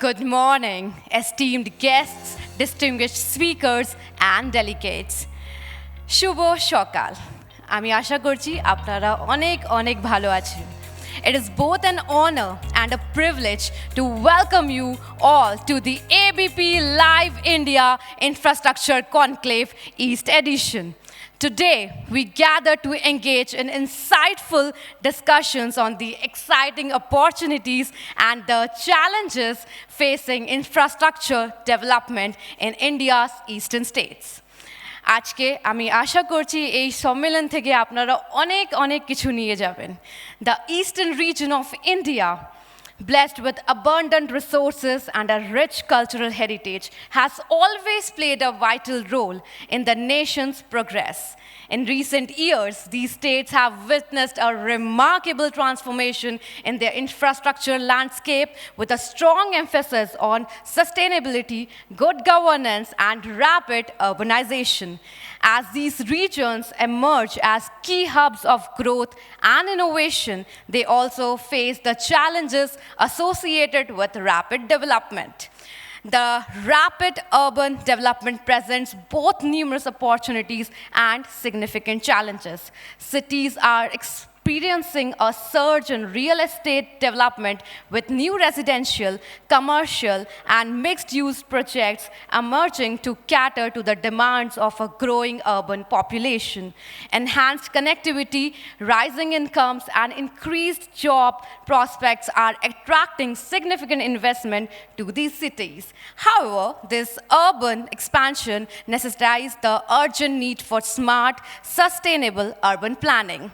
Good morning, esteemed guests, distinguished speakers, and delegates. Shubho Shokal. আমি আশা করছি আপনারা অনেক অনেক ভালো আছেন। It is both an honor and a privilege to welcome you all to the ABP Live India Infrastructure Conclave East Edition. Today, we gather to engage in insightful discussions on the exciting opportunities and the challenges facing infrastructure development in India's eastern states. আজকে আমি আশা করছি এই সম্মেলন থেকে আপনারা অনেক অনেক কিছু নিয়ে যাবেন। The eastern region of India, blessed with abundant resources and a rich cultural heritage, has always played a vital role in the nation's progress. In recent years, these states have witnessed a remarkable transformation in their infrastructure landscape with a strong emphasis on sustainability, good governance, and rapid urbanization. As these regions emerge as key hubs of growth and innovation, they also face the challenges associated with rapid development. The rapid urban development presents both numerous opportunities and significant challenges. Cities are experiencing a surge in real estate development with new residential, commercial, and mixed-use projects emerging to cater to the demands of a growing urban population. Enhanced connectivity, rising incomes, and increased job prospects are attracting significant investment to these cities. However, this urban expansion necessitates the urgent need for smart, sustainable urban planning.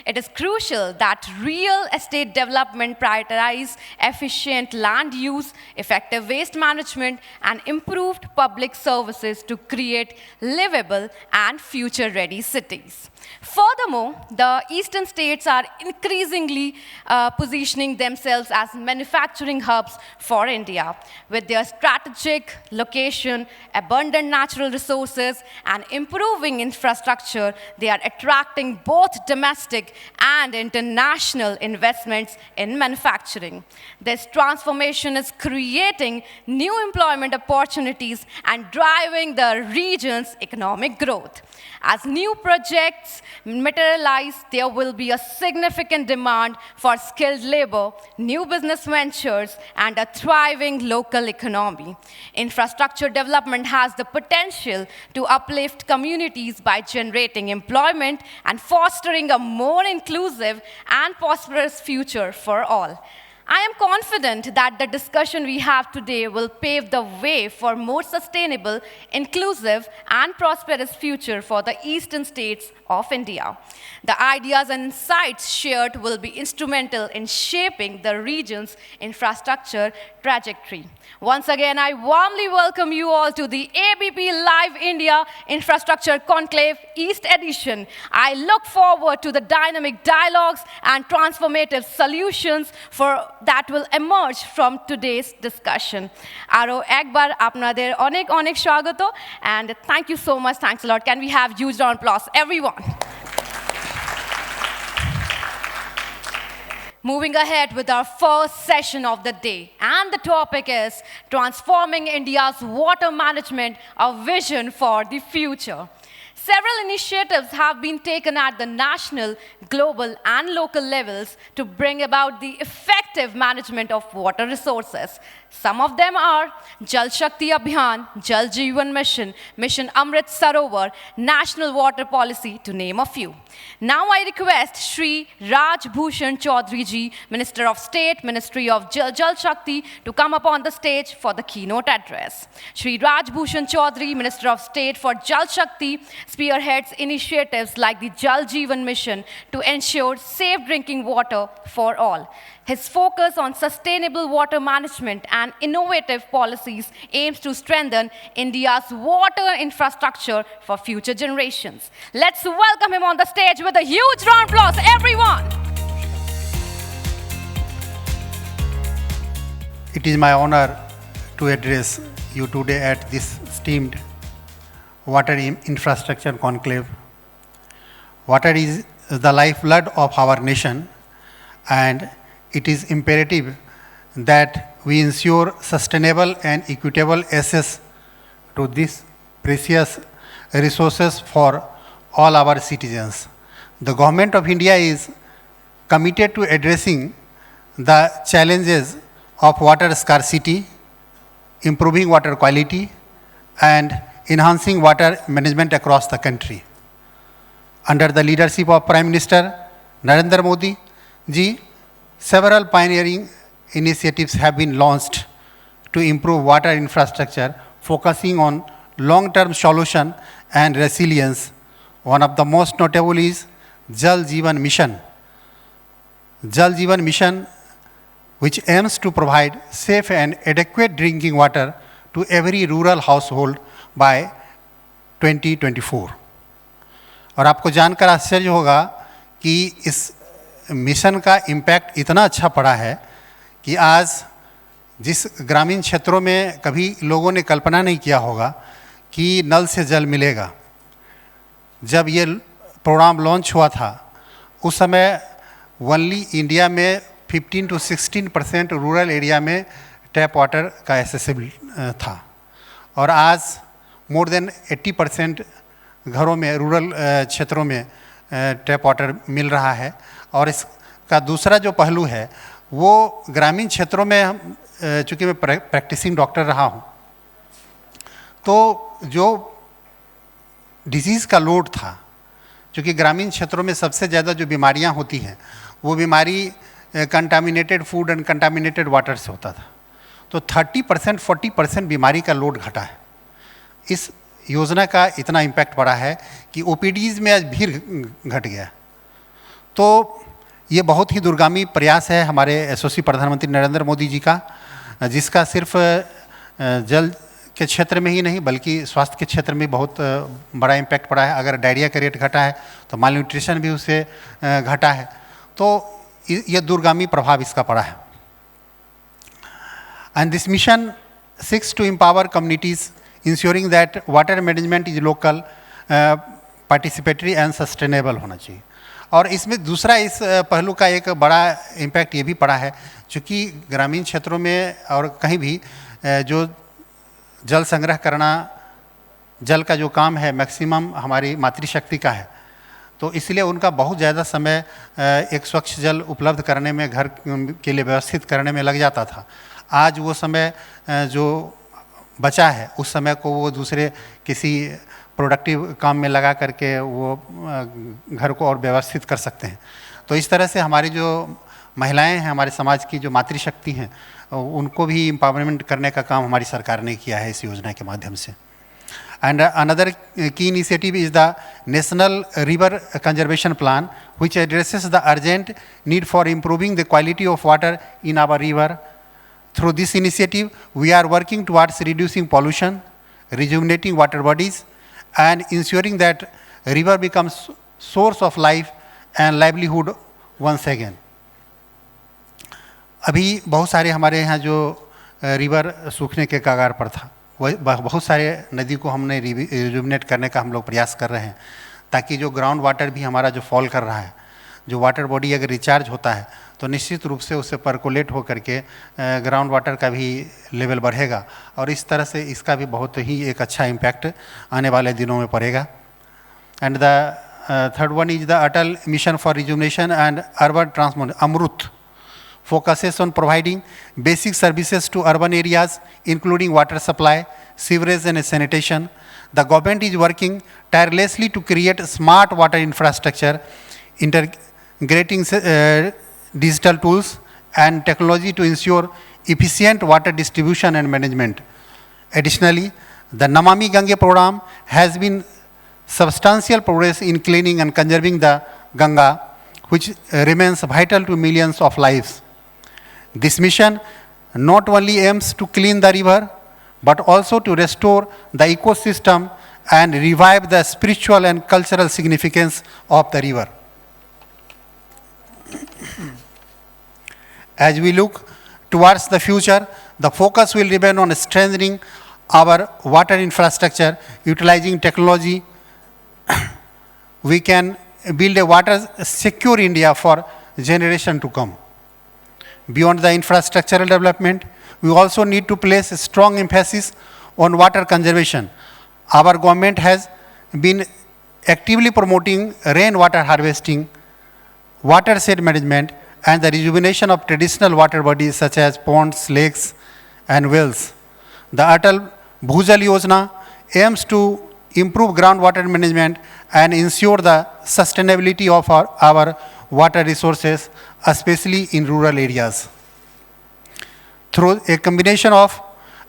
It is crucial that real estate development prioritize efficient land use, effective waste management, and improved public services to create livable and future-ready cities. Furthermore, the eastern states are increasingly positioning themselves as manufacturing hubs for India. With their strategic location, abundant natural resources, and improving infrastructure, they are attracting both domestic and international investments in manufacturing. This transformation is creating new employment opportunities and driving the region's economic growth. As new projects materialize, there will be a significant demand for skilled labor, new business ventures, and a thriving local economy. Infrastructure development has the potential to uplift communities by generating employment and fostering a more inclusive and prosperous future for all. I am confident that the discussion we have today will pave the way for more sustainable, inclusive, and prosperous future for the eastern states of India. The ideas and insights shared will be instrumental in shaping the region's infrastructure trajectory. Once again, I warmly welcome you all to the ABP Live India Infrastructure Conclave East Edition. I look forward to the dynamic dialogues and transformative solutions that will emerge from today's discussion. Aro ekbar apnader onek onek shwagoto, and thank you so much. Thanks a lot. Can we have huge round of applause, everyone? Moving ahead with our first session of the day, and the topic is Transforming India's Water Management, a Vision for the Future. Several initiatives have been taken at the national, global, and local levels to bring about the effective management of water resources. Some of them are Jal Shakti Abhiyan, Jal Jeevan Mission, Mission Amrit Sarovar, National Water Policy, to name a few. Now I request Shri Raj Bhushan Chaudhary ji, Minister of State, Ministry of Jal Shakti, to come up on the stage for the keynote address. Shri Raj Bhushan Chaudhary, Minister of State for Jal Shakti, spearheads initiatives like the Jal Jeevan Mission to ensure safe drinking water for all. His focus on sustainable water management and innovative policies aims to strengthen India's water infrastructure for future generations. Let's welcome him on the stage with a huge round of applause, everyone. It is my honor to address you today at this esteemed Water Infrastructure Conclave. Water is the lifeblood of our nation, and it is imperative that we ensure sustainable and equitable access to these precious resources for all our citizens. The Government of India is committed to addressing the challenges of water scarcity, improving water quality, and enhancing water management across the country. Under the leadership of Prime Minister Narendra Modi ji, several pioneering initiatives have been launched to improve water infrastructure, focusing on long-term solution and resilience. One of the most notable is Jal Jeevan Mission. Jal Jeevan Mission, which aims to provide safe and adequate drinking water to every rural household by 2024. और आपको जानकर आश्चर्य होगा कि इस mission का impact इतना अच्छा पड़ा है कि आज जिस ग्रामीण क्षेत्रों में कभी लोगों ने कल्पना नहीं किया होगा कि नल से जल मिलेगा, जब ये प्रोग्राम लॉन्च हुआ था उस समय ओनली इंडिया में 15 to 16% रूरल एरिया में टैप वाटर का एक्सेसिबल था, और आज मोर देन 80% घरों में रूरल क्षेत्रों में टैप वाटर मिल रहा है। और इसका दूसरा जो पहलू है वो ग्रामीण क्षेत्रों में चूँकि मैं प्रैक्टिसिंग डॉक्टर रहा हूँ, तो जो डिजीज़ का लोड था, चूँकि ग्रामीण क्षेत्रों में सबसे ज़्यादा जो बीमारियाँ होती हैं वो बीमारी contaminated food and contaminated water से होता था, तो 30% 40% बीमारी का लोड घटा है। इस योजना का इतना इम्पैक्ट पड़ा है कि ओपीडीज़ में आज भीड़ घट गया। तो ये बहुत ही दूरगामी प्रयास है हमारे यशस्वी प्रधानमंत्री नरेंद्र मोदी जी का, जिसका सिर्फ जल के क्षेत्र में ही नहीं बल्कि स्वास्थ्य के क्षेत्र में बहुत बड़ा इम्पैक्ट पड़ा है। अगर डायरिया का रेट घटा है तो माल न्यूट्रिशन भी उससे घटा है, तो ये दूरगामी प्रभाव इसका पड़ा है। And this mission seeks to empower communities, ensuring that water management is local, participatory and sustainable होना चाहिए। और इसमें दूसरा इस पहलू का एक बड़ा इम्पैक्ट ये भी पड़ा है, चूँकि ग्रामीण क्षेत्रों में और कहीं भी जो जल संग्रह करना, जल का जो काम है मैक्सिमम हमारी मातृशक्ति का है, तो इसलिए उनका बहुत ज़्यादा समय एक स्वच्छ जल उपलब्ध करने में, घर के लिए व्यवस्थित करने में लग जाता था। आज वो समय जो बचा है उस समय को वो दूसरे किसी प्रोडक्टिव काम में लगा करके वो घर को और व्यवस्थित कर सकते हैं। तो इस तरह से हमारी जो महिलाएं हैं, हमारे समाज की जो मातृशक्ति हैं, उनको भी एम्पावरमेंट करने का काम हमारी सरकार ने किया है इस योजना के माध्यम से। And another key initiative is the National River Conservation Plan, which addresses the urgent need for improving the quality of water in our river. Through this initiative, we are working towards reducing pollution, rejuvenating water bodies, and ensuring that river becomes source of life and livelihood once again. अभी बहुत सारे हमारे यहाँ जो river सूखने के कगार पर था, वही बहुत सारे नदी को हमने रिजुविनेट करने का हम लोग प्रयास कर रहे हैं, ताकि जो ग्राउंड वाटर भी हमारा जो फॉल कर रहा है, जो वाटर बॉडी अगर रिचार्ज होता है तो निश्चित रूप से उससे परकोलेट हो करके ग्राउंड वाटर का भी लेवल बढ़ेगा, और इस तरह से इसका भी बहुत ही एक अच्छा इम्पैक्ट आने वाले दिनों में पड़ेगा। And the third one is the Atal mission for rejuvenation and urban transformation, Amrut, focuses on providing basic services to urban areas, including water supply, sewerage and sanitation. The government is working tirelessly to create smart water infrastructure, integrating digital tools and technology to ensure efficient water distribution and management. Additionally, the Namami Gange program has been substantial progress in cleaning and conserving the Ganga, which remains vital to millions of lives. This mission not only aims to clean the river, but also to restore the ecosystem and revive the spiritual and cultural significance of the river. As we look towards the future, the focus will remain on strengthening our water infrastructure. Utilizing technology, we can build a water secure India for generation to come. Beyond the infrastructural development, we also need to place a strong emphasis on water conservation. Our government has been actively promoting rainwater harvesting, watershed management, and the rejuvenation of traditional water bodies such as ponds, lakes, and wells. The Atal Bhujal Yojana aims to improve groundwater management and ensure the sustainability of our water resources, especially in rural areas. Through a combination of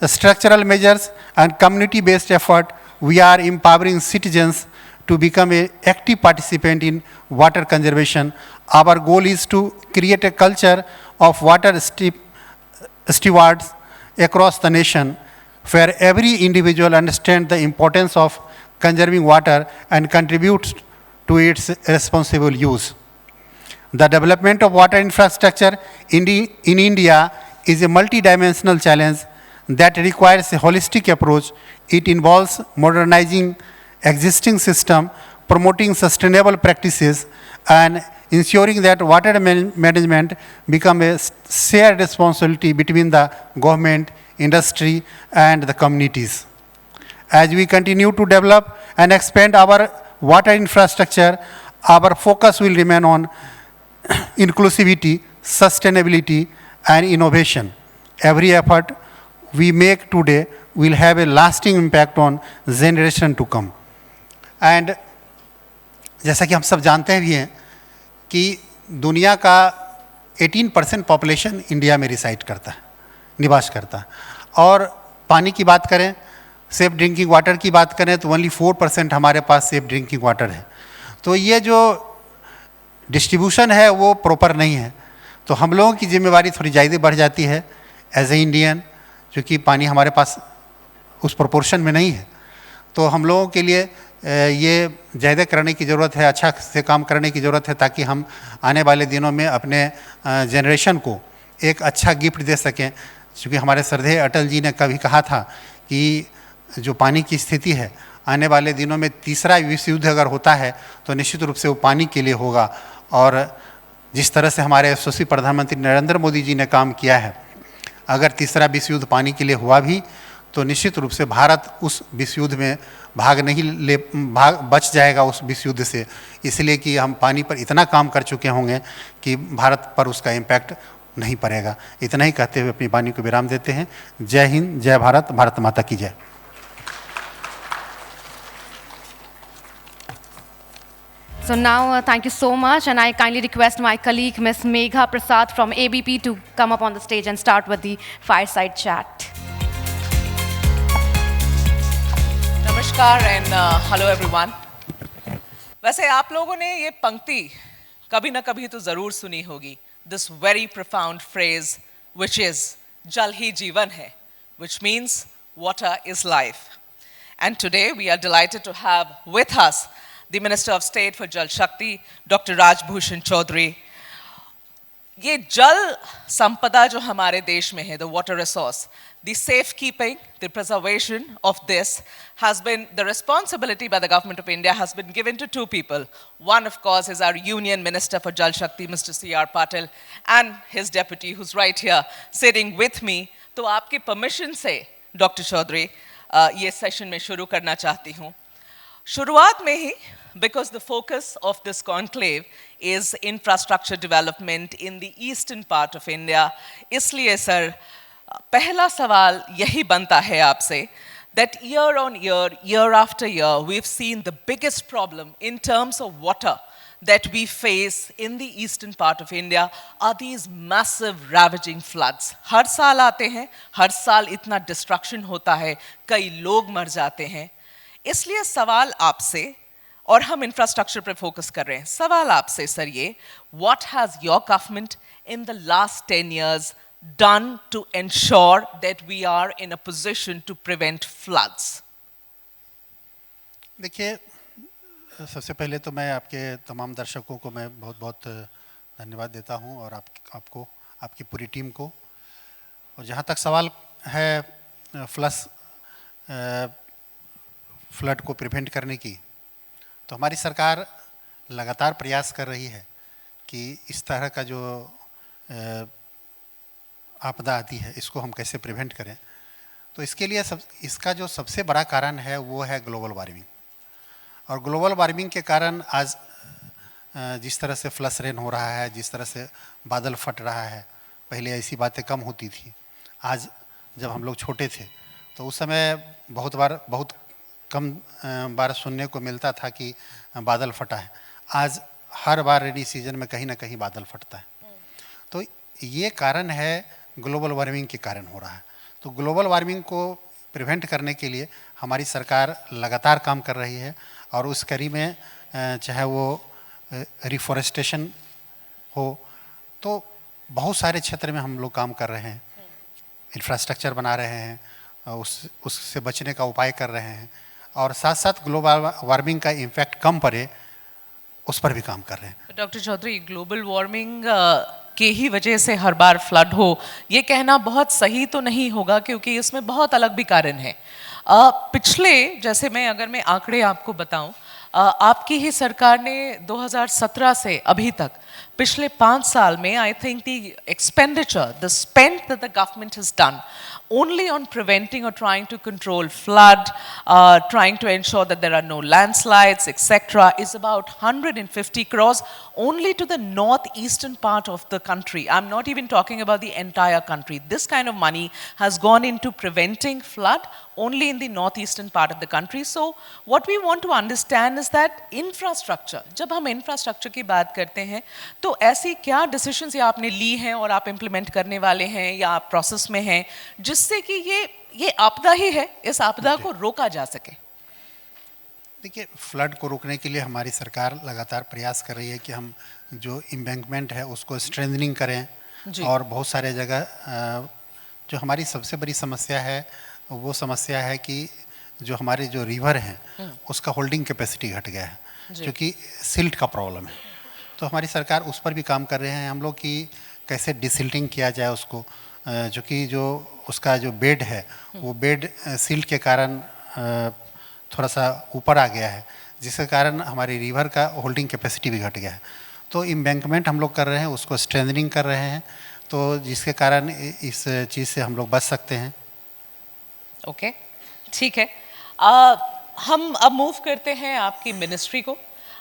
structural measures and community-based effort, we are empowering citizens to become an active participant in water conservation. Our goal is to create a culture of water stewards across the nation, where every individual understands the importance of conserving water and contributes to its responsible use. The development of water infrastructure in India is a multidimensional challenge that requires a holistic approach. It involves modernizing existing system, promoting sustainable practices, and ensuring that water management become a shared responsibility between the government, industry, and the communities. As we continue to develop and expand our water infrastructure, our focus will remain on inclusivity, sustainability, and innovation. Every effort we make today will have a lasting impact on generation to come. And जैसा कि हम सब जानते भी हैं कि दुनिया का 18% पॉपुलेशन इंडिया में रिसाइड करता है, निवास करता है, और पानी की बात करें, सेफ ड्रिंकिंग वाटर की बात करें तो ओनली 4% हमारे पास सेफ ड्रिंकिंग वाटर है. तो ये जो डिस्ट्रीब्यूशन है वो प्रॉपर नहीं है. तो हम लोगों की जिम्मेवारी थोड़ी ज़्यादा बढ़ जाती है एज ए इंडियन, क्योंकि पानी हमारे पास उस प्रोपोर्शन में नहीं है. तो हम लोगों के लिए ये ज़्यादा करने की ज़रूरत है, अच्छा से काम करने की ज़रूरत है, ताकि हम आने वाले दिनों में अपने जनरेशन को एक अच्छा गिफ्ट दे सकें. क्योंकि हमारे श्रद्धेय अटल जी ने कभी कहा था कि जो पानी की स्थिति है, आने वाले दिनों में तीसरा विश्व युद्ध अगर होता है तो निश्चित रूप से वो पानी के लिए होगा. और जिस तरह से हमारे यशस्वी प्रधानमंत्री नरेंद्र मोदी जी ने काम किया है, अगर तीसरा विश्व युद्ध पानी के लिए हुआ भी तो निश्चित रूप से भारत उस विश्व युद्ध में बच जाएगा उस विश्व युद्ध से. इसलिए कि हम पानी पर इतना काम कर चुके होंगे कि भारत पर उसका इम्पैक्ट नहीं पड़ेगा. इतना ही कहते हुए अपनी वाणी को विराम देते हैं. जय हिंद, जय भारत, भारत माता की जय. So now, thank you so much, and I kindly request my colleague, Ms. Megha Prasad from ABP, to come up on the stage and start with the fireside chat. नमस्कार एंड हेलो एवरीवन. वैसे आप लोगों ने ये पंक्ति कभी ना कभी तो ज़रूर सुनी होगी, this very profound phrase which is जल ही जीवन है, which means water is life. And today we are delighted to have with us the Minister of State for Jal Shakti, Dr. Raj Bhushan Chaudhary. ये जल संपदा जो हमारे देश में है, the water resource, the safekeeping, the preservation of this has been, the responsibility by the government of India has been given to two people. One, of course, is our Union Minister for Jal Shakti, Mr. C.R. Patil, and his deputy, who's right here, sitting with me. तो आपकी permission से, Dr. Chaudhary, ये session में शुरू करना चाहती हूँ. शुरुआत में ही, because the focus of this conclave is infrastructure development in the eastern part of India, इसलिए सर पहला सवाल यही बनता है आपसे that year on year, year after year, we've seen the biggest problem in terms of water that we face in the eastern part of India are these massive ravaging floods. हर साल आते हैं, हर साल इतना destruction होता है, कई लोग मर जाते हैं. इसलिए सवाल आपसे, और हम इंफ्रास्ट्रक्चर पे फोकस कर रहे हैं, सवाल आपसे सर ये, what has your government in the last 10 years done to ensure that we are in a position to prevent floods? देखिए, सबसे पहले तो मैं आपके तमाम दर्शकों को मैं बहुत बहुत धन्यवाद देता हूं, और आपको, आपकी पूरी टीम को. और जहां तक सवाल है फ्लड को प्रिवेंट करने की, तो हमारी सरकार लगातार प्रयास कर रही है कि इस तरह का जो आपदा आती है, इसको हम कैसे प्रिवेंट करें। तो इसके लिए इसका जो सबसे बड़ा कारण है वो है ग्लोबल वार्मिंग। और ग्लोबल वार्मिंग के कारण आज जिस तरह से फ्लश रेन हो रहा है, जिस तरह से बादल फट रहा है, पहले ऐसी बातें कम होती थी। आज जब हम लोग छोटे थे तो उस समय बहुत कम बार सुनने को मिलता था कि बादल फटा है। आज हर बार रेनी सीजन में कहीं ना कहीं बादल फटता है। तो ये कारण है ग्लोबल वार्मिंग के कारण हो रहा है। तो ग्लोबल वार्मिंग को प्रिवेंट करने के लिए हमारी सरकार लगातार काम कर रही है और उस कड़ी में चाहे वो रिफॉरेस्टेशन हो, तो बहुत सारे क्षेत्र में हम लोग काम कर रहे हैं, इंफ्रास्ट्रक्चर बना रहे हैं, उससे बचने का उपाय कर रहे हैं और साथ साथ ग्लोबल वार्मिंग का इम्पैक्ट कम पड़े उस पर भी काम कर रहे हैं। डॉक्टर चौधरी, ग्लोबल वार्मिंग के ही वजह से हर बार फ्लड हो, ये कहना बहुत सही तो नहीं होगा क्योंकि इसमें बहुत अलग भी कारण है। पिछले, जैसे अगर मैं आंकड़े आपको बताऊं, आपकी ही सरकार ने 2017 से अभी तक पिछले 5 साल में I think the expenditure, the spend that the government has done only on preventing or trying to control flood, trying to ensure that there are no landslides, etc., is about 150 crores only to the northeastern part of the country. I'm not even talking about the entire country. This kind of money has gone into preventing flood only in the northeastern part of the country. So what we want to understand is that infrastructure, जब हम infrastructure की बात करते हैं तो ऐसी क्या decisions या आपने ली हैं और आप implement करने वाले हैं या आप process में हैं जिससे कि ये आपदा ही है, इस आपदा को रोका जा सके? देखिए, फ्लड को रोकने के लिए हमारी सरकार लगातार प्रयास कर रही है कि हम जो एम्बैंकमेंट है उसको स्ट्रेंथनिंग करें और बहुत सारे जगह जो हमारी सबसे बड़ी समस्या है वो समस्या है कि जो हमारे जो रिवर हैं उसका होल्डिंग कैपेसिटी घट गया है क्योंकि सिल्ट का प्रॉब्लम है। तो हमारी सरकार उस पर भी काम कर रहे हैं हम लोग कि कैसे डिसिल्टिंग किया जाए उसको, जो कि जो उसका जो बेड है वो बेड सिल्ट के कारण थोड़ा सा ऊपर आ गया है जिसके कारण हमारी रिवर का होल्डिंग कैपेसिटी भी घट गया है। तो एम्बैंकमेंट हम लोग कर रहे हैं, उसको स्ट्रेंथनिंग कर रहे हैं, तो जिसके कारण इस चीज़ से हम लोग बच सकते हैं। ओके, ठीक है। हम अब मूव करते हैं आपकी मिनिस्ट्री को।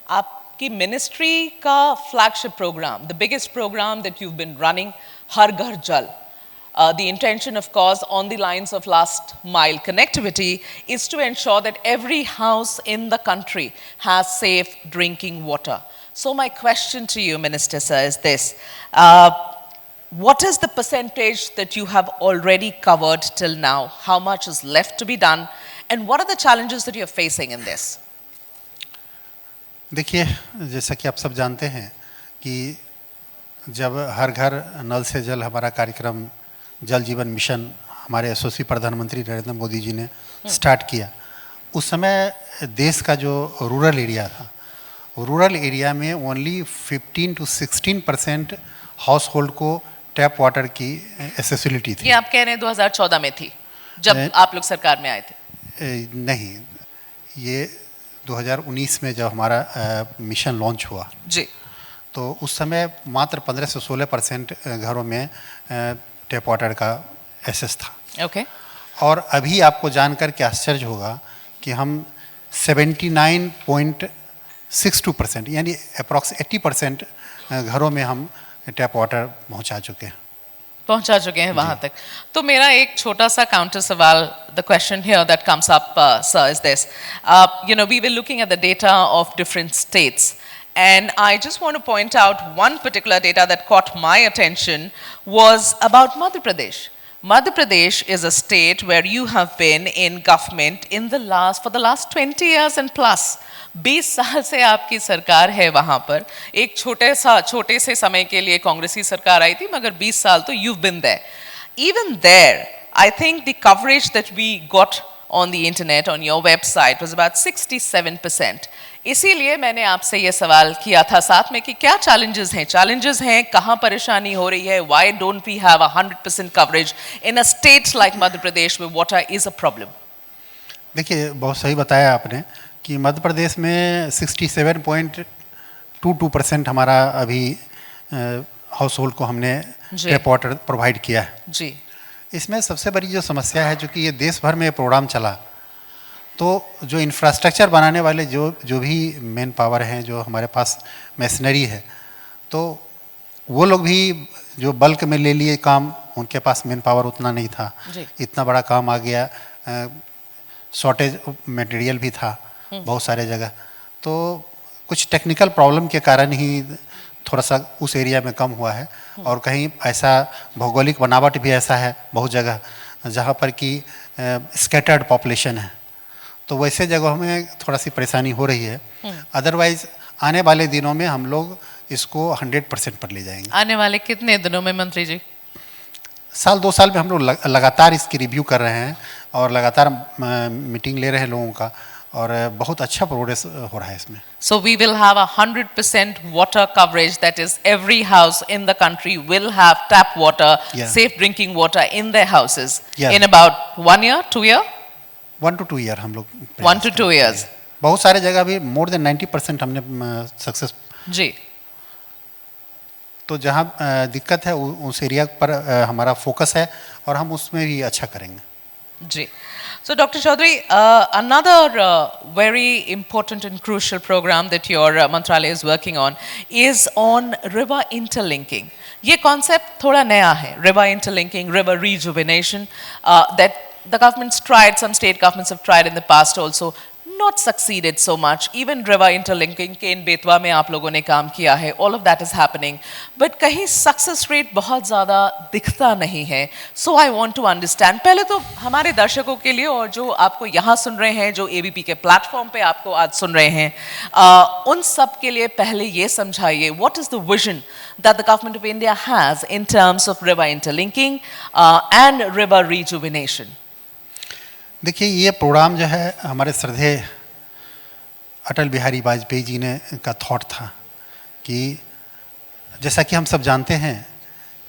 आपकी मिनिस्ट्री का flagship program, the biggest program that you been running, Har Ghar Jal. The intention, of course, on the lines of last mile connectivity is to ensure that every house in the country has safe drinking water. So my question to you, Minister Sir, is this. What is the percentage that you have already covered till now? How much is left to be done? And what are the challenges that you're facing in this? देखिए, जैसा कि आप सब जानते हैं कि जब हर घर नल से जल हमारा कार्यक्रम जल जीवन मिशन हमारे यशस्वी प्रधानमंत्री नरेंद्र मोदी जी ने स्टार्ट किया, उस समय देश का जो रूरल एरिया था, रूरल एरिया में ओनली 15 to 16% हाउस होल्ड को टैप वाटर की एसेसिबिलिटी थी। ये आप कह रहे हैं 2014 में थी जब आप लोग सरकार में आए थे? नहीं, ये 2019 में जब हमारा मिशन लॉन्च हुआ जी, तो उस समय मात्र 15 से 16% घरों में टैप वाटर का एक्सेस था। ओके। और अभी आपको जानकर के आश्चर्य होगा कि हम 79.62% यानी अप्रॉक्स 80% घरों में हम टैप वाटर पहुंचा चुके हैं वहां तक। तो मेरा एक छोटा सा काउंटर सवाल, the question here that comes up sir is this, you know we were looking at the data of different states. And I just want to point out one particular data that caught my attention was about Madhya Pradesh. Madhya Pradesh is a state where you have been in government for the last 20 years and plus. 20 साल से आपकी सरकार है वहाँ पर. एक छोटे से समय के लिए कांग्रेसी सरकार आई थी, मगर 20 साल तो you've been there. Even there, I think the coverage that we got on the internet, on your website, was about 67%. इसीलिए मैंने आपसे ये सवाल किया था साथ में कि क्या चैलेंजेस हैं, कहाँ परेशानी हो रही है, why don't we have 100% coverage in a state like Madhya Pradesh where water is a problem? देखिए, बहुत सही बताया आपने कि मध्य प्रदेश में 67.22% हमारा अभी हाउस होल्ड को हमने जी। टैप वाटर प्रोवाइड किया है। जी। इसमें सबसे बड़ी जो समस्या है, जो कि ये देश भर में ये प्रोग्राम चला, तो जो इंफ्रास्ट्रक्चर बनाने वाले जो भी मेन पावर हैं, जो हमारे पास मशीनरी है, तो वो लोग भी जो बल्क में ले लिए काम, उनके पास मेन पावर उतना नहीं था। जी। इतना बड़ा काम आ गया, शॉर्टेज मटेरियल भी था बहुत सारे जगह, तो कुछ टेक्निकल प्रॉब्लम के कारण ही थोड़ा सा उस एरिया में कम हुआ है। और कहीं ऐसा भौगोलिक बनावट भी ऐसा है बहुत जगह जहाँ पर कि स्कैटर्ड पॉपुलेशन है, तो वैसे जगहों में थोड़ा सी परेशानी हो रही है। अदरवाइज आने वाले दिनों में हम लोग इसको 100% पर ले जाएंगे। आने वाले कितने दिनों में मंत्री जी? साल 2 साल में हम लोग लगातार इसकी रिव्यू कर रहे हैं और लगातार मीटिंग ले रहे हैं लोगों का, और बहुत अच्छा प्रोग्रेस हो रहा है इसमें। So we will have 100% water coverage. That is, every house in the country will have tap water, Yeah. safe drinking water in their houses Yeah. in about 1 year, 2 year? 1 to 2 year हम लोग 1 to 2 years. बहुत सारे जगह भी more than 90% हमने success. जी। तो जहाँ दिक्कत है उस एरिया पर हमारा फोकस है और हम उसमें भी अच्छा करेंगे। जी। So, Dr. Chaudhary, another very important and crucial program that your Mantralaya is working on is on river interlinking. ये concept थोड़ा नया है, river interlinking, river rejuvenation, that the government's tried, some state governments have tried in the past also, not succeeded so much. Even river interlinking के इन बेतवा में आप लोगों ने काम किया है, all of that is happening, but कहीं success rate बहुत ज़्यादा दिखता नहीं है. So I want to understand, पहले तो हमारे दर्शकों के लिए और जो आपको यहाँ सुन रहे हैं, जो ABP के प्लेटफॉर्म पे आपको आज सुन रहे हैं, उन सब के लिए पहले ये समझाइए, what is the vision that the government of India has in terms of river interlinking and river rejuvenation? देखिए, ये प्रोग्राम जो है हमारे श्रद्धेय अटल बिहारी वाजपेयी जी ने का थॉट था कि जैसा कि हम सब जानते हैं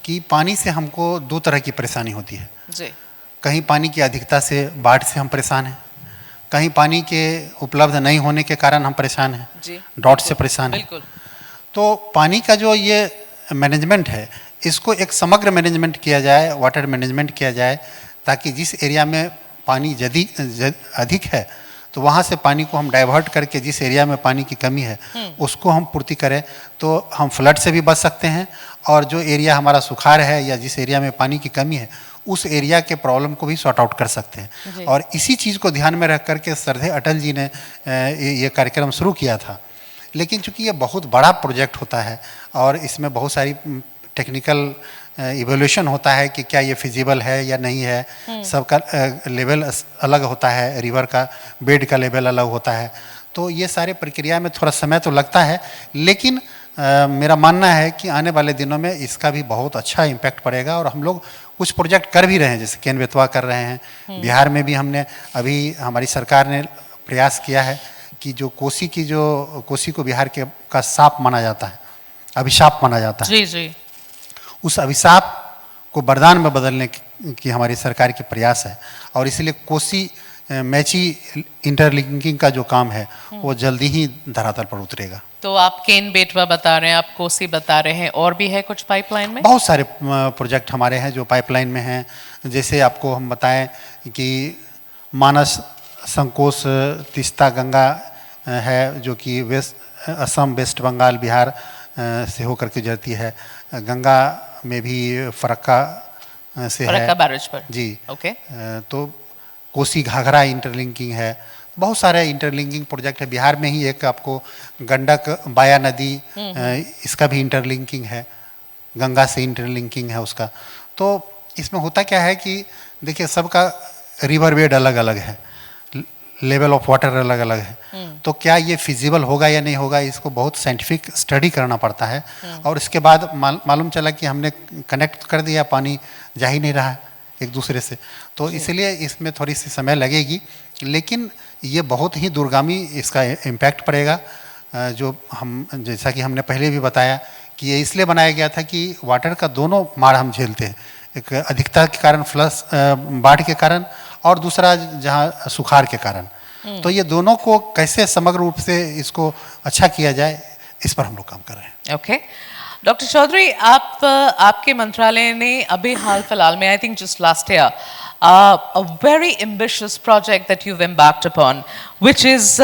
कि पानी से हमको 2 तरह की परेशानी होती है। जी। कहीं पानी की अधिकता से, बाढ़ से हम परेशान हैं, कहीं पानी के उपलब्ध नहीं होने के कारण हम परेशान हैं, ड्रॉट से परेशान हैं। बिल्कुल। तो पानी का जो ये मैनेजमेंट है, इसको एक समग्र मैनेजमेंट किया जाए, वाटर मैनेजमेंट किया जाए, ताकि जिस एरिया में पानी अधिक है तो वहाँ से पानी को हम डाइवर्ट करके जिस एरिया में पानी की कमी है उसको हम पूर्ति करें, तो हम फ्लड से भी बच सकते हैं, और जो एरिया हमारा सुखाड़ है या जिस एरिया में पानी की कमी है उस एरिया के प्रॉब्लम को भी सॉर्ट आउट कर सकते हैं। और इसी चीज़ को ध्यान में रख करके श्रद्धेय अटल जी ने ये कार्यक्रम शुरू किया था। लेकिन चूँकि ये बहुत बड़ा प्रोजेक्ट होता है और इसमें बहुत सारी टेक्निकल इवोल्यूशन होता है कि क्या ये फिजिबल है या नहीं है, सबका लेवल अलग होता है, रिवर का बेड का लेवल अलग होता है, तो ये सारे प्रक्रिया में थोड़ा समय तो लगता है। लेकिन मेरा मानना है कि आने वाले दिनों में इसका भी बहुत अच्छा इम्पैक्ट पड़ेगा, और हम लोग कुछ प्रोजेक्ट कर भी रहे हैं, जैसे केन बेतवा कर रहे हैं। बिहार में भी हमने अभी हमारी सरकार ने प्रयास किया है कि जो कोसी को बिहार के का साप माना जाता है, अभिशाप माना जाता है, जी जी, उस अभिशाप को वरदान में बदलने की हमारी सरकार की प्रयास है। और इसलिए कोसी मैची इंटरलिंकिंग का जो काम है वो जल्दी ही धरातल पर उतरेगा। तो आप केन बेटवा बता रहे हैं, आप कोसी बता रहे हैं, और भी है कुछ पाइपलाइन में? बहुत सारे प्रोजेक्ट हमारे हैं जो पाइपलाइन में हैं। जैसे आपको हम बताएं कि मानस संकोच तीस्ता गंगा है, जो कि असम, वेस्ट बंगाल, बिहार से होकर के गुजरती है। गंगा में भी फरक्का से है, बैरेज पर जी। ओके। तो कोसी घाघरा इंटरलिंकिंग है, बहुत सारे इंटरलिंकिंग प्रोजेक्ट है। बिहार में ही एक आपको गंडक बाया नदी, इसका भी इंटरलिंकिंग है, गंगा से इंटरलिंकिंग है उसका। तो इसमें होता क्या है कि देखिए, सबका रिवर बेड अलग अलग है, लेवल ऑफ वाटर अलग अलग है, तो क्या ये फिजिबल होगा या नहीं होगा, इसको बहुत साइंटिफिक स्टडी करना पड़ता है। और इसके बाद मालूम चला कि हमने कनेक्ट कर दिया, पानी जा ही नहीं रहा है एक दूसरे से, तो इसलिए इसमें थोड़ी सी समय लगेगी, लेकिन ये बहुत ही दूरगामी इसका इम्पैक्ट पड़ेगा। जो हम, जैसा कि हमने पहले भी बताया कि ये इसलिए बनाया गया था कि वाटर का दोनों मार हम झेलते हैं, एक अधिकता के कारण, फ्लस बाढ़ के कारण, और दूसरा जहाँ सुखाड़ के कारण। तो ये दोनों को कैसे समग्र रूप से इसको अच्छा किया जाए, इस पर हम लोग काम कर रहे हैं। ओके। डॉक्टर चौधरी, आपके मंत्रालय ने अभी हाल फिलहाल में, I think just last year, a very ambitious project that you've embarked upon, which is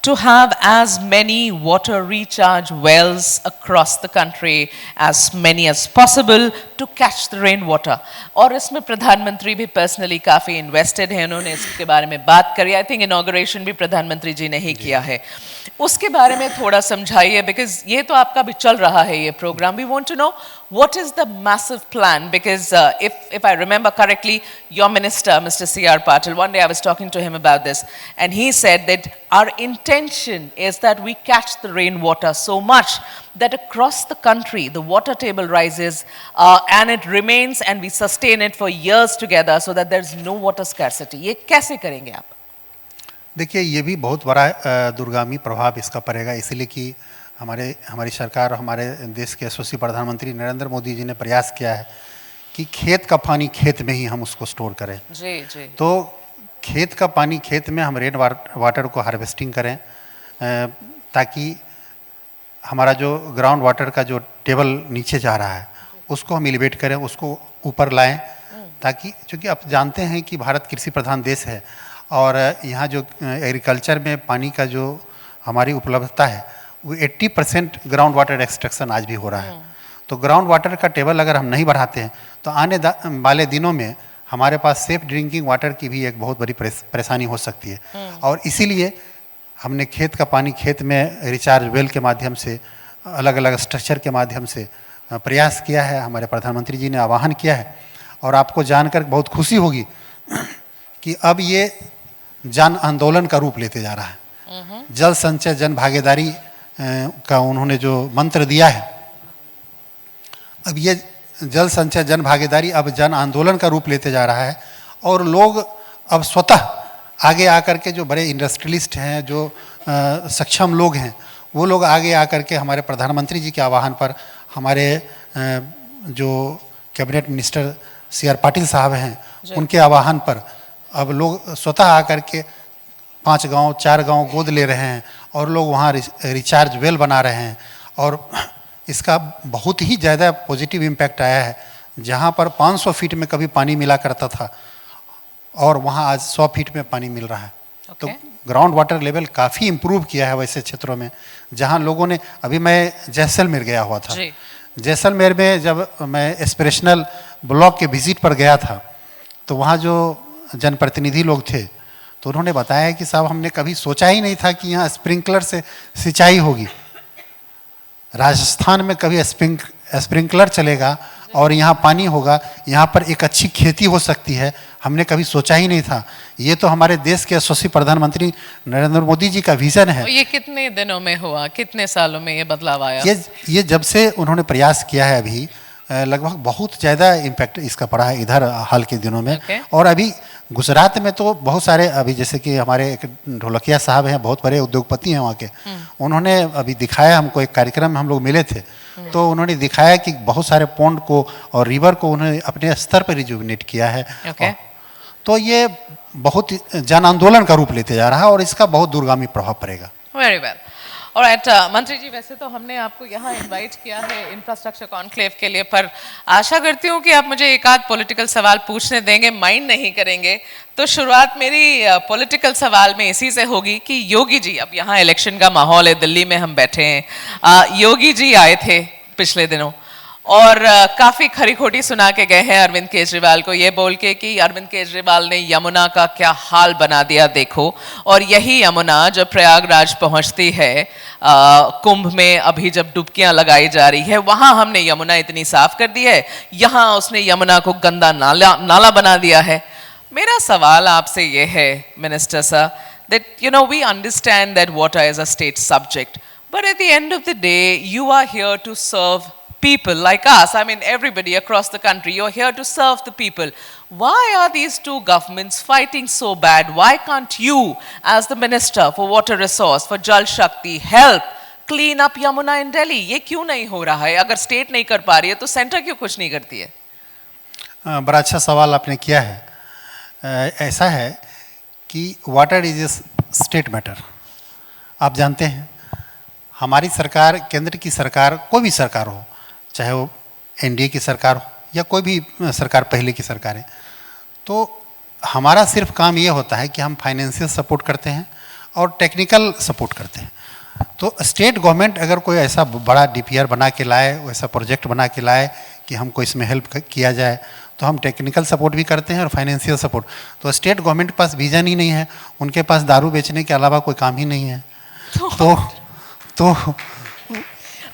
to have as many water recharge wells across the country, as many as possible, to catch the rainwater. और इसमें प्रधानमंत्री भी personally काफ़ी invested हैं, उन्होंने इसके बारे में बात करी. आई थिंक इनॉग्रेशन भी प्रधानमंत्री जी ने ही किया है. उसके बारे में थोड़ा समझाइए, बिकॉज ये तो आपका भी चल रहा है ये programme. We want to know what is the massive plan, because if I remember correctly, your minister, Mr. C.R. Patil, one day I was talking to him about this, and he said that our intention is that we catch the rainwater so much that across the country the water table rises and it remains, and we sustain it for years together so that there is no water scarcity. ये कैसे करेंगे आप? देखिए, ये भी बहुत बड़ा दूरगामी प्रभाव इसका पड़ेगा, इसलिए कि हमारी सरकार, हमारे देश के यशस्वी प्रधानमंत्री नरेंद्र मोदी जी ने प्रयास किया है कि खेत का पानी खेत में ही हम उसको स्टोर करें. जी जी. तो खेत का पानी खेत में हम रेन वाटर को हार्वेस्टिंग करें, ताकि हमारा जो ग्राउंड वाटर का जो टेबल नीचे जा रहा है उसको हम एलिवेट करें, उसको ऊपर लाएं, ताकि, चूँकि आप जानते हैं कि भारत कृषि प्रधान देश है और यहाँ जो एग्रीकल्चर में पानी का जो हमारी उपलब्धता है वो 80% ग्राउंड वाटर एक्सट्रैक्शन आज भी हो रहा है. तो ग्राउंड वाटर का टेबल अगर हम नहीं बढ़ाते हैं तो आने वाले दिनों में हमारे पास सेफ ड्रिंकिंग वाटर की भी एक बहुत बड़ी परेशानी हो सकती है. और इसीलिए हमने खेत का पानी खेत में रिचार्ज वेल के माध्यम से, अलग अलग स्ट्रक्चर के माध्यम से प्रयास किया है. हमारे प्रधानमंत्री जी ने आह्वान किया है और आपको जानकर बहुत खुशी होगी कि अब ये जन आंदोलन का रूप लेते जा रहा है. जल संचय जन भागीदारी का उन्होंने जो मंत्र दिया है, अब ये जल संचय जन भागीदारी अब जन आंदोलन का रूप लेते जा रहा है. और लोग अब स्वतः आगे आकर के, जो बड़े इंडस्ट्रियलिस्ट हैं, जो सक्षम लोग हैं, वो लोग आगे आकर के हमारे प्रधानमंत्री जी के आह्वान पर, हमारे जो कैबिनेट मिनिस्टर C.R. पाटिल साहब हैं, उनके आह्वान पर अब लोग स्वतः आकर के 5 गांव 4 गांव गोद ले रहे हैं और लोग वहाँ रिचार्ज वेल बना रहे हैं. और इसका बहुत ही ज़्यादा पॉजिटिव इम्पैक्ट आया है. जहाँ पर 500 फीट में कभी पानी मिला करता था और वहाँ आज 100 फीट में पानी मिल रहा है. तो ग्राउंड वाटर लेवल काफ़ी इम्प्रूव किया है वैसे क्षेत्रों में जहाँ लोगों ने, अभी मैं जैसलमेर गया हुआ था. जैसलमेर में जब मैं एस्पिरेशनल ब्लॉक के विजिट पर गया था तो वहाँ जो जनप्रतिनिधि लोग थे तो उन्होंने बताया कि साहब, हमने कभी सोचा ही नहीं था कि यहाँ स्प्रिंकलर से सिंचाई होगी. राजस्थान में कभी स्प्रिंकलर चलेगा और यहाँ पानी होगा, यहाँ पर एक अच्छी खेती हो सकती है, हमने कभी सोचा ही नहीं था. ये तो हमारे देश के यशस्वी प्रधानमंत्री नरेंद्र मोदी जी का विजन है. ये कितने दिनों में हुआ, कितने सालों में ये बदलाव आया? ये जब से उन्होंने प्रयास किया है अभी लगभग बहुत ज़्यादा इम्पैक्ट इसका पड़ा है इधर हाल के दिनों में. और अभी गुजरात में तो बहुत सारे, अभी जैसे कि हमारे एक ढोलकिया साहब हैं, बहुत बड़े उद्योगपति हैं वहाँ के, उन्होंने अभी दिखाया, हमको एक कार्यक्रम में हम लोग मिले थे तो उन्होंने दिखाया कि बहुत सारे पॉन्ड को और रिवर को उन्होंने अपने स्तर पर रिजुविनेट किया है. तो ये बहुत जन आंदोलन का रूप लेते जा रहा है और इसका बहुत दूरगामी प्रभाव पड़ेगा. Very well. ऑलराइट मंत्री जी, वैसे तो हमने आपको यहाँ इनवाइट किया है इंफ्रास्ट्रक्चर कॉन्क्लेव के लिए, पर आशा करती हूँ कि आप मुझे एक आध पॉलिटिकल सवाल पूछने देंगे, माइंड नहीं करेंगे. तो शुरुआत मेरी पॉलिटिकल सवाल में इसी से होगी कि योगी जी, अब यहाँ इलेक्शन का माहौल है, दिल्ली में हम बैठे हैं, योगी जी आए थे पिछले दिनों और काफ़ी खरी खोटी सुना के गए हैं अरविंद केजरीवाल को, ये बोल के कि अरविंद केजरीवाल ने यमुना का क्या हाल बना दिया देखो. और यही यमुना जब प्रयागराज पहुंचती है कुंभ में, अभी जब डुबकियां लगाई जा रही है, वहां हमने यमुना इतनी साफ कर दी है, यहाँ उसने यमुना को गंदा नाला बना दिया है. मेरा सवाल आपसे ये है minister sir, that you know we understand that water is a state subject, but at the end of the day you are here to serve people like us, I mean everybody across the country, you're here to serve the people. Why are these two governments fighting so bad? Why can't you, as the Minister for Water Resource, for Jal Shakti, help clean up Yamuna in Delhi? ये क्यों नहीं हो रहा है? अगर state नहीं कर पा रही है तो सेंटर क्यों कुछ नहीं करती है? बड़ा अच्छा सवाल आपने किया है. ऐसा है कि water is a state matter. आप जानते हैं हमारी सरकार, केंद्र की सरकार, कोई भी सरकार हो, चाहे वो एनडीए की सरकार हो या कोई भी सरकार पहले की सरकार है, तो हमारा सिर्फ काम ये होता है कि हम फाइनेंशियल सपोर्ट करते हैं और टेक्निकल सपोर्ट करते हैं। तो स्टेट गवर्नमेंट अगर कोई ऐसा बड़ा डीपीआर बना के लाए, वैसा प्रोजेक्ट बना के लाए कि हमको इसमें हेल्प किया जाए, तो हम टेक्निकल सपोर्ट भी करते हैं और फाइनेंशियल सपोर्ट। तो स्टेट गवर्नमेंट के पास विजन ही नहीं है, उनके पास दारू बेचने के अलावा कोई काम ही नहीं है। तो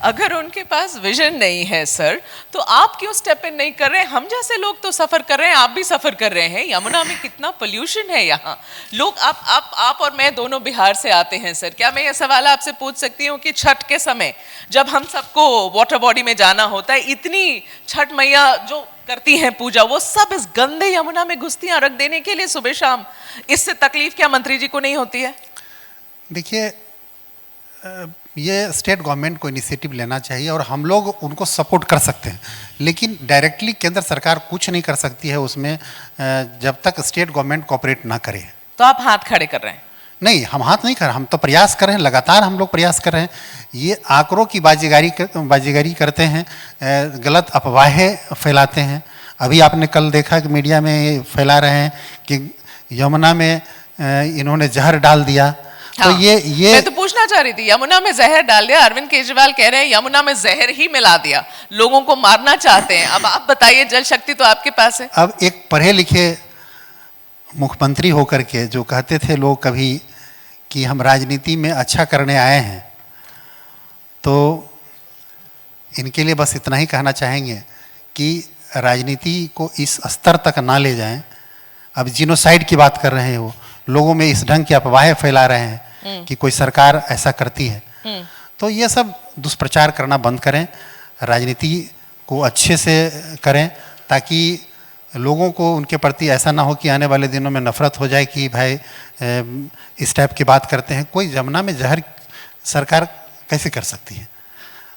अगर उनके पास विजन नहीं है सर, तो आप क्यों स्टेप इन नहीं कर रहे हैं? हम जैसे लोग तो सफर कर रहे हैं, आप भी सफर कर रहे हैं। यमुना में कितना पोल्यूशन है यहाँ। लोग आप और मैं दोनों बिहार से आते हैं सर। क्या मैं ये सवाल आपसे पूछ सकती हूँ कि छठ के समय जब हम सबको वाटर बॉडी में जाना होता है, इतनी छठ मैया जो करती हैं पूजा, वो सब इस गंदे यमुना में घुसतियाँ रख देने के लिए सुबह शाम, इससे तकलीफ क्या मंत्री जी को नहीं होती है? देखिए, ये स्टेट गवर्नमेंट को इनिशिएटिव लेना चाहिए और हम लोग उनको सपोर्ट कर सकते हैं, लेकिन डायरेक्टली केंद्र सरकार कुछ नहीं कर सकती है उसमें जब तक स्टेट गवर्नमेंट कोऑपरेट ना करे। तो आप हाथ खड़े कर रहे हैं? नहीं, हम हाथ नहीं कर रहे, हम तो प्रयास कर रहे हैं, लगातार हम लोग प्रयास कर रहे हैं। ये आंकड़ों की बाजीगारी करते हैं, गलत अफवाहें फैलाते हैं। अभी आपने कल देखा कि मीडिया में फैला रहे हैं कि यमुना में इन्होंने जहर डाल दिया। हाँ, तो ये मैं तो पूछना चाह रही थी, यमुना में जहर डाल दिया। अरविंद केजरीवाल कह रहे हैं यमुना में जहर ही मिला दिया, लोगों को मारना चाहते हैं। अब आप बताइए, जल शक्ति तो आपके पास है। अब एक पढ़े लिखे मुख्यमंत्री होकर के जो कहते थे लोग कभी कि हम राजनीति में अच्छा करने आए हैं, तो इनके लिए बस इतना ही कहना चाहेंगे कि राजनीति को इस स्तर तक ना ले जाएं। अब जिनोसाइड की बात कर रहे हैं, वो लोगों में इस ढंग की अफवाहें फैला रहे हैं कि कोई सरकार ऐसा करती है। तो ये सब दुष्प्रचार करना बंद करें, राजनीति को अच्छे से करें, ताकि लोगों को उनके प्रति ऐसा ना हो कि आने वाले दिनों में नफरत हो जाए कि भाई इस टाइप की बात करते हैं। कोई यमुना में जहर सरकार कैसे कर सकती है?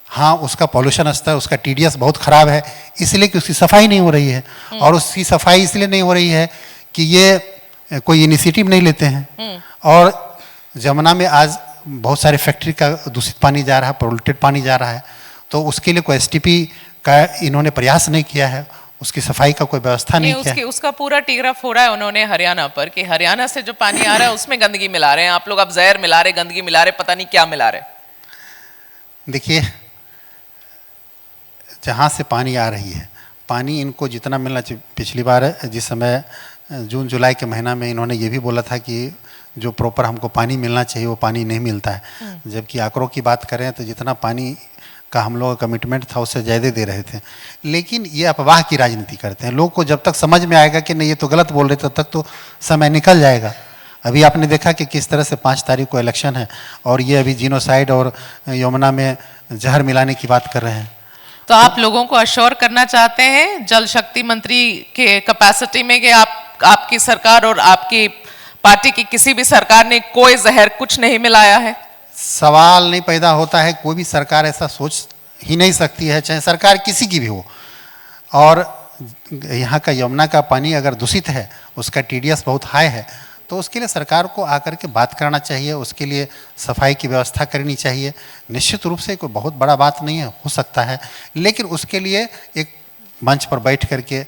हाँ, उसका पॉल्यूशन स्तर, उसका टीडीएस बहुत ख़राब है, इसलिए कि उसकी सफाई नहीं हो रही है। और उसकी सफाई इसलिए नहीं हो रही है कि ये कोई इनिशिएटिव नहीं लेते हैं। और यमुना में आज बहुत सारे फैक्ट्री का दूषित पानी जा रहा है, पोल्यूटेड पानी जा रहा है, तो उसके लिए कोई एसटीपी का इन्होंने प्रयास नहीं किया है, उसकी सफाई का कोई व्यवस्था नहीं किया। उसका पूरा टीग्रा फोड़ा है उन्होंने हरियाणा पर, कि हरियाणा से जो पानी आ रहा है उसमें गंदगी मिला रहे हैं आप लोग। अब जहर मिला रहे, गंदगी मिला रहे, पता नहीं क्या मिला रहे। देखिए, जहाँ से पानी आ रही है, पानी इनको जितना मिलना चाहिए, पिछली बार जिस समय जून जुलाई के महीना में इन्होंने ये भी बोला था कि जो प्रॉपर हमको पानी मिलना चाहिए वो पानी नहीं मिलता है। जबकि आंकड़ों की बात करें तो जितना पानी का हम लोगों का कमिटमेंट था उससे ज़्यादा दे रहे थे। लेकिन ये अफवाह की राजनीति करते हैं। लोग को जब तक समझ में आएगा कि नहीं ये तो गलत बोल रहे, तब तक तो समय निकल जाएगा। अभी आपने देखा कि किस तरह से 5 तारीख को इलेक्शन है और ये अभी जिनोसाइड और यमुना में जहर मिलाने की बात कर रहे हैं। तो आप लोगों को अश्योर करना चाहते हैं जल शक्ति मंत्री के कैपेसिटी में कि आपकी सरकार और आपकी पार्टी की किसी भी सरकार ने कोई जहर कुछ नहीं मिलाया है? सवाल नहीं पैदा होता है, कोई भी सरकार ऐसा सोच ही नहीं सकती है, चाहे सरकार किसी की भी हो। और यहाँ का यमुना का पानी अगर दूषित है, उसका टीडीएस बहुत हाई है, तो उसके लिए सरकार को आकर के बात करना चाहिए, उसके लिए सफाई की व्यवस्था करनी चाहिए। निश्चित रूप से कोई बहुत बड़ा बात नहीं है, हो सकता है, लेकिन उसके लिए एक मंच पर बैठ करके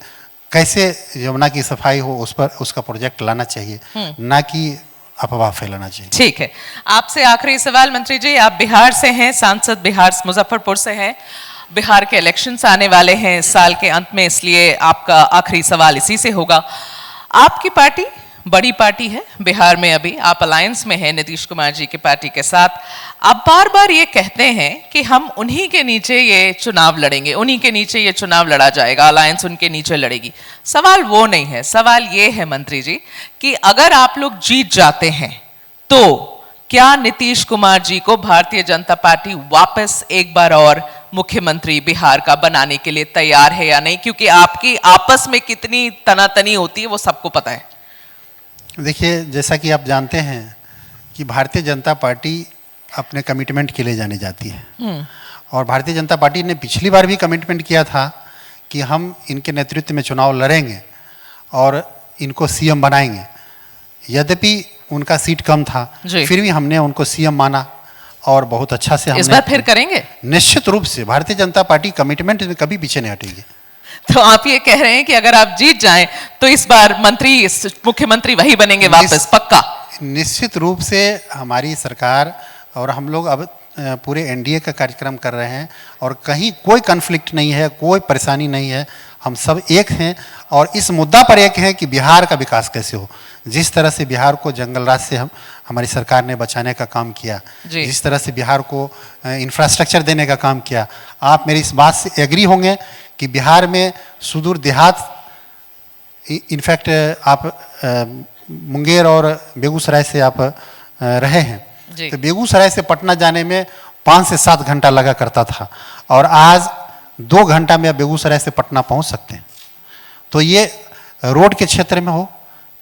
कैसे यमुना की सफाई हो उस पर उसका प्रोजेक्ट लाना चाहिए, ना कि अफवाह फैलाना चाहिए। ठीक है, आपसे आखिरी सवाल मंत्री जी, आप बिहार से हैं, सांसद बिहार मुजफ्फरपुर से हैं। बिहार के इलेक्शंस आने वाले हैं साल के अंत में, इसलिए आपका आखिरी सवाल इसी से होगा। आपकी पार्टी बड़ी पार्टी है बिहार में, अभी आप अलायंस में हैं नीतीश कुमार जी की पार्टी के साथ। आप बार बार ये कहते हैं कि हम उन्हीं के नीचे ये चुनाव लड़ेंगे, उन्हीं के नीचे ये चुनाव लड़ा जाएगा, अलायंस उनके नीचे लड़ेगी। सवाल वो नहीं है, सवाल ये है मंत्री जी कि अगर आप लोग जीत जाते हैं तो क्या नीतीश कुमार जी को भारतीय जनता पार्टी वापस एक बार और मुख्यमंत्री बिहार का बनाने के लिए तैयार है या नहीं? क्योंकि आपकी आपस में कितनी तनातनी होती है वो सबको पता है। देखिए, जैसा कि आप जानते हैं कि भारतीय जनता पार्टी अपने कमिटमेंट के लिए जानी जाती है, और भारतीय जनता पार्टी ने पिछली बार भी कमिटमेंट किया था कि हम इनके नेतृत्व में चुनाव लड़ेंगे और इनको सीएम बनाएंगे। यद्यपि उनका सीट कम था, फिर भी हमने उनको सीएम माना और बहुत अच्छा से इस हमने बार फिर करेंगे? निश्चित रूप से भारतीय जनता पार्टी कमिटमेंट में कभी पीछे नहीं हटेगी। तो आप ये कह रहे हैं कि अगर आप जीत जाएं तो इस बार मुख्यमंत्री वही बनेंगे वापस, पक्का? निश्चित रूप से हमारी सरकार और हम लोग अब पूरे एनडीए का कार्यक्रम कर रहे हैं और कहीं कोई कन्फ्लिक्ट नहीं है, कोई परेशानी नहीं है, हम सब एक हैं और इस मुद्दा पर एक हैं कि बिहार का विकास कैसे हो। जिस तरह से बिहार को जंगल राज से हमारी सरकार ने बचाने का काम किया, जिस तरह से बिहार को इंफ्रास्ट्रक्चर देने का काम किया, आप मेरी इस बात से एग्री होंगे कि बिहार में सुदूर देहात, इनफैक्ट आप मुंगेर और बेगूसराय से आप रहे हैं, तो बेगूसराय से पटना जाने में 5 से 7 घंटा लगा करता था और आज 2 घंटा में आप बेगूसराय से पटना पहुंच सकते हैं। तो ये रोड के क्षेत्र में हो,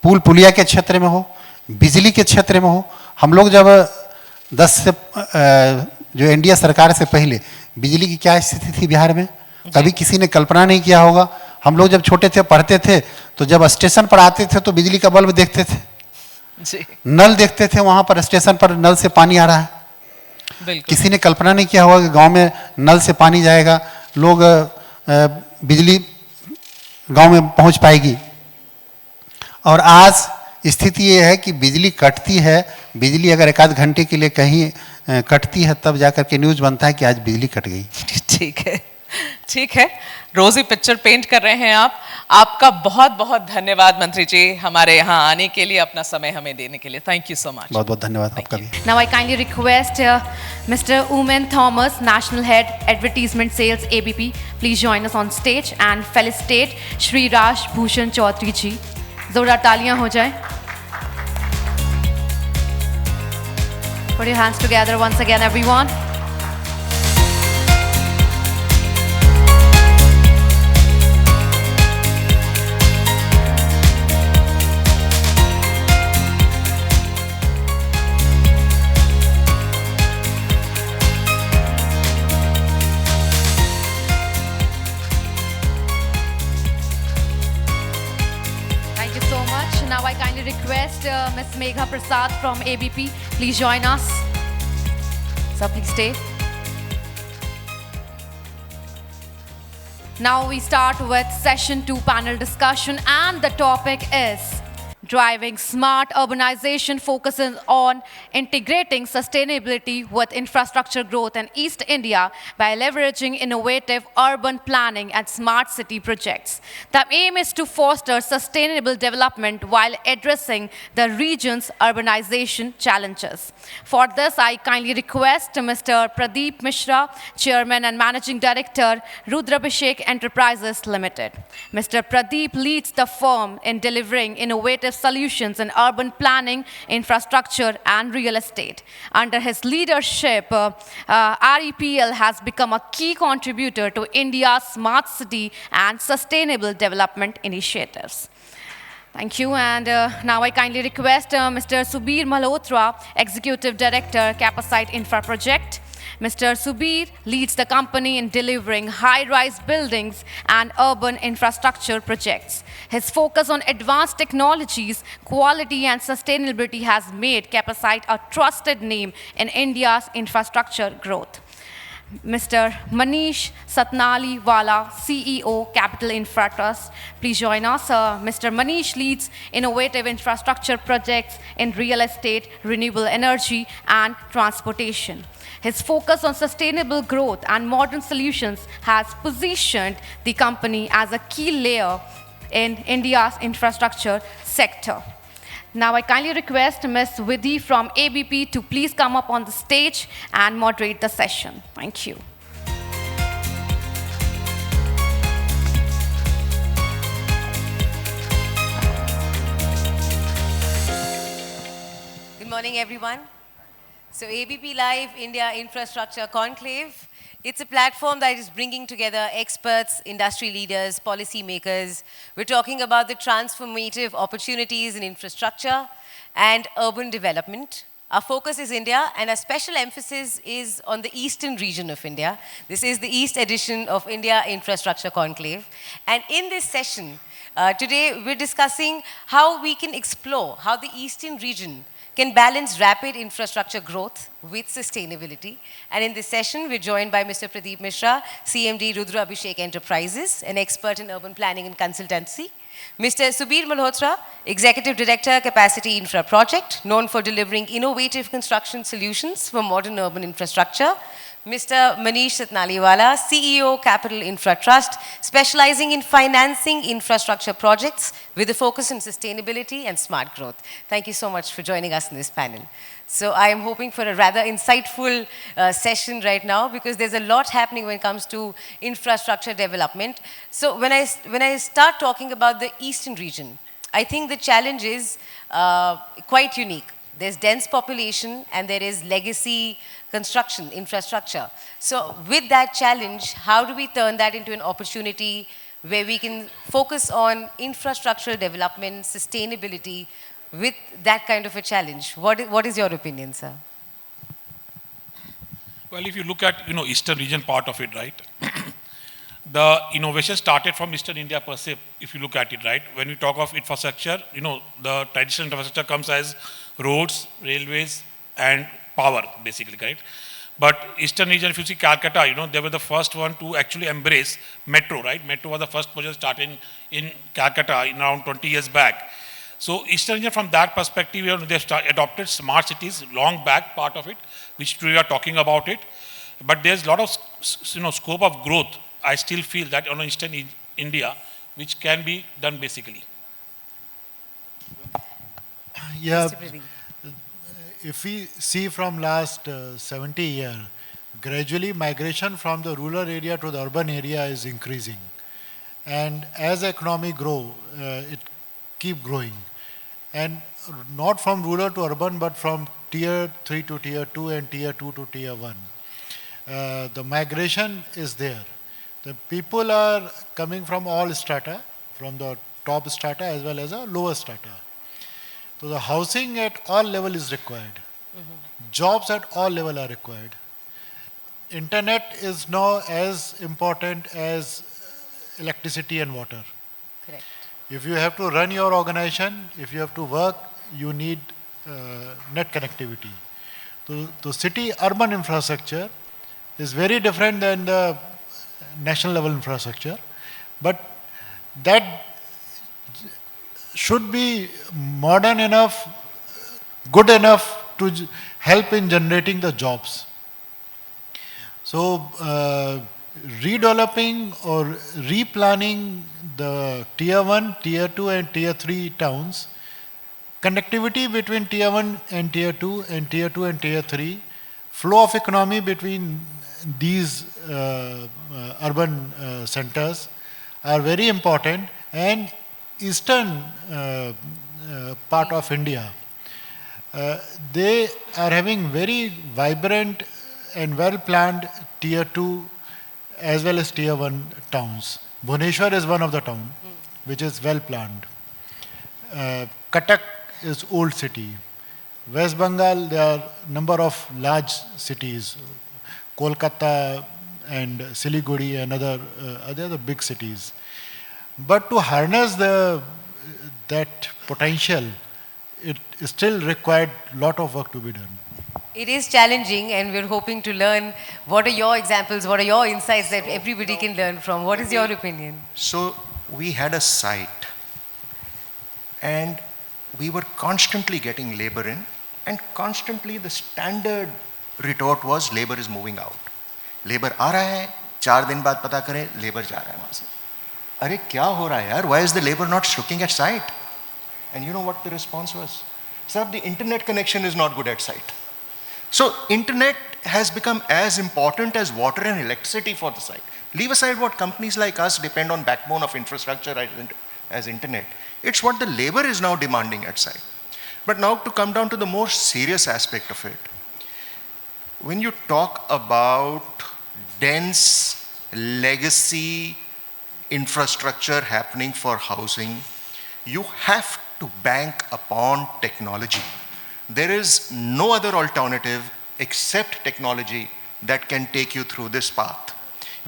पुल पुलिया के क्षेत्र में हो, बिजली के क्षेत्र में हो, हम लोग जब 10 से जो एनडीए सरकार से पहले बिजली की क्या स्थिति थी बिहार में, कभी किसी ने कल्पना नहीं किया होगा। हम लोग जब छोटे थे पढ़ते थे तो जब स्टेशन पर आते थे तो बिजली का बल्ब देखते थे जी। नल देखते थे, वहां पर स्टेशन पर नल से पानी आ रहा है। किसी ने कल्पना नहीं किया होगा कि गांव में नल से पानी जाएगा, लोग बिजली गांव में पहुंच पाएगी। और आज स्थिति ये है कि बिजली कटती है, बिजली अगर 1 आध घंटे के लिए कहीं कटती है तब जाकर के न्यूज बनता है कि आज बिजली कट गई। ठीक है, ठीक है, रोजी पिक्चर पेंट कर रहे हैं आप। आपका बहुत बहुत धन्यवाद मंत्री जी, हमारे यहाँ आने के लिए, अपना समय हमें देने के लिए। Thank you so much. बहुत बहुत धन्यवाद आपका भी। Now I kindly request Mr. Umen Thomas, National Head Advertisement Sales ABP, please join us on stage and felicitate Shri Raj Bhushan Chaudhary जी। जोरदार तालियां हो जाए। Put your hands together once again, everyone. Now I kindly request Ms. Megha Prasad from ABP, please join us. Sir, please stay. Now we start with session 2 panel discussion and the topic is driving smart urbanization, focuses on integrating sustainability with infrastructure growth in East India by leveraging innovative urban planning and smart city projects. The aim is to foster sustainable development while addressing the region's urbanization challenges. For this, I kindly request Mr. Pradeep Mishra, Chairman and Managing Director, Rudrabhishek Enterprises Limited. Mr. Pradeep leads the firm in delivering innovative solutions in urban planning, infrastructure, and real estate. Under his leadership, REPL has become a key contributor to India's smart city and sustainable development initiatives. Thank you. And now I kindly request Mr. Subir Malhotra, Executive Director, Capacite Infra Project. Mr. Subir leads the company in delivering high-rise buildings and urban infrastructure projects. His focus on advanced technologies, quality and sustainability has made Capacite a trusted name in India's infrastructure growth. Mr. Manish Satnaliwala, CEO, Capital Infra Trust. Please join us. Mr. Manish leads innovative infrastructure projects in real estate, renewable energy, and transportation. His focus on sustainable growth and modern solutions has positioned the company as a key layer in India's infrastructure sector. Now I kindly request Ms. Vidhi from ABP to please come up on the stage and moderate the session. Thank you. Good morning, everyone. So ABP Live India Infrastructure Conclave, it's a platform that is bringing together experts, industry leaders, policy makers. We're talking about the transformative opportunities in infrastructure and urban development. Our focus is India, and our special emphasis is on the eastern region of India. This is the East edition of India Infrastructure Conclave. And in this session, today we're discussing how we can explore how the eastern region can balance rapid infrastructure growth with sustainability. And in this session, we're joined by Mr. Pradeep Mishra, CMD Rudra Abhishek Enterprises, an expert in urban planning and consultancy. Mr. Subir Malhotra, Executive Director, Capacity Infra Project, known for delivering innovative construction solutions for modern urban infrastructure. Mr. Manish Satnaliwala, CEO, Capital Infra Trust, specializing in financing infrastructure projects with a focus on sustainability and smart growth. Thank you so much for joining us in this panel. So I am hoping for a rather insightful session right now, because there's a lot happening when it comes to infrastructure development. So when I start talking about the eastern region, I think the challenge is quite unique. There's dense population and there is legacy construction, infrastructure. So with that challenge, how do we turn that into an opportunity where we can focus on infrastructural development, sustainability, with that kind of a challenge? What is your opinion, sir? Well, if you look at, eastern region part of it, right? The innovation started from Eastern India per se, if you look at it, right? When we talk of infrastructure, the traditional infrastructure comes as roads, railways, and power, basically, correct? But Eastern region, if you see Calcutta, they were the first one to actually embrace metro, right? Metro was the first project started in Calcutta in around 20 years back. So Eastern region, from that perspective, they've adopted smart cities, long back part of it, which we are talking about it. But there's a lot of, scope of growth, I still feel that on Eastern India, which can be done basically. Yeah, Mr. Pradeep. if we see from last 70 years, gradually migration from the rural area to the urban area is increasing. And as economy grow, it keep growing. And not from rural to urban, but from tier 3 to tier 2 and tier 2 to tier 1. The migration is there. The people are coming from all strata, from the top strata as well as the lower strata. So the housing at all level is required. Jobs at all level are required. Internet is now as important as electricity and water. Correct. If you have to run your organization, if you have to work, you need net connectivity. So the city urban infrastructure is very different than the national level infrastructure, but that should be modern enough, good enough to help in generating the jobs. So redeveloping or replanning the tier 1, tier 2 and tier 3 towns, connectivity between tier 1 and tier 2 and tier 2 and tier 3, flow of economy between these urban centers are very important. And eastern part of India, they are having very vibrant and well-planned tier 2 as well as tier 1 towns. Bhubaneswar is one of the town which is well-planned. Cuttack is old city. West Bengal, there are number of large cities. Kolkata and Siliguri and other big cities. But to harness that potential, it still required a lot of work to be done. It is challenging, and we're hoping to learn what are your examples, what are your insights that everybody can learn from. What is your opinion? So we had a site and we were constantly getting labor in, and constantly the standard retort was labor is moving out. Labor आ रहा है, 4 दिन बाद पता करें labor जा रहा है वहाँ से. अरे क्या हो रहा है यार? Why is the labor not looking at site? And you know what the response was? Sir, the internet connection is not good at site. So internet has become as important as water and electricity for the site. Leave aside what companies like us depend on backbone of infrastructure as internet. It's what the labor is now demanding at site. But now to come down to the more serious aspect of it. When you talk about dense legacy infrastructure happening for housing, you have to bank upon technology. There is no other alternative except technology that can take you through this path.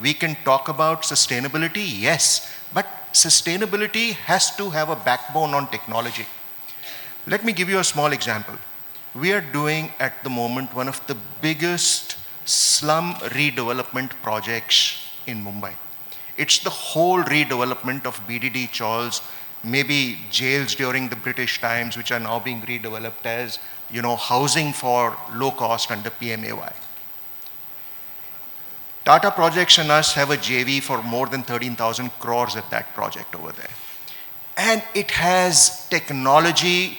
We can talk about sustainability, yes, but sustainability has to have a backbone on technology. Let me give you a small example. we are doing at the moment one of the biggest slum redevelopment projects in Mumbai. It's the whole redevelopment of BDD chawls, maybe jails during the British times, which are now being redeveloped as, housing for low cost under PMAY. Tata Projects and us have a JV for more than 13,000 crores at that project over there. And it has technology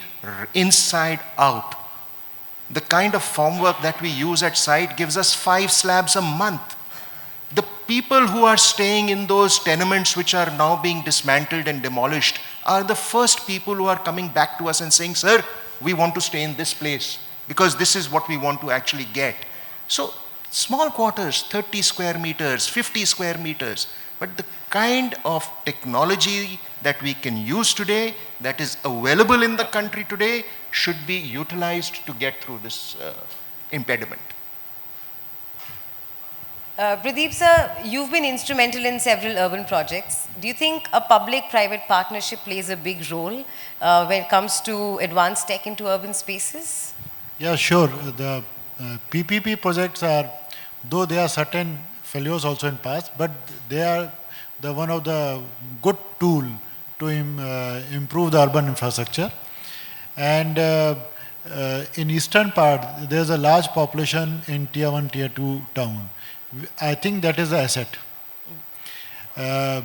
inside out. The kind of formwork that we use at site gives us 5 slabs a month. The people who are staying in those tenements which are now being dismantled and demolished are the first people who are coming back to us and saying, sir, we want to stay in this place because this is what we want to actually get. So small quarters, 30 square meters, 50 square meters, but the kind of technology that we can use today, that is available in the country today, should be utilized to get through this impediment. Pradeep sir, you've been instrumental in several urban projects. Do you think a public-private partnership plays a big role when it comes to advanced tech into urban spaces? Yeah, sure. The PPP projects are, though there are certain failures also in past, but they are one of the good tool to improve the urban infrastructure. And in eastern part, there's a large population in tier 1, tier 2 town. I think that is the asset. The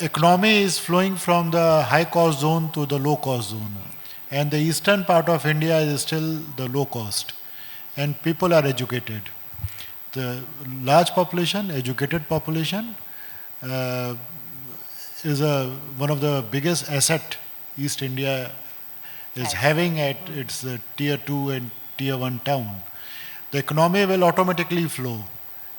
economy is flowing from the high cost zone to the low cost zone. And the eastern part of India is still the low cost. And people are educated. The large population, educated population, is one of the biggest asset East India is having at its tier 2 and tier 1 town. The economy will automatically flow.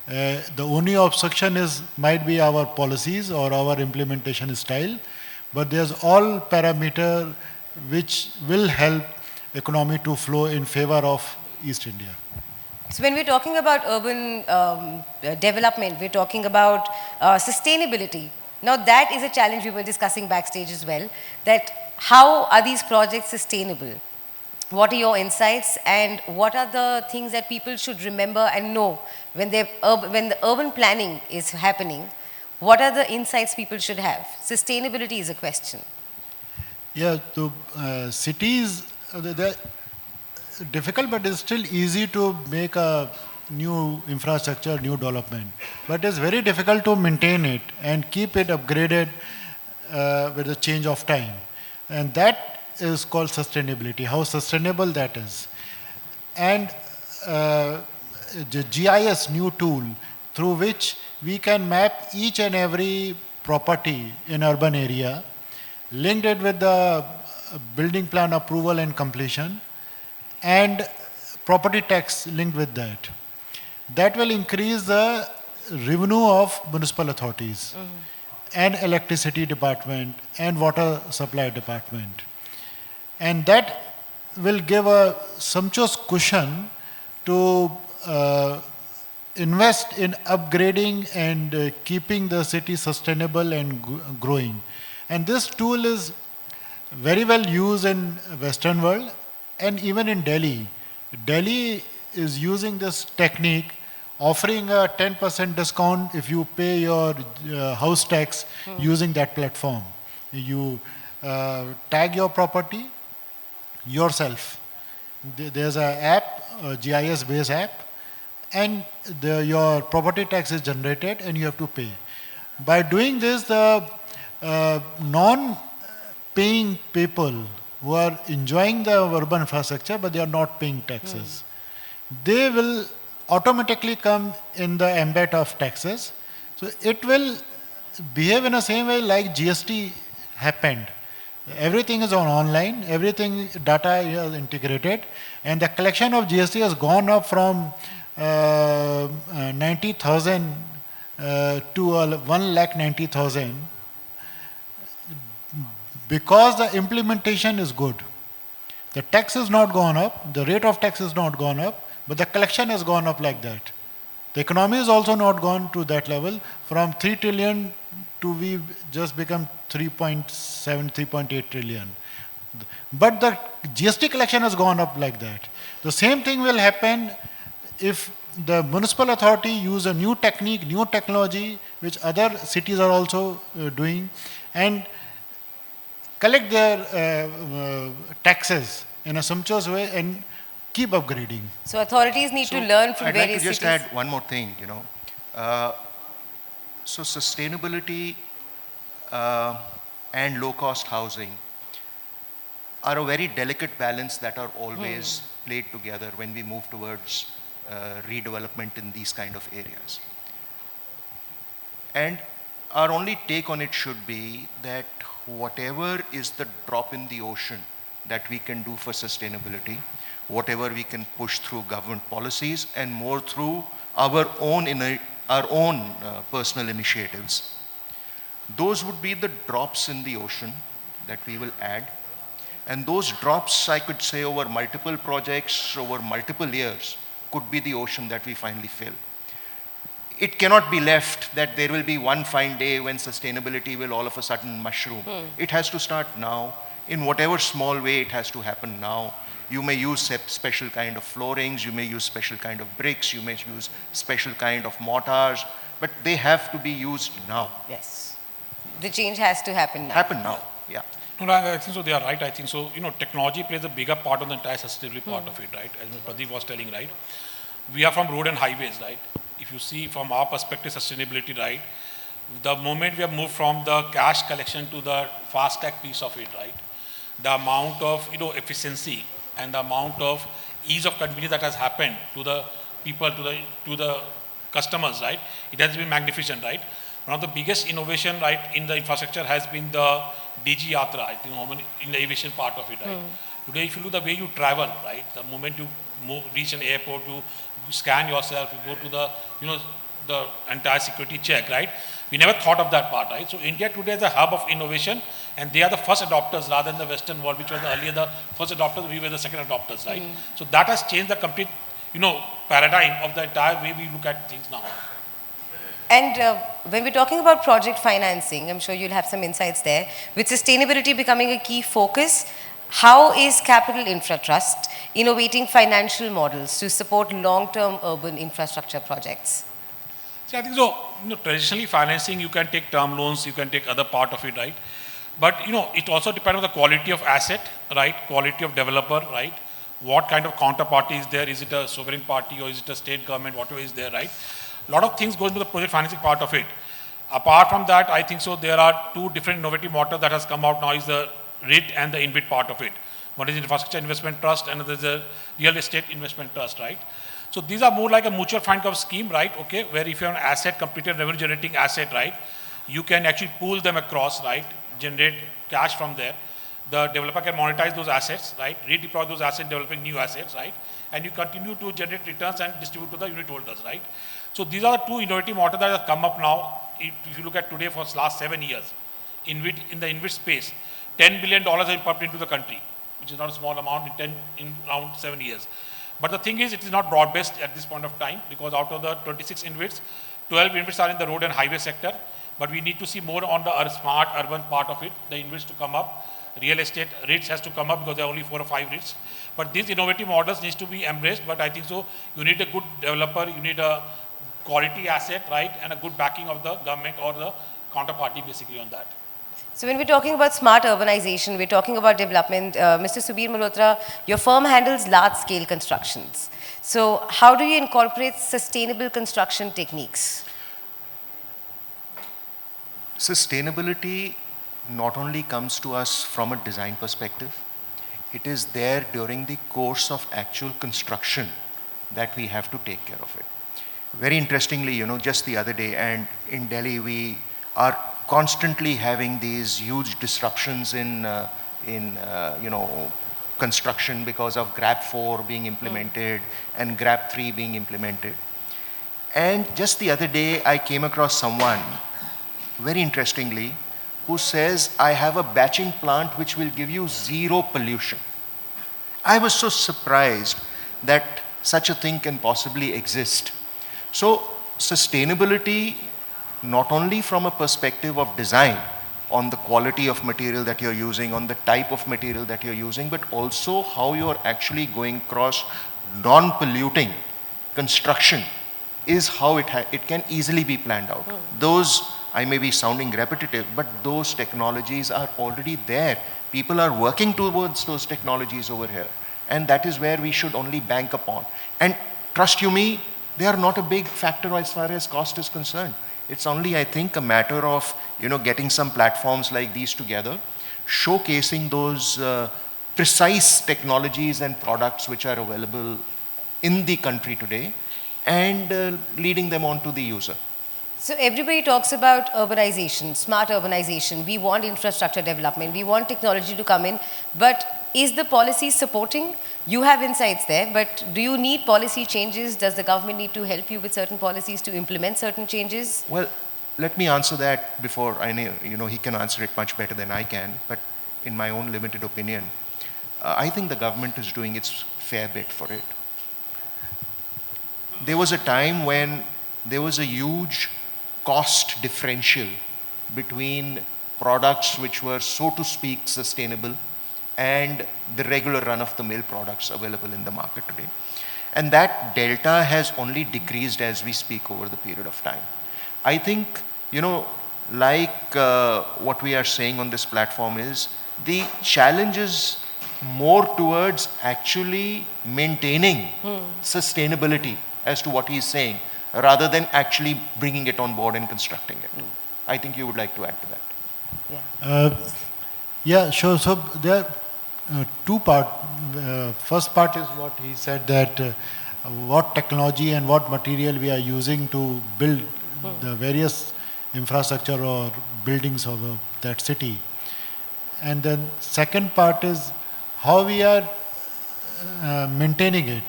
The only obstruction might be our policies or our implementation style, but there's all parameter which will help economy to flow in favor of East India. So when we're talking about urban development, we're talking about sustainability. Now that is a challenge we were discussing backstage as well, that how are these projects sustainable? What are your insights and what are the things that people should remember and know when the urban planning is happening? What are the insights people should have? Sustainability is a question. Yeah, so cities, they're difficult, but it's still easy to make a new infrastructure, new development. But it's very difficult to maintain it and keep it upgraded with the change of time. And that is called sustainability, how sustainable that is. And the GIS, new tool, through which we can map each and every property in urban area, linked it with the building plan approval and completion, and property tax linked with that. That will increase the revenue of municipal authorities and electricity department and water supply department. And that will give a sumptuous cushion to invest in upgrading and keeping the city sustainable and growing. And this tool is very well used in Western world and even in Delhi. Delhi is using this technique, offering a 10% discount if you pay your house tax using that platform. You tag your property yourself. There's an app, a GIS-based app, and your property tax is generated and you have to pay. By doing this, the non-paying people who are enjoying the urban infrastructure but they are not paying taxes, they will automatically come in the ambit of taxes. So it will behave in the same way like GST happened. Everything is online, everything data is integrated, and the collection of GST has gone up from 90,000 to 1,90,000 because the implementation is good. The tax has not gone up, the rate of tax has not gone up, but the collection has gone up like that. The economy has also not gone to that level. From 3 trillion to we've just become 3.7, 3.8 trillion. But the GST collection has gone up like that. The same thing will happen if the municipal authority use a new technique, new technology, which other cities are also doing, and collect their taxes in a sumptuous way and keep upgrading. So authorities need to learn from I'd like various to just cities. add one more thing, So sustainability and low-cost housing are a very delicate balance that are always played together when we move towards redevelopment in these kind of areas. And our only take on it should be that whatever is the drop in the ocean that we can do for sustainability, whatever we can push through government policies and more through our own personal initiatives, those would be the drops in the ocean that we will add. And those drops, I could say, over multiple projects, over multiple years, could be the ocean that we finally fill. It cannot be left that there will be one fine day when sustainability will all of a sudden mushroom. It has to start now. In whatever small way, it has to happen now. You may use special kind of floorings, you may use special kind of bricks, you may use special kind of mortars, but they have to be used now. Yes. The change has to happen now. Happen now, yeah. No, I think so. They are right. I think so. Technology plays a bigger part on the entire sustainability part of it, right? As Pradeep was telling, right? We are from road and highways, right? If you see from our perspective, sustainability, right? The moment we have moved from the cash collection to the fast tag piece of it, right? The amount of efficiency and the amount of ease of convenience that has happened to the people, to the customers, right? It has been magnificent, right? One of the biggest innovation, right, in the infrastructure has been the DG Yatra, I think, in the aviation part of it, right? Today, if you look the way you travel, right, the moment you reach an airport, you scan yourself, you go to the, the entire security check, right? We never thought of that part, right? So India today is a hub of innovation, and they are the first adopters rather than the Western world, which was earlier the first adopters, we were the second adopters, right? So that has changed the complete, paradigm of the entire way we look at things now. And when we're talking about project financing, I'm sure you'll have some insights there. With sustainability becoming a key focus, how is Capital Infra Trust innovating financial models to support long-term urban infrastructure projects? See, I think so, traditionally financing, you can take term loans, you can take other part of it, right? But, it also depends on the quality of asset, right? Quality of developer, right? What kind of counterparty is there? Is it a sovereign party or is it a state government, whatever is there, right? A lot of things go into the project financing part of it. Apart from that, I think so there are two different innovative models that has come out now is the REIT and the InvIT part of it. One is Infrastructure Investment Trust and another is a Real Estate Investment Trust, right? So these are more like a mutual fund kind of scheme, right? Okay, where if you have an asset, completed revenue generating asset, right? You can actually pool them across, right? Generate cash from there. The developer can monetize those assets, right? Redeploy those assets, developing new assets, right? And you continue to generate returns and distribute to the unit holders, right? So these are the two innovative models that have come up now. If you look at today for the last 7 years, in the InvIT space, $10 billion have been pumped into the country, which is not a small amount in around 7 years. But the thing is, it is not broad-based at this point of time because out of the 26 InvITs, 12 InvITs are in the road and highway sector. But we need to see more on the smart urban part of it, the InvITs to come up. Real estate REITs has to come up because there are only 4 or 5 REITs. But these innovative models needs to be embraced. But I think so, you need a good developer, you need a quality asset, right, and a good backing of the government or the counterparty basically on that. So when we're talking about smart urbanization, we're talking about development. Mr. Subir Malhotra, your firm handles large-scale constructions. So how do you incorporate sustainable construction techniques? Sustainability not only comes to us from a design perspective, it is there during the course of actual construction that we have to take care of it. Very interestingly, just the other day, and in Delhi, we are constantly having these huge disruptions in construction because of GRAP 4 being implemented and GRAP 3 being implemented. And just the other day, I came across someone, very interestingly, who says, I have a batching plant which will give you 0 pollution. I was so surprised that such a thing can possibly exist. So sustainability, not only from a perspective of design, on the quality of material that you're using, on the type of material that you're using, but also how you're actually going across non-polluting construction is how it can easily be planned out. Those, I may be sounding repetitive, but those technologies are already there. People are working towards those technologies over here. And that is where we should only bank upon. And trust you me, they are not a big factor as far as cost is concerned. It's only, I think, a matter of, getting some platforms like these together, showcasing those precise technologies and products which are available in the country today, and leading them on to the user. So everybody talks about urbanization, smart urbanization. We want infrastructure development. We want technology to come in. But is the policy supporting? You have insights there, but do you need policy changes? Does the government need to help you with certain policies to implement certain changes? Well, let me answer that before I know, he can answer it much better than I can, but in my own limited opinion, I think the government is doing its fair bit for it. There was a time when there was a huge cost differential between products which were, so to speak, sustainable and the regular run-of-the-mill products available in the market today. And that delta has only decreased as we speak over the period of time. I think, like what we are saying on this platform is, the challenge is more towards actually maintaining sustainability as to what he is saying, rather than actually bringing it on board and constructing it. I think you would like to add to that. Yeah, sure. So there are two parts. First part is what he said, that what technology and what material we are using to build the various infrastructure or buildings of that city. And then second part is how we are maintaining it.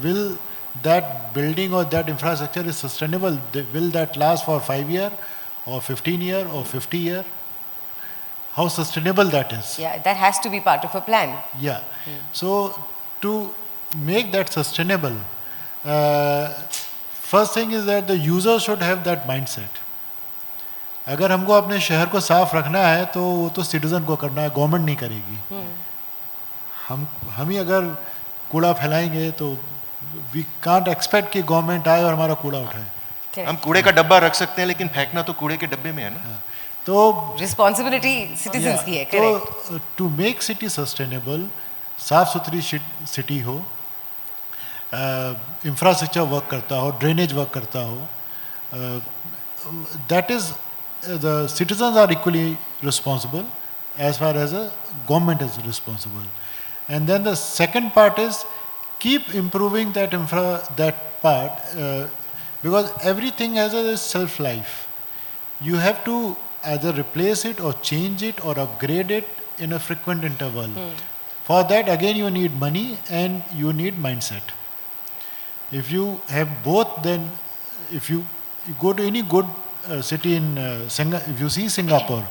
Will that building or that infrastructure is sustainable? Will that last for 5 years or 15 years or 50 years? How sustainable that is? Yeah, that has to be part of a plan. Yeah. So to make that sustainable, first thing is that the user should have that mindset. अगर हमको अपने शहर को साफ रखना है तो वो तो सिटीजन को करना है, गवर्नमेंट नहीं करेगी. हम ही अगर कूड़ा फैलाएंगे तो वी कांट एक्सपेक्ट कि गवर्नमेंट आए और हमारा कूड़ा उठाए. हम कूड़े का डब्बा रख सकते हैं, लेकिन फेंकना तो कूड़े के डब्बे में है ना. तो रिस्पॉन्सिबिलिटी सिटीजन्स की है. तो टू मेक सिटी सस्टेनेबल, साफ सुथरी सिटी हो, इंफ्रास्ट्रक्चर वर्क करता हो, ड्रेनेज वर्क करता हो, that is the citizens are equally responsible as far as a government is responsible. And then the second part is keep improving that part, because everything has a shelf life. You have to either replace it or change it or upgrade it in a frequent interval. For that again you need money and you need mindset. If you have both, then if you go to any good city in if you see Singapore,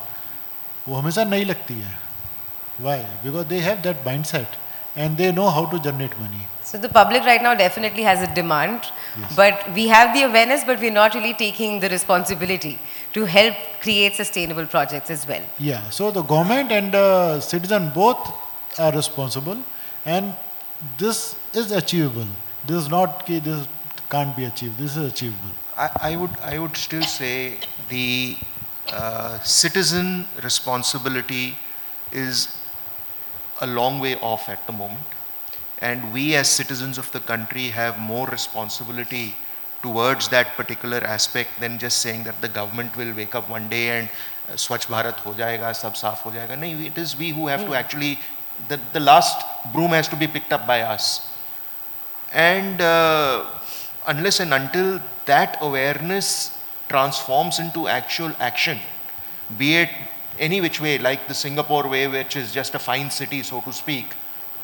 वो हमेशा नहीं लगती है. Why? Because they have that mindset and they know how to generate money. So the public right now definitely has a demand, but we have the awareness, but we're not really taking the responsibility to help create sustainable projects as well. Yeah, so the government and the citizen both are responsible, and this is achievable. This is not that this can't be achieved. This is achievable. I would still say the citizen responsibility is a long way off at the moment, and we as citizens of the country have more responsibility towards that particular aspect than just saying that the government will wake up one day and Swachh Bharat ho jayega, sab saaf ho jayega. No, it is we who have to actually, the last broom has to be picked up by us. And unless and until that awareness transforms into actual action, be it any which way, like the Singapore way, which is just a fine city, so to speak,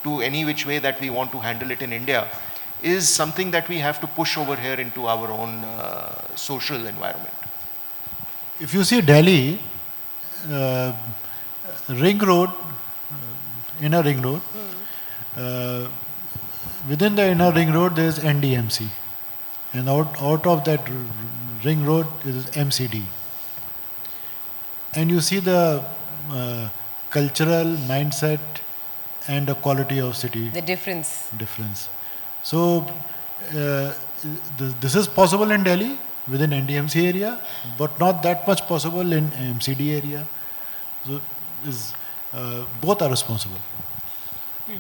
to any which way that we want to handle it in India, is something that we have to push over here into our own social environment. If you see Delhi, ring road, inner ring road, within the inner ring road there is NDMC, and out of that ring road is MCD. and you see the cultural mindset and the quality of city The difference. difference. So this is possible in Delhi within NDMC area, but not that much possible in MCD area. So both are responsible.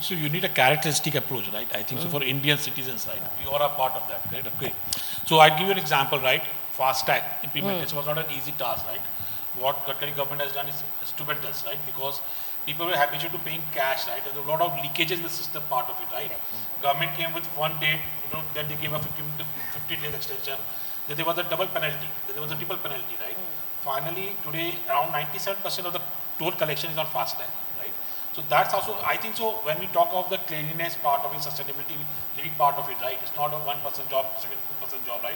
So you need a characteristic approach, right? I think so for Indian citizens, right? You are a part of that, right? Okay. So I'll give you an example, right? FASTag implementation was not an easy task, right? What Gadkari government has done is stupendous, right? Because people were habituated to paying cash, right? There's a lot of leakages in the system part of it, right? Government came with one date, then they gave a 15 days extension. Then there was a double penalty. Then there was a triple penalty, right? Finally, today, around 97% of the total collection is on FASTag, right? So that's also, I think so, when we talk of the cleanliness part of it, sustainability, living part of it, right? It's not a 1% job, 2% job, right?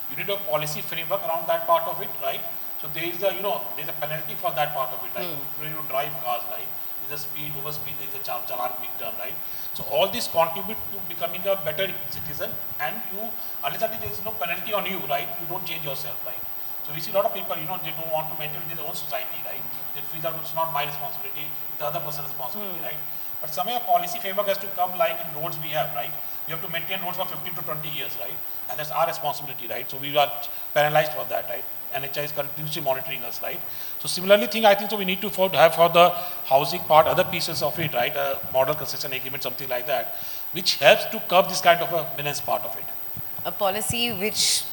You need a policy framework around that part of it, right? So there is a, there's a penalty for that part of it, right? When you drive cars, right? There's a speed, overspeed, there's a challan being done, right? So all this contribute to becoming a better citizen, and you, unless there is no penalty on you, right? You don't change yourself, right? So we see a lot of people, they don't want to maintain their own society, right? They feel that it's not my responsibility, it's the other person's responsibility, right? But somehow a policy framework has to come like in roads we have, right? We have to maintain roads for 15 to 20 years, right? And that's our responsibility, right? So we are penalized for that, right? NHI is continuously monitoring us, right? So similarly I think so we need to have for the housing part, other pieces of it, right? A model concession agreement, something like that, which helps to curb this kind of a menace part of it. A policy which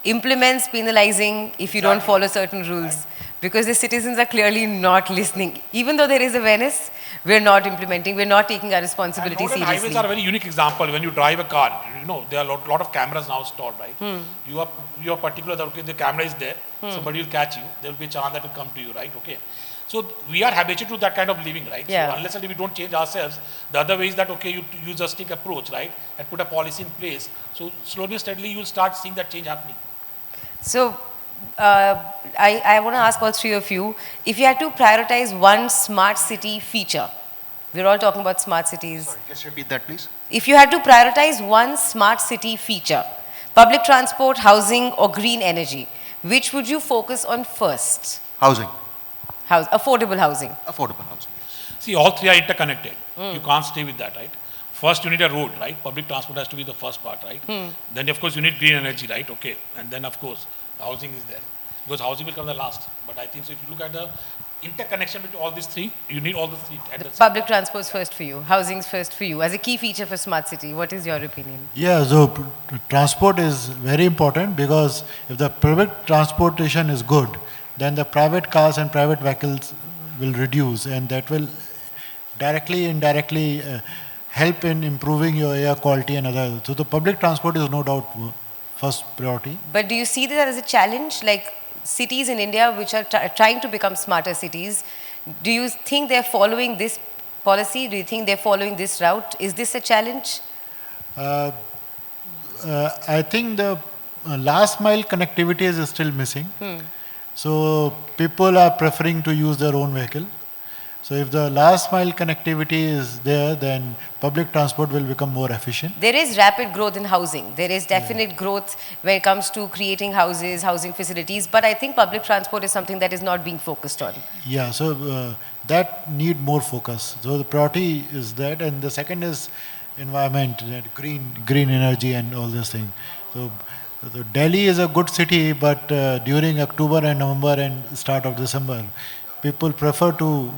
implements penalizing if you don't follow certain rules, because the citizens are clearly not listening. Even though there is awareness, we're not implementing, we're not taking our responsibility And road and seriously. highways are a very unique example. When you drive a car, there are a lot of cameras now installed, right? You are particular that, okay, the camera is there, somebody will catch you, there will be a chance that will come to you, right? Okay. So we are habituated to that kind of living, right? Yeah. So unless we don't change ourselves, the other way is that, okay, you use a stick approach, right? And put a policy in place. So slowly, steadily, you'll start seeing that change happening. So, I want to ask all three of you, if you had to prioritize one smart city feature, we're all talking about smart cities. Sorry, just repeat that, please. If you had to prioritize one smart city feature, public transport, housing, or green energy, which would you focus on first? Housing, Affordable housing. affordable housing. See, all three are interconnected. You can't stay with that, right? First, you need a road, right? Public transport has to be the first part, right? Then, of course, you need green energy, right? Okay. And then, of course, housing is there. Because housing will come the last. But I think so if you look at the interconnection between all these three, you need all the three at the same Public time. transport's first for you, housing's first for you. As a key feature for smart city, what is your opinion? Yeah, so transport is very important, because if the public transportation is good, then the private cars and private vehicles will reduce, and that will directly, indirectly help in improving your air quality and other. So the public transport is no doubt first priority. But do you see that as a challenge? Like cities in India which are trying to become smarter cities, do you think they're following this policy? Do you think they're following this route? Is this a challenge? I think the last mile connectivity is still missing. So people are preferring to use their own vehicle. So if the last mile connectivity is there, then public transport will become more efficient. There is rapid growth in housing. There is definite growth when it comes to creating houses, housing facilities. But I think public transport is something that is not being focused on. Yeah, so that need more focus. So the priority is that, and the second is environment, that green energy and all this thing. So Delhi is a good city, but during October and November and start of December, people prefer to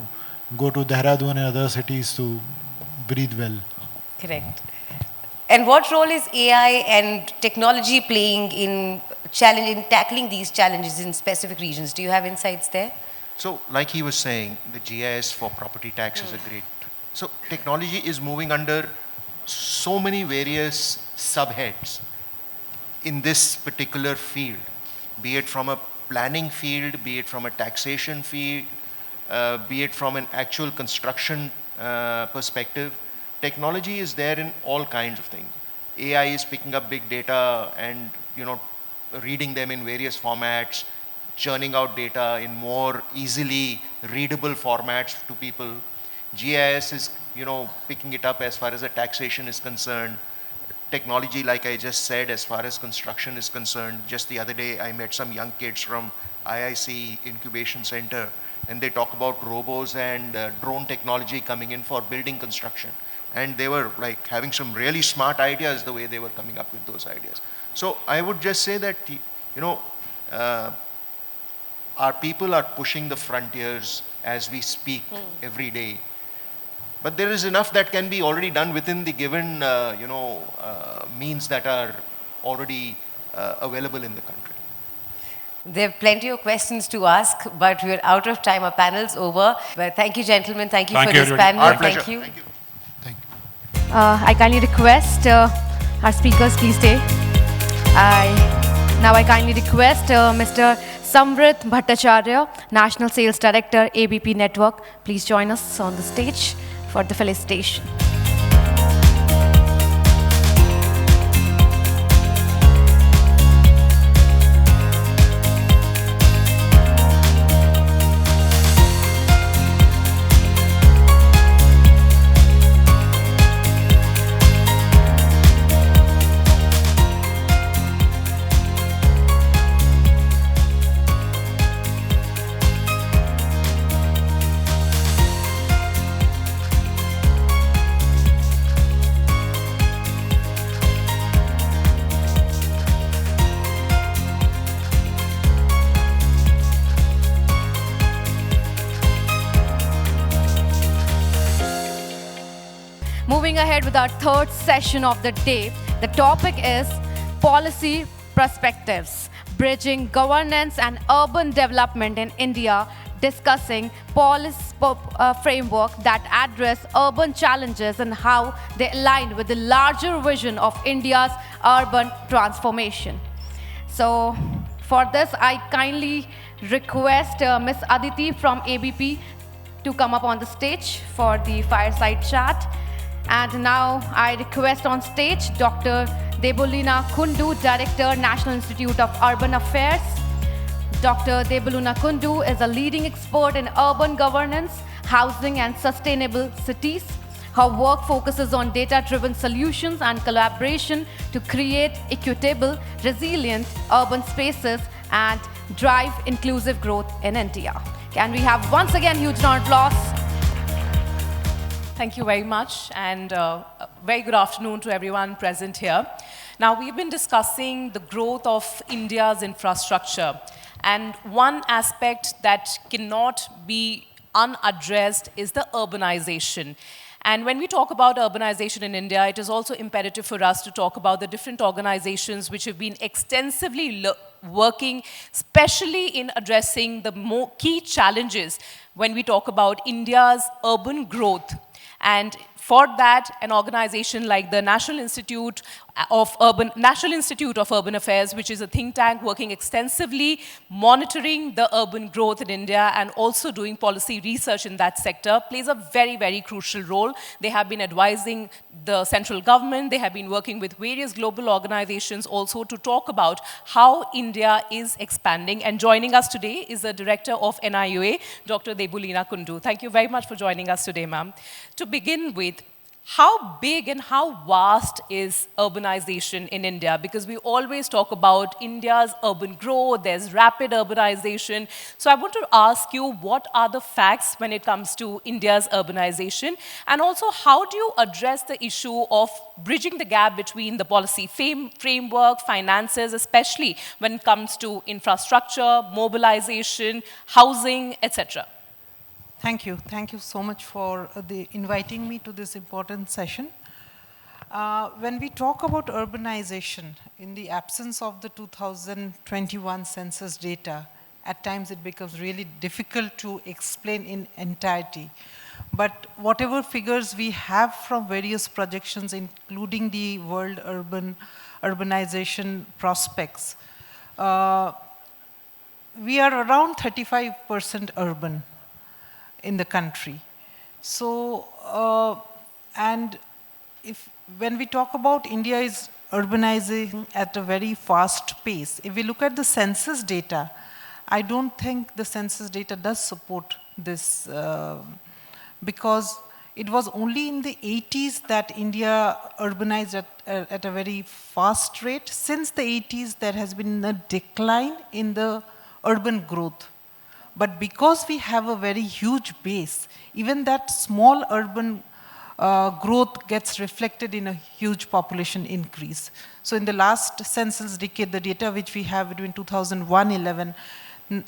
go to Dehradun and other cities to breathe well. Correct. And what role is AI and technology playing in tackling these challenges in specific regions? Do you have insights there? So, like he was saying, the GIS for property tax is a great. So, technology is moving under so many various subheads in this particular field, be it from a planning field, be it from a taxation field, be it from an actual construction perspective. Technology is there in all kinds of things. AI is picking up big data and reading them in various formats, churning out data in more easily readable formats to people. GIS is picking it up as far as the taxation is concerned. technology, like I just said, as far as construction is concerned. Just the other day, I met some young kids from IIC Incubation Center, and they talk about robos and drone technology coming in for building construction. And they were like having some really smart ideas the way they were coming up with those ideas. So I would just say that, you know, our people are pushing the frontiers as we speak every day. But there is enough that can be already done within the given, means that are already available in the country. There are plenty of questions to ask, but we're out of time. Our panel's over. But thank you, gentlemen. Thank you Thank for you, this everybody. panel. Our pleasure. Thank you. Thank you. Thank you. I kindly request our speakers, please stay. Now I kindly request Mr. Samvrit Bhattacharya, National Sales Director, ABP Network, please join us on the stage for the felicitation. Moving ahead with our third session of the day, the topic is policy perspectives, bridging governance and urban development in India, discussing policy framework that address urban challenges and how they align with the larger vision of India's urban transformation. So for this, I kindly request Ms. Aditi from ABP to come up on the stage for the fireside chat. And now I request on stage Dr. Debolina Kundu, Director, National Institute of Urban Affairs. Dr. Debolina Kundu is a leading expert in urban governance, housing and sustainable cities. Her work focuses on data-driven solutions and collaboration to create equitable, resilient urban spaces and drive inclusive growth in India. Can we have once again huge round of applause? Thank you very much, and a very good afternoon to everyone present here. Now, we've been discussing the growth of India's infrastructure, and one aspect that cannot be unaddressed is the urbanization. And when we talk about urbanization in India, it is also imperative for us to talk about the different organizations which have been extensively working, especially in addressing the more key challenges when we talk about India's urban growth. And for that, an organization like the National Institute of Urban Affairs, which is a think tank working extensively, monitoring the urban growth in India and also doing policy research in that sector, plays a very, very crucial role. They have been advising the central government. They have been working with various global organizations also to talk about how India is expanding. And joining us today is the director of NIUA, Dr. Debolina Kundu. Thank you very much for joining us today, ma'am. To begin with, how big and how vast is urbanization in India? Because we always talk about India's urban growth, there's rapid urbanization. So I want to ask you, what are the facts when it comes to India's urbanization? And also, how do you address the issue of bridging the gap between the policy framework, finances, especially when it comes to infrastructure, mobilization, housing, etc.? Thank you. Thank you so much for inviting me to this important session. When we talk about urbanization, in the absence of the 2021 census data, at times it becomes really difficult to explain in entirety. But whatever figures we have from various projections, including the World Urbanization Prospects, we are around 35% urban in the country. So, and when we talk about India is urbanizing at a very fast pace, if we look at the census data, I don't think the census data does support this because It was only in the 80s that India urbanized at a very fast rate. Since the 80s, there has been a decline in the urban growth. But because we have a very huge base, even that small urban growth gets reflected in a huge population increase. So in the last census decade, the data which we have between 2001-11,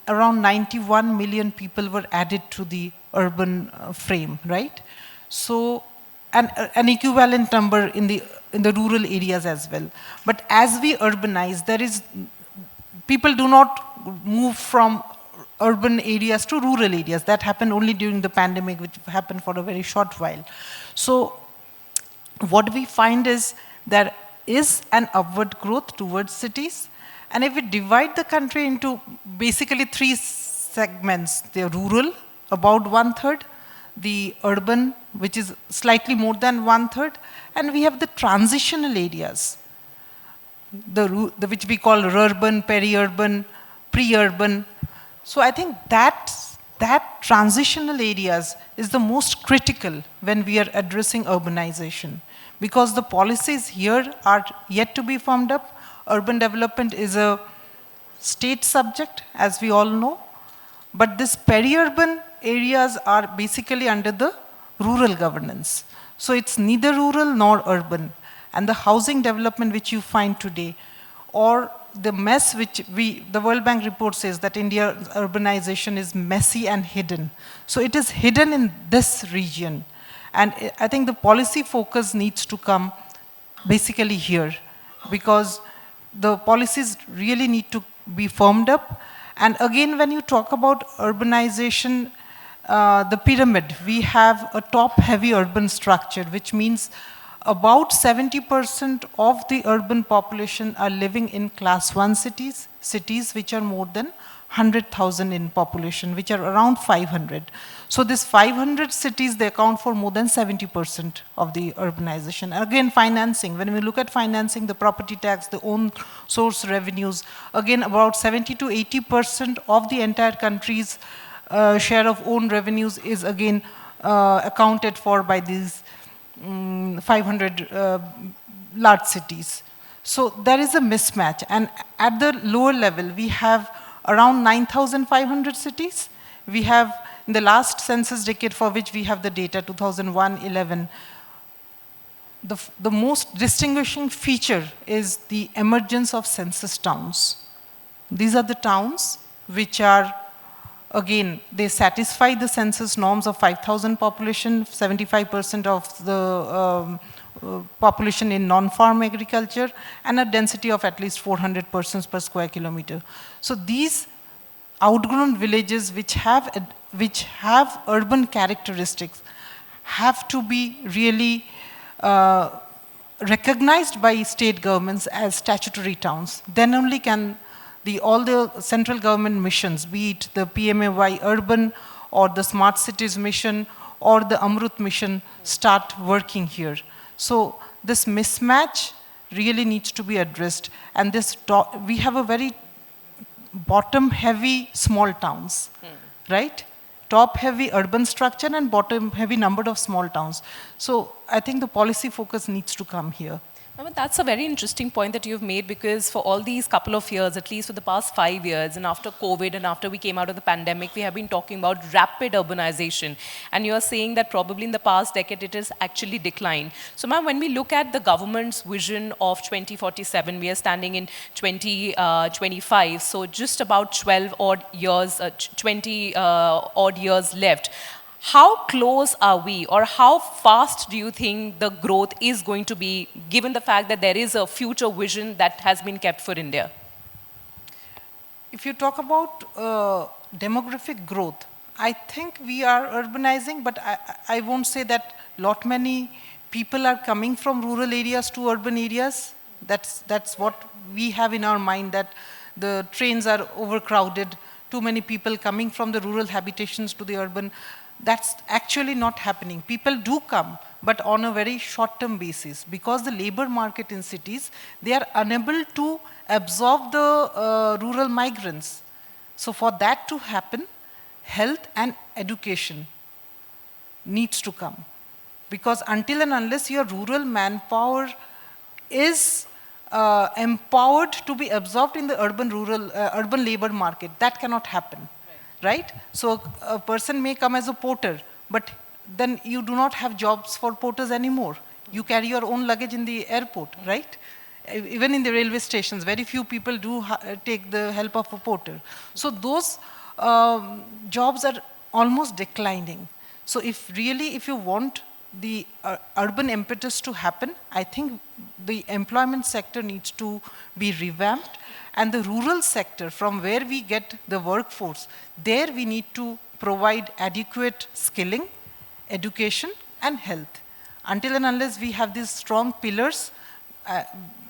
around 91 million people were added to the urban frame, right? So an equivalent number in the rural areas as well. But as we urbanize, people do not move from urban areas to rural areas. That happened only during the pandemic, which happened for a very short while. So what we find is there is an upward growth towards cities. And if we divide the country into basically 3 segments, the rural, about 1/3, the urban, which is slightly more than 1/3, and we have the transitional areas, which we call urban, peri-urban, pre-urban. So I think that transitional areas is the most critical when we are addressing urbanization, because the policies here are yet to be formed up. Urban development is a state subject, as we all know, but this peri-urban areas are basically under the rural governance. So it's neither rural nor urban. And the housing development which you find today, or the mess which the World Bank report says that India's urbanization is messy and hidden. So it is hidden in this region. And I think the policy focus needs to come basically here, because the policies really need to be firmed up. And again, when you talk about urbanization, the pyramid, we have a top-heavy urban structure, which means about 70% of the urban population are living in class 1 cities, cities which are more than 100,000 in population, which are around 500. So these 500 cities, they account for more than 70% of the urbanization. Again, financing, when we look at financing, the property tax, the own source revenues, again, about 70 to 80% of the entire country's share of own revenues is again accounted for by these 500 large cities. So there is a mismatch. And at the lower level, we have around 9,500 cities. We have, in the last census decade for which we have the data, 2001-11, the most distinguishing feature is the emergence of census towns. These are the towns which are, again, they satisfy the census norms of 5,000 population, 75% of the population in non-farm agriculture, and a density of at least 400 persons per square kilometer. So these outgrown villages which have urban characteristics have to be really recognized by state governments as statutory towns. Then only can all the central government missions, be it the PMAY Urban or the Smart Cities Mission or the Amrut Mission, start working here. So this mismatch really needs to be addressed. And we have a very bottom-heavy small towns, right? Top-heavy urban structure and bottom-heavy number of small towns. So I think the policy focus needs to come here. That's a very interesting point that you've made, because for all these couple of years, at least for the past 5 years, and after COVID and after we came out of the pandemic, we have been talking about rapid urbanization. And you're saying that probably in the past decade, it has actually declined. So ma'am, when we look at the government's vision of 2047, we are standing in 2025, so just about 12 odd years, 20 odd years left. How close are we, or how fast do you think the growth is going to be, given the fact that there is a future vision that has been kept for India? If you talk about demographic growth, I think we are urbanizing, but I won't say that many people are coming from rural areas to urban areas. That's what we have in our mind, that the trains are overcrowded, too many people coming from the rural habitations to the urban. That's actually not happening. People do come, but on a very short-term basis, because the labor market in cities, they are unable to absorb the rural migrants. So for that to happen, health and education needs to come. because until and unless your rural manpower is empowered to be absorbed in the urban labor market, that cannot happen, right? So a person may come as a porter, but then you do not have jobs for porters anymore. You carry your own luggage in the airport, right? Even in the railway stations, very few people do take the help of a porter. So those jobs are almost declining. So if you want the urban impetus to happen, I think the employment sector needs to be revamped, and the rural sector, from where we get the workforce, there we need to provide adequate skilling, education, and health. Until and unless we have these strong pillars,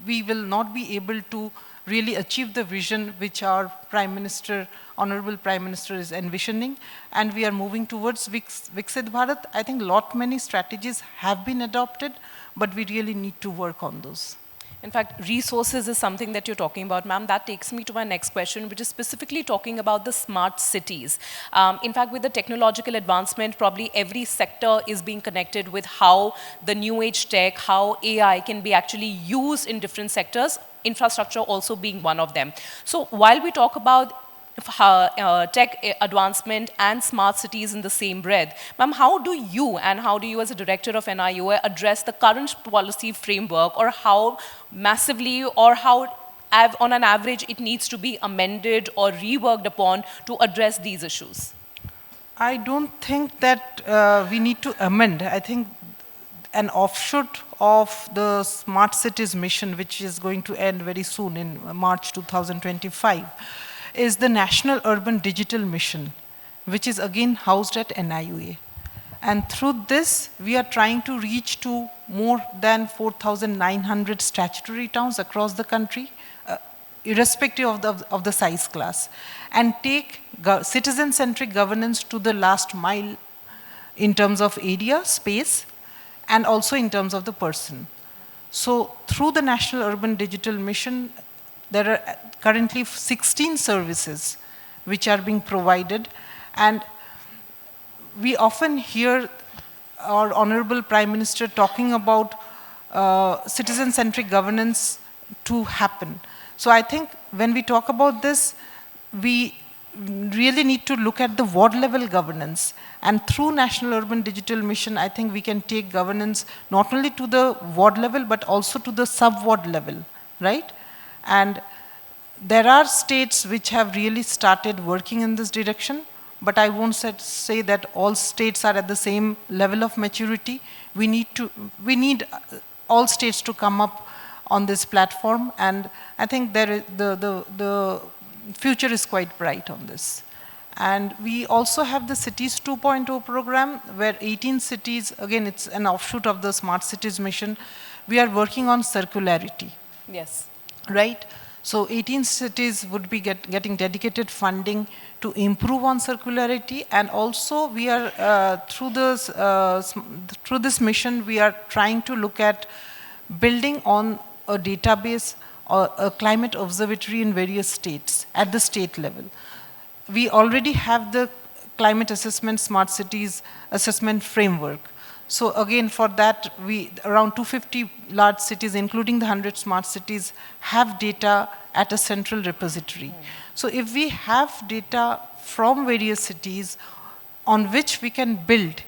we will not be able to really achieve the vision which our Prime Minister, Honorable Prime Minister is envisioning, and we are moving towards Viksit Bharat. I think many strategies have been adopted, but we really need to work on those. In fact, resources is something that you're talking about, ma'am. That takes me to my next question, which is specifically talking about the smart cities. In fact, with the technological advancement, probably every sector is being connected with how the new age tech, how AI can be actually used in different sectors, infrastructure also being one of them. So while we talk about tech advancement and smart cities in the same breath, ma'am, how do you as a director of NIOA address the current policy framework, or how massively or how on an average it needs to be amended or reworked upon to address these issues? I don't think that we need to amend. I think an offshoot of the Smart Cities mission, which is going to end very soon in March 2025, is the National Urban Digital Mission, which is again housed at NIOA. And through this, we are trying to reach to more than 4,900 statutory towns across the country, irrespective of the size class, and take citizen-centric governance to the last mile in terms of area, space, and also in terms of the person. So through the National Urban Digital Mission, there are currently 16 services which are being provided, and we often hear our Honorable Prime Minister talking about citizen-centric governance to happen. So I think when we talk about this, we really need to look at the ward level governance, and through National Urban Digital Mission, I think we can take governance not only to the ward level but also to the sub-ward level, right? And there are states which have really started working in this direction, but I won't say that all states are at the same level of maturity. We need all states to come up on this platform, and I think the future is quite bright on this. And we also have the Cities 2.0 program, where 18 cities, again it's an offshoot of the Smart Cities mission, we are working on circularity. Yes. Right? So 18 cities would be getting dedicated funding to improve on circularity, and also we are, through this mission, we are trying to look at building on a database or a climate observatory in various states at the state level. We already have the climate assessment, smart cities assessment framework. So again, for that, around 250 large cities, including the 100 smart cities, have data at a central repository. So if we have data from various cities on which we can build,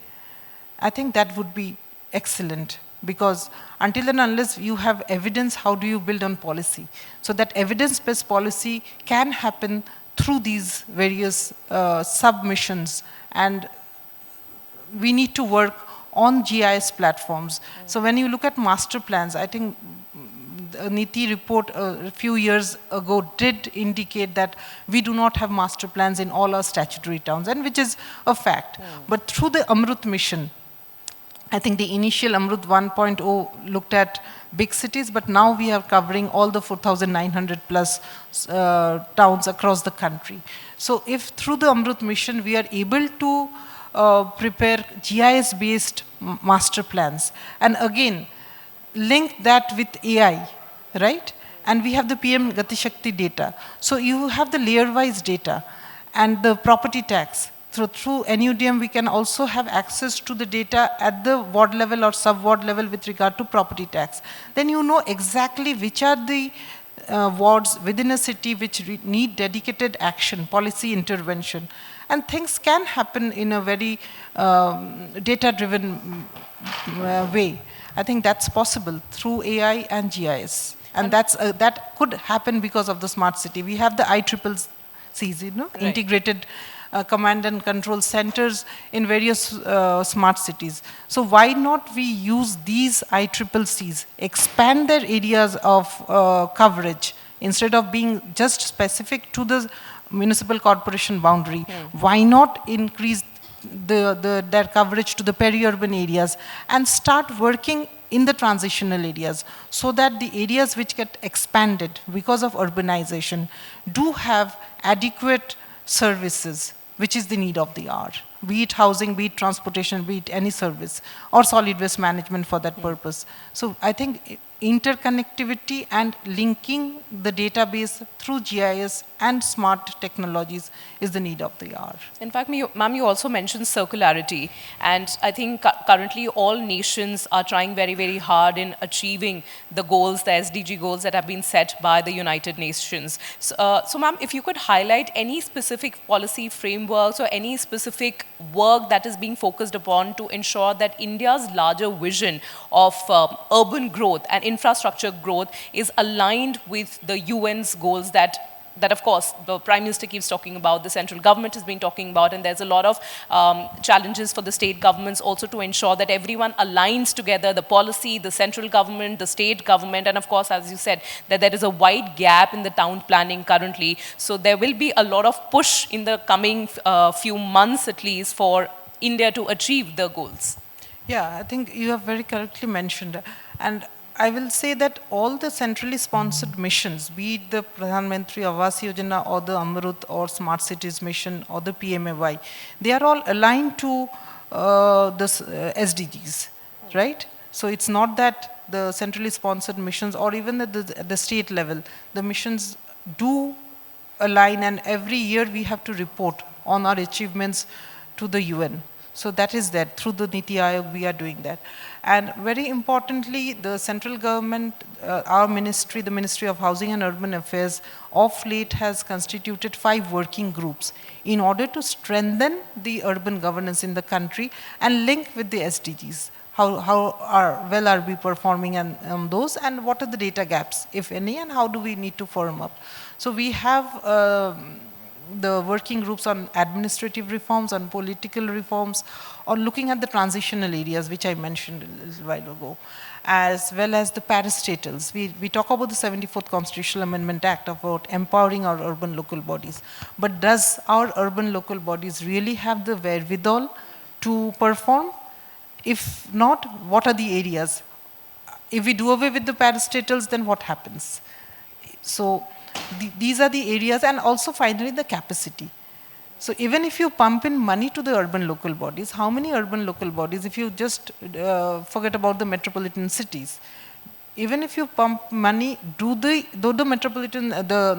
I think that would be excellent, because until and unless you have evidence, how do you build on policy? So that evidence-based policy can happen through these various submissions, and we need to work on GIS platforms. So when you look at master plans, I think the NITI report a few years ago did indicate that we do not have master plans in all our statutory towns, and which is a fact. But through the Amrut mission, I think the initial Amrut 1.0 looked at big cities, but now we are covering all the 4,900 plus towns across the country. So if through the Amrut mission we are able to prepare GIS-based master plans, and again, link that with AI, right? And we have the PM Gati Shakti data. So you have the layer-wise data and the property tax. through NUDM, we can also have access to the data at the ward level or sub-ward level with regard to property tax. Then you know exactly which are the wards within a city which need dedicated action, policy intervention. And things can happen in a very data-driven way. I think that's possible through AI and GIS. And that could happen because of the smart city. We have the ICCCs, you know, integrated command and control centers in various smart cities. So why not we use these ICCCs, expand their areas of coverage instead of being just specific to the municipal corporation boundary? Why not increase their coverage to the peri-urban areas and start working in the transitional areas so that the areas which get expanded because of urbanization do have adequate services, which is the need of the hour, be it housing, be it transportation, be it any service, or solid waste management for that purpose. So I think interconnectivity and linking the database through GIS and smart technologies is the need of the hour. In fact, ma'am, you also mentioned circularity, and I think currently all nations are trying very, very hard in achieving the goals, the SDG goals that have been set by the United Nations. So ma'am, if you could highlight any specific policy frameworks or any specific work that is being focused upon to ensure that India's larger vision of urban growth and infrastructure growth is aligned with the UN's goals that of course the Prime Minister keeps talking about, the central government has been talking about, and there's a lot of challenges for the state governments also to ensure that everyone aligns together, the policy, the central government, the state government, and of course, as you said, that there is a wide gap in the town planning currently. So there will be a lot of push in the coming few months at least for India to achieve the goals. Yeah, I think you have very correctly mentioned. And I will say that all the centrally sponsored missions, be it the Pradhan Mantri Awas Yojana or the Amrut or Smart Cities mission or the PMAY, they are all aligned to the SDGs, right? So it's not that the centrally sponsored missions or even at the state level, the missions do align, and every year we have to report on our achievements to the UN. So that is that. Through the Niti Aayog, we are doing that. And very importantly, the central government, our ministry, the Ministry of Housing and Urban Affairs, of late has constituted 5 working groups in order to strengthen the urban governance in the country and link with the SDGs. How well are we performing on those, and what are the data gaps, if any, and how do we need to firm up? So we have the working groups on administrative reforms, on political reforms, or looking at the transitional areas, which I mentioned a little while ago, as well as the parastatals. We talk about the 74th Constitutional Amendment Act about empowering our urban local bodies. But does our urban local bodies really have the wherewithal to perform? If not, what are the areas? If we do away with the parastatals, then what happens? So these are the areas, and also finally the capacity. So even if you pump in money to the urban local bodies, how many urban local bodies, if you just forget about the metropolitan cities, even if you pump money, do the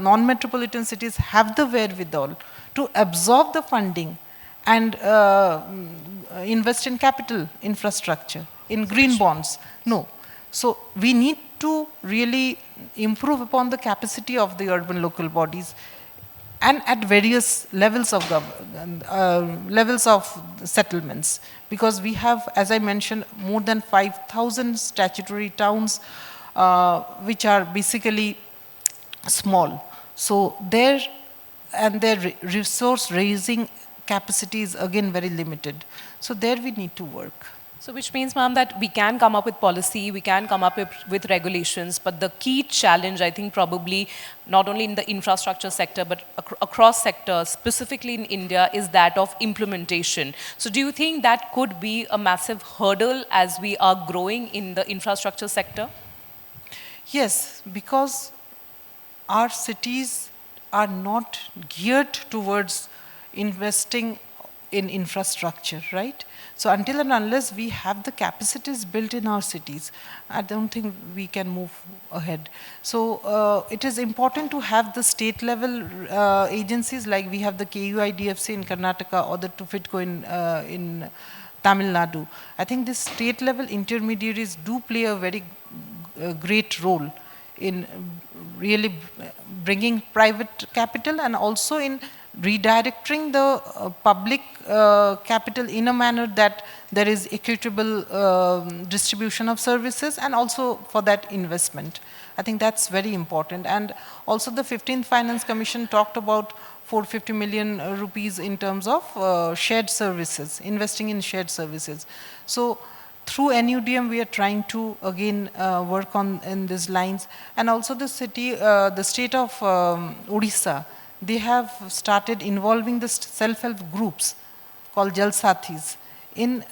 non-metropolitan cities have the wherewithal to absorb the funding and invest in capital infrastructure, in green bonds? No. So we need to really improve upon the capacity of the urban local bodies, and at various levels of settlements, because we have, as I mentioned, more than 5,000 statutory towns, which are basically small. So their resource raising capacity is again very limited. So there we need to work. So which means, ma'am, that we can come up with policy, we can come up with regulations, but the key challenge, I think, probably not only in the infrastructure sector, but across sectors, specifically in India, is that of implementation. So do you think that could be a massive hurdle as we are growing in the infrastructure sector? Yes, because our cities are not geared towards investing in infrastructure, right? So until and unless we have the capacities built in our cities, I don't think we can move ahead. So it is important to have the state level agencies, like we have the KUIDFC in Karnataka or the TUFITCO in Tamil Nadu. I think these state level intermediaries do play a very great role in really bringing private capital and also in redirecting the public capital in a manner that there is equitable distribution of services and also for that investment. I think that's very important. And also the 15th Finance Commission talked about 450 million rupees in terms of shared services, investing in shared services. So through NUDM, we are trying to again work on in these lines. And also the state of Odisha, they have started involving the self-help groups called Jal Sathis in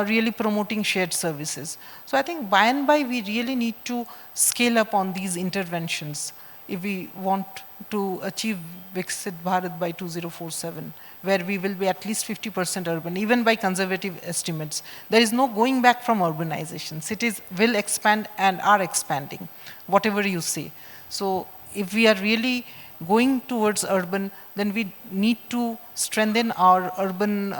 really promoting shared services. So I think by and by we really need to scale up on these interventions if we want to achieve Viksit Bharat by 2047, where we will be at least 50% urban, even by conservative estimates. There is no going back from urbanization. Cities will expand and are expanding, whatever you say. So if we are really going towards urban, then we need to strengthen our urban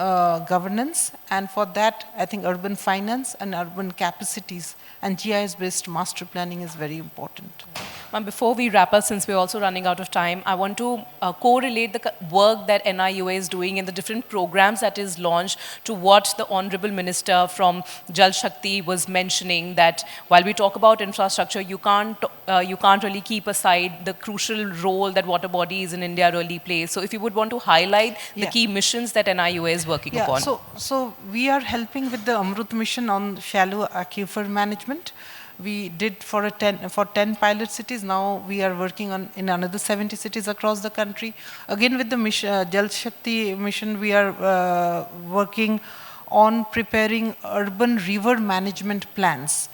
governance. And for that, I think urban finance and urban capacities and GIS-based master planning is very important. Ma'am, before we wrap up, since we're also running out of time, I want to correlate the work that NIUA is doing in the different programs that is launched to what the Honorable Minister from Jal Shakti was mentioning, that while we talk about infrastructure, you can't really keep aside the crucial role that water bodies in India really play. So if you would want to highlight the key missions that NIUA is working upon. So we are helping with the Amrut mission on shallow aquifer management. We did for 10 pilot cities. Now we are working on in another 70 cities across the country. Again with the mission, Jal Shakti mission, we are working on preparing urban river management plans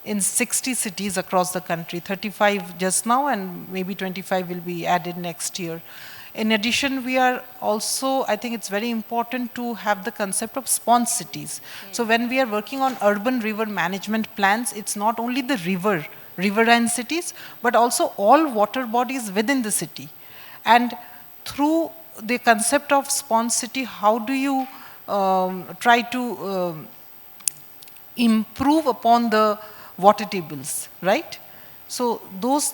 in 60 cities across the country, 35 just now and maybe 25 will be added next year. In addition, we are also, I think it's very important to have the concept of sponge cities. So when we are working on urban river management plans, it's not only the riverine cities, but also all water bodies within the city. And through the concept of sponge city, how do you try to improve upon the water tables, right? So those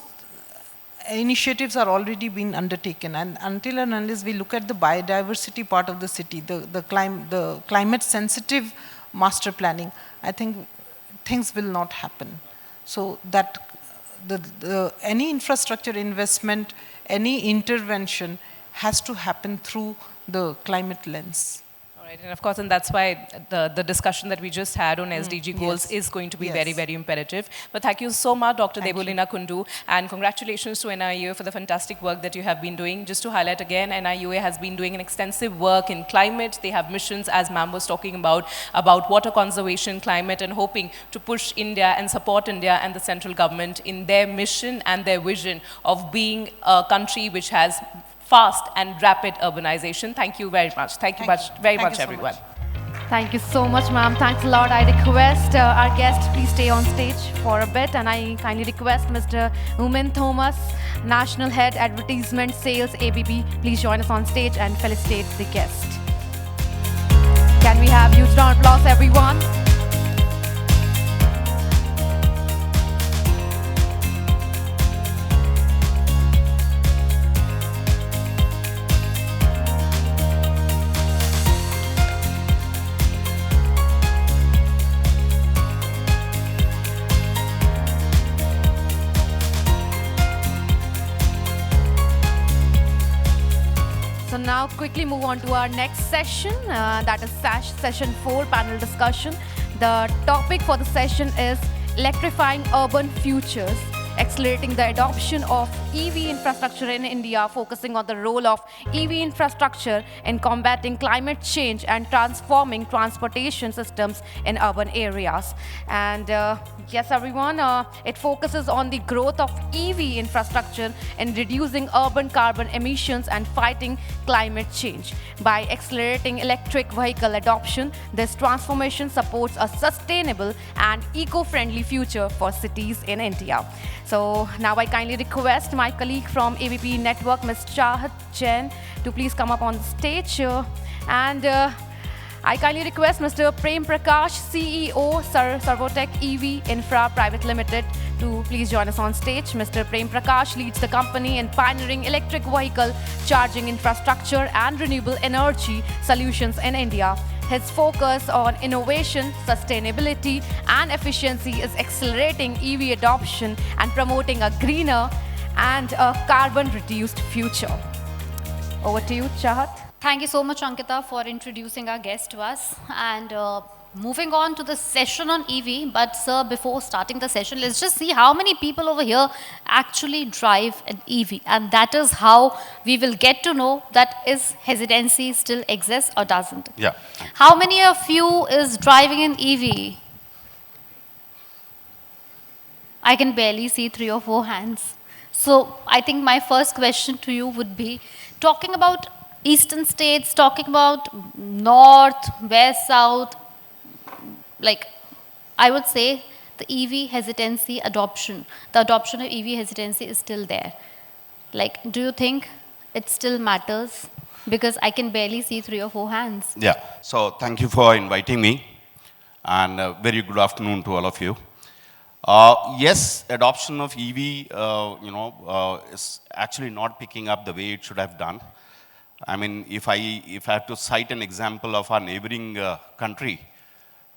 initiatives are already being undertaken, and until and unless we look at the biodiversity part of the city, the climate sensitive master planning, I think things will not happen. So that any infrastructure investment, any intervention has to happen through the climate lens. Right, and of course, and that's why the discussion that we just had on SDG goals is going to be very, very imperative. But thank you so much, Dr. Debolina Kundu, and congratulations to NIUA for the fantastic work that you have been doing. Just to highlight again, NIUA has been doing an extensive work in climate. They have missions, as ma'am was talking about water conservation, climate, and hoping to push India and support India and the central government in their mission and their vision of being a country which has fast and rapid urbanization. Thank you very much. Thank you very much, everyone. Thank you so much, ma'am. Thanks a lot. I request our guests please stay on stage for a bit, and I kindly request Mr. Umin Thomas, National Head Advertisement Sales ABP, please join us on stage and felicitate the guest. Can we have huge round of applause, everyone? So now quickly move on to our next session, that is session 4, panel discussion. The topic for the session is electrifying urban futures, accelerating the adoption of EV infrastructure in India, focusing on the role of EV infrastructure in combating climate change and transforming transportation systems in urban areas. And yes, everyone, it focuses on the growth of EV infrastructure in reducing urban carbon emissions and fighting climate change. By accelerating electric vehicle adoption, this transformation supports a sustainable and eco-friendly future for cities in India. So now I kindly request my colleague from ABP Network, Ms. Chahat Jain, to please come up on the stage. I kindly request Mr. Prem Prakash, CEO, Servotech EV Infra Private Limited, to please join us on stage. Mr. Prem Prakash leads the company in pioneering electric vehicle charging infrastructure and renewable energy solutions in India. His focus on innovation, sustainability, and efficiency is accelerating EV adoption and promoting a greener and a carbon-reduced future. Over to you, Chahat. Thank you so much, Ankita, for introducing our guest to us. And moving on to the session on EV, but sir, before starting the session, let's just see how many people over here actually drive an EV. And that is how we will get to know that is hesitancy still exists or doesn't. Yeah. How many of you is driving an EV? I can barely see 3 or 4 hands. So I think my first question to you would be, talking about eastern states, talking about north, west, south, like I would say the EV hesitancy adoption, the adoption of EV hesitancy is still there. Like, do you think it still matters? Because I can barely see 3 or 4 hands. Yeah. So thank you for inviting me, and very good afternoon to all of you. Yes, adoption of EV, is actually not picking up the way it should have done. I mean, if I have to cite an example of our neighboring country,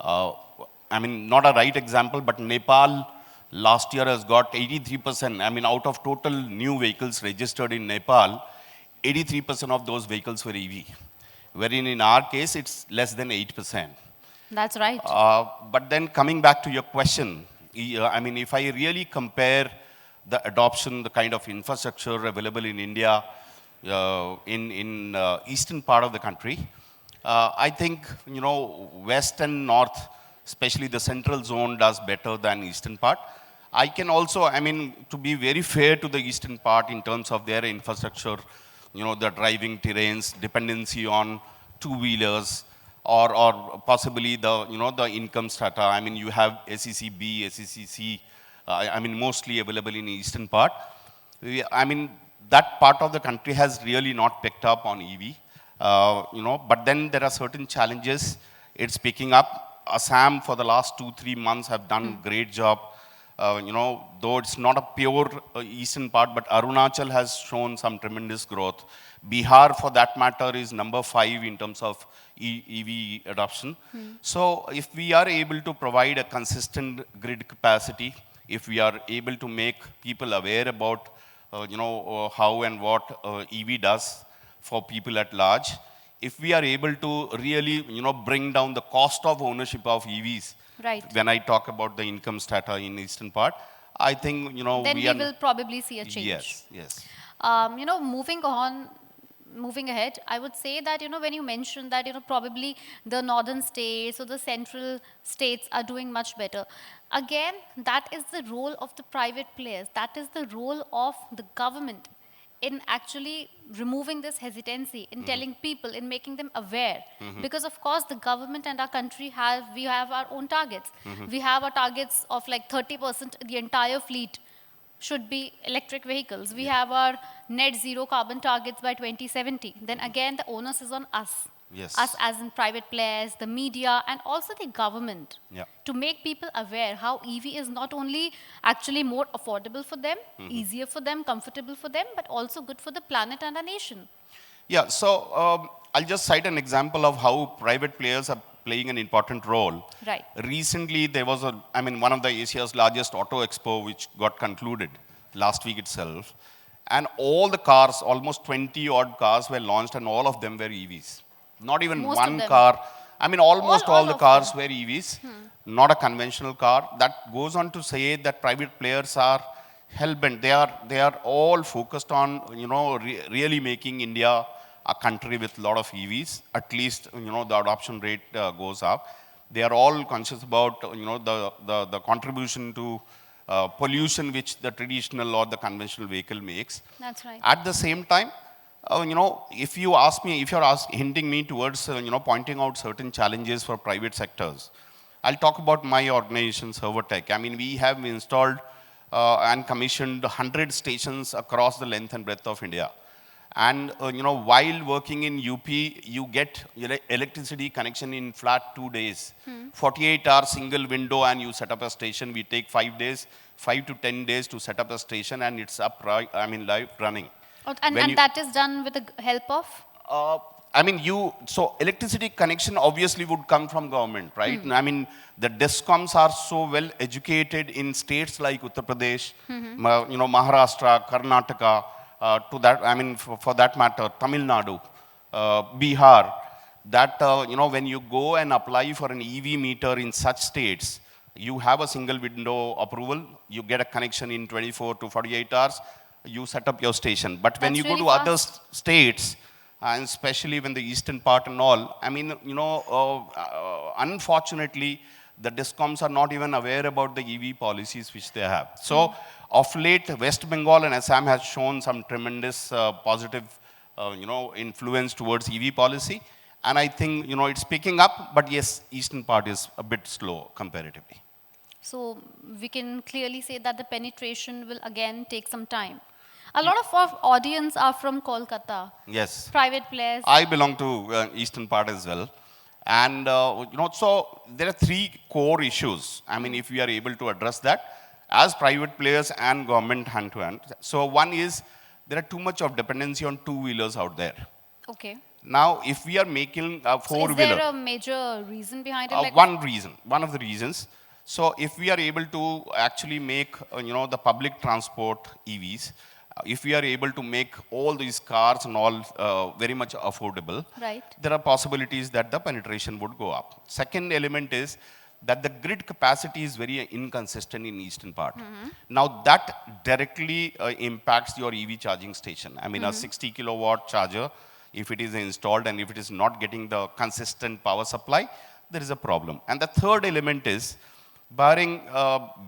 I mean, not a right example, but Nepal last year has got 83%. I mean, out of total new vehicles registered in Nepal, 83% of those vehicles were EV, wherein in our case, it's less than 8%. That's right. But then coming back to your question, I mean, if I really compare the adoption, the kind of infrastructure available in India, in eastern part of the country, I think, west and north, especially the central zone, does better than eastern part. I can also, I mean, to be very fair to the eastern part in terms of their infrastructure, the driving terrains, dependency on two-wheelers, or possibly the, the income strata. I mean, you have SEC-B, SEC-C, I mean, mostly available in eastern part. I mean, that part of the country has really not picked up on EV, but then there are certain challenges. It's picking up. Assam for the last 2-3 months have done great job. Though it's not a pure eastern part, but Arunachal has shown some tremendous growth. Bihar, for that matter, is number 5 in terms of EV adoption. So if we are able to provide a consistent grid capacity, if we are able to make people aware about how and what EV does for people at large, if we are able to really, bring down the cost of ownership of EVs, Right. when I talk about the income strata in eastern part, I think, Then we will probably see a change. Yes, yes. Moving ahead, I would say that, when you mentioned that, probably the northern states or the central states are doing much better. Again, that is the role of the private players. That is the role of the government in actually removing this hesitancy, in telling people, in making them aware. Because of course, the government and our country we have our own targets. We have our targets of like 30% the entire fleet should be electric vehicles. We have our net zero carbon targets by 2070. Then again, the onus is on us. Yes. Us as in private players, the media, and also the government, to make people aware how EV is not only actually more affordable for them, easier for them, comfortable for them, but also good for the planet and our nation. Yeah, so I'll just cite an example of how private players are playing an important role. Right. Recently, there was one of the Asia's largest auto expo, which got concluded last week itself. And all the cars, almost 20 odd cars were launched, and all of them were EVs. Not even Most one of car. I mean, almost all the of cars them. were EVs, not a conventional car. That goes on to say that private players are hell-bent. They are all focused on, really making India a country with a lot of EVs. At least, the adoption rate goes up. They are all conscious about, the contribution to pollution which the traditional or the conventional vehicle makes. That's right. At the same time, if you ask me, if you're hinting me towards, pointing out certain challenges for private sectors, I'll talk about my organization, Servertech. I mean, we have installed and commissioned 100 stations across the length and breadth of India. And, while working in UP, you get electricity connection in flat 2 days. 48-hour single window and you set up a station. We take 5 days, 5 to 10 days to set up a station and it's up, live running. Oh, and that is done with the help of? So electricity connection obviously would come from government, right? I mean, the DISCOMs are so well educated in states like Uttar Pradesh, Maharashtra, Karnataka, for that matter, Tamil Nadu, Bihar, that, when you go and apply for an EV meter in such states, you have a single window approval, you get a connection in 24 to 48 hours, you set up your station. But when That's you go really to other fast. states, and especially when the eastern part and all, unfortunately, the DISCOMs are not even aware about the EV policies which they have. So, of late, West Bengal and Assam has shown some tremendous positive, influence towards EV policy. And I think, it's picking up, but yes, eastern part is a bit slow comparatively. So we can clearly say that the penetration will again take some time. A lot of our audience are from Kolkata. Yes. Private players. I belong to eastern part as well. And, so there are three core issues. I mean, if we are able to address that as private players and government hand to hand. So one is there are too much of dependency on two-wheelers out there. Okay. Now, if we are making a So four-wheeler. is there a major reason behind it? One of the reasons. So if we are able to actually make, the public transport EVs, if we are able to make all these cars and all very much affordable, Right. there are possibilities that the penetration would go up. Second element is that the grid capacity is very inconsistent in eastern part. Now that directly impacts your EV charging station. I mean, a 60 kilowatt charger, if it is installed and if it is not getting the consistent power supply, there is a problem. And the third element is, barring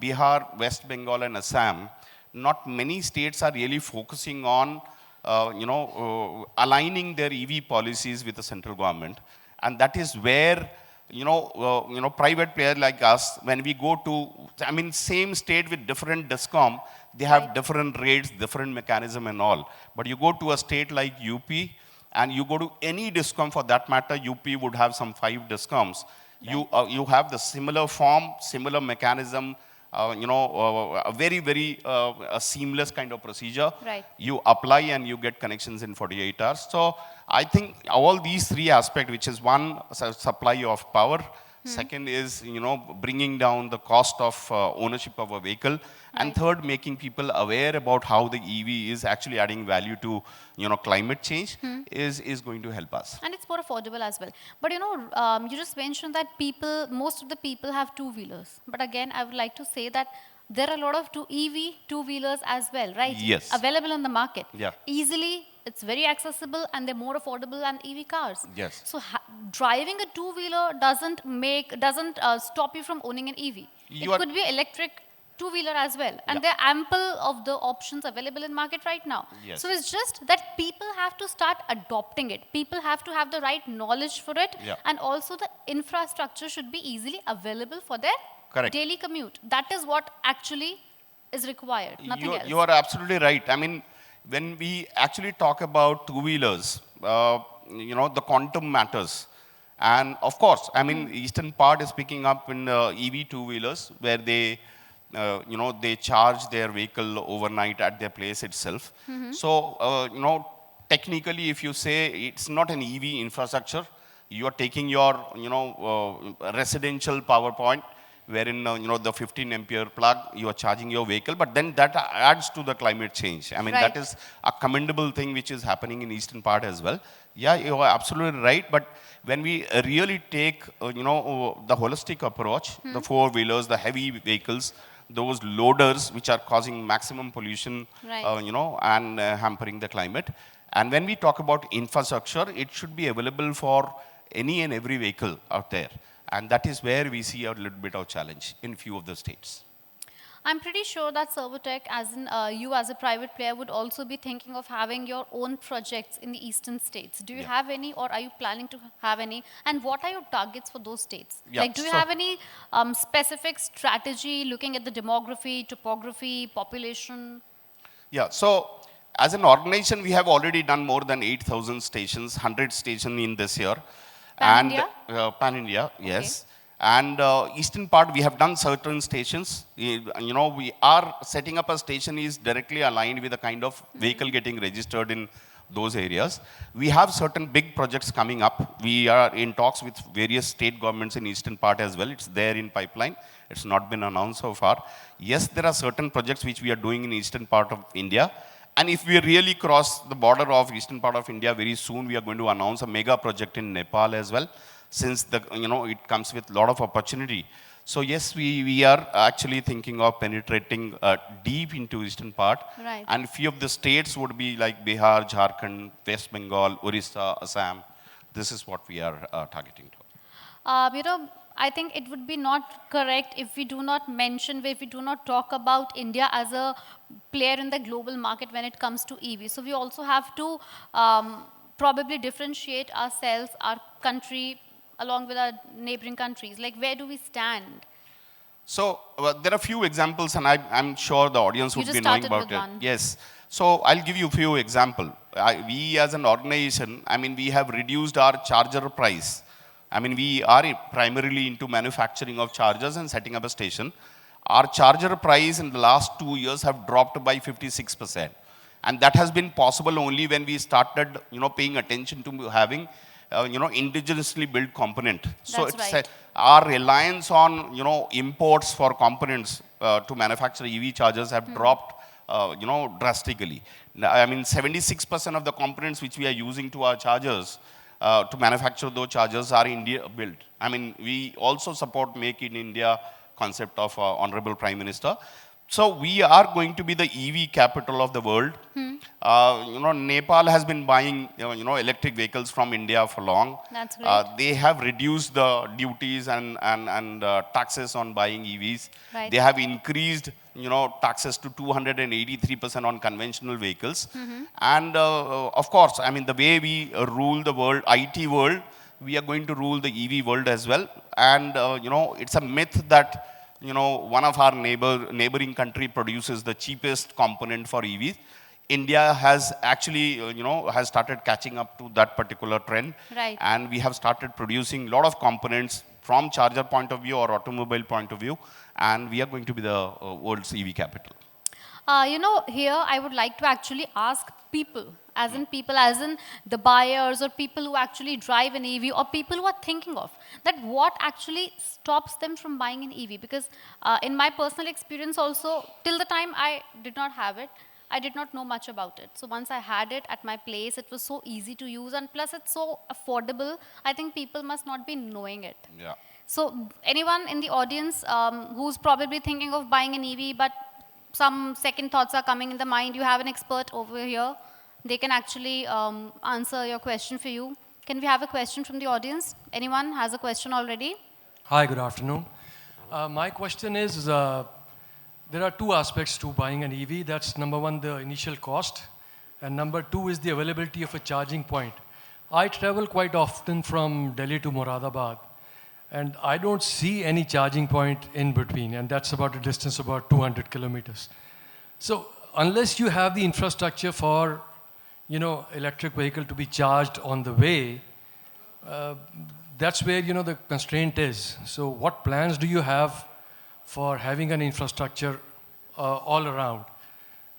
Bihar, West Bengal and Assam, not many states are really focusing on, aligning their EV policies with the central government. And that is where, private players like us, when we go to, same state with different DISCOM, they have different rates, different mechanism and all. But you go to a state like UP, and you go to any DISCOM for that matter, UP would have some 5 DISCOMs. Right. You have the similar form, similar mechanism, a very, very seamless kind of procedure. Right. You apply and you get connections in 48 hours. So I think all these three aspects, which is one, supply of power. Second is, bringing down the cost of ownership of a vehicle. Right. And third, making people aware about how the EV is actually adding value to, climate change is going to help us. And it's more affordable as well. But you just mentioned that most of the people have two-wheelers. But again, I would like to say that there are a lot of EV two-wheelers as well, right? Yes. Available in the market. Yeah. Easily, it's very accessible and they're more affordable than EV cars. Yes. So driving a two-wheeler doesn't stop you from owning an EV. It could be electric two-wheeler as well. And there are ample of the options available in market right now. Yes. So it's just that people have to start adopting it. People have to have the right knowledge for it. Yeah. And also the infrastructure should be easily available for their Correct. daily commute. That is what actually is required, nothing else. You are absolutely right. I mean, when we actually talk about two-wheelers, the quantum matters. And of course, eastern part is picking up in EV two-wheelers where they, they charge their vehicle overnight at their place itself. So, technically, if you say it's not an EV infrastructure, you are taking your, residential power point, wherein, the 15 ampere plug, you are charging your vehicle, but then that adds to the climate change. Right. That is a commendable thing which is happening in eastern part as well. Yeah, you are absolutely right, but when we really take, the holistic approach, the four-wheelers, the heavy vehicles, those loaders which are causing maximum pollution, Right. and hampering the climate. And when we talk about infrastructure, it should be available for any and every vehicle out there. And that is where we see a little bit of challenge in few of the states. I'm pretty sure that Servotech, as in you as a private player, would also be thinking of having your own projects in the eastern states. Do you have any, or are you planning to have any? And what are your targets for those states? Yeah, Like, do you so- have any specific strategy looking at the demography, topography, population? Yeah, so as an organization, we have already done more than 8,000 stations, 100 stations in this year. Pan-India? Pan-India, yes. And eastern part, we have done certain stations. We are setting up a station is directly aligned with the kind of vehicle getting registered in those areas. We have certain big projects coming up. We are in talks with various state governments in eastern part as well. It's there in pipeline. It's not been announced so far. Yes, there are certain projects which we are doing in eastern part of India. And if we really cross the border of eastern part of India very soon, we are going to announce a mega project in Nepal as well, since it comes with a lot of opportunity. So yes, we are actually thinking of penetrating deep into eastern part. Right. And few of the states would be like Bihar, Jharkhand, West Bengal, Orissa, Assam. This is what we are targeting to. I think it would be not correct if we do not mention, if we do not talk about India as a player in the global market when it comes to EV. So we also have to probably differentiate ourselves, our country, along with our neighboring countries. Like, where do we stand? So there are few examples, and I'm sure the audience You would just be knowing started about with it. one. Yes. So I'll give you a few examples. We as an organization, we have reduced our charger price. We are primarily into manufacturing of chargers and setting up a station. Our charger price in the last 2 years have dropped by 56%. And that has been possible only when we started, paying attention to having, indigenously built component. So That's it's right. our reliance on, imports for components to manufacture EV chargers have dropped, drastically. 76% of the components which we are using to our chargers to manufacture those chargers are India built. We also support Make in India concept of Honorable Prime Minister. So we are going to be the EV capital of the world. Nepal has been buying, electric vehicles from India for long. That's great. They have reduced the duties and taxes on buying EVs. Right. They have increased, taxes to 283% on conventional vehicles. And of course, the way we rule the world, IT world, we are going to rule the EV world as well. And, it's a myth that, one of our neighboring country produces the cheapest component for EVs. India has actually, has started catching up to that particular trend. Right. And we have started producing a lot of components from charger point of view or automobile point of view. And we are going to be the world's EV capital. Here I would like to actually ask people, as in the buyers or people who actually drive an EV or people who are thinking of, that what actually stops them from buying an EV? Because in my personal experience also, till the time I did not have it, I did not know much about it. So once I had it at my place, it was so easy to use, and plus it's so affordable. I think people must not be knowing it. Yeah. So anyone in the audience who's probably thinking of buying an EV, but some second thoughts are coming in the mind, you have an expert over here. They can actually answer your question for you. Can we have a question from the audience? Anyone has a question already? Hi, good afternoon. My question is, there are two aspects to buying an EV. That's number one, the initial cost, and number two is the availability of a charging point. I travel quite often from Delhi to Moradabad, and I don't see any charging point in between, and that's about a distance of about 200 kilometers. So unless you have the infrastructure for, electric vehicle to be charged on the way, that's where, the constraint is. So what plans do you have for having an infrastructure all around?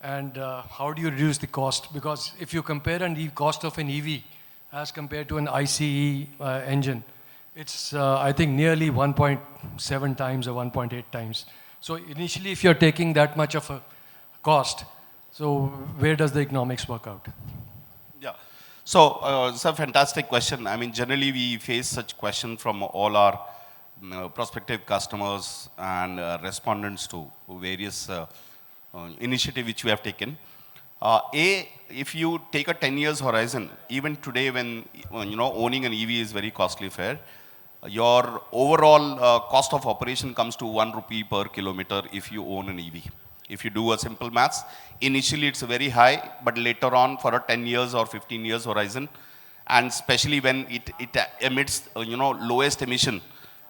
And how do you reduce the cost? Because if you compare the cost of an EV as compared to an ICE engine, it's, I think, nearly 1.7 times or 1.8 times. So initially, if you're taking that much of a cost, so where does the economics work out? Yeah. So it's a fantastic question. Generally we face such question from all our prospective customers and respondents to various initiative which we have taken. If you take a 10 years horizon, even today when owning an EV is very costly fare, your overall cost of operation comes to 1 rupee per kilometer if you own an EV. If you do a simple maths, initially it's very high, but later on for a 10 years or 15 years horizon, and especially when it emits lowest emission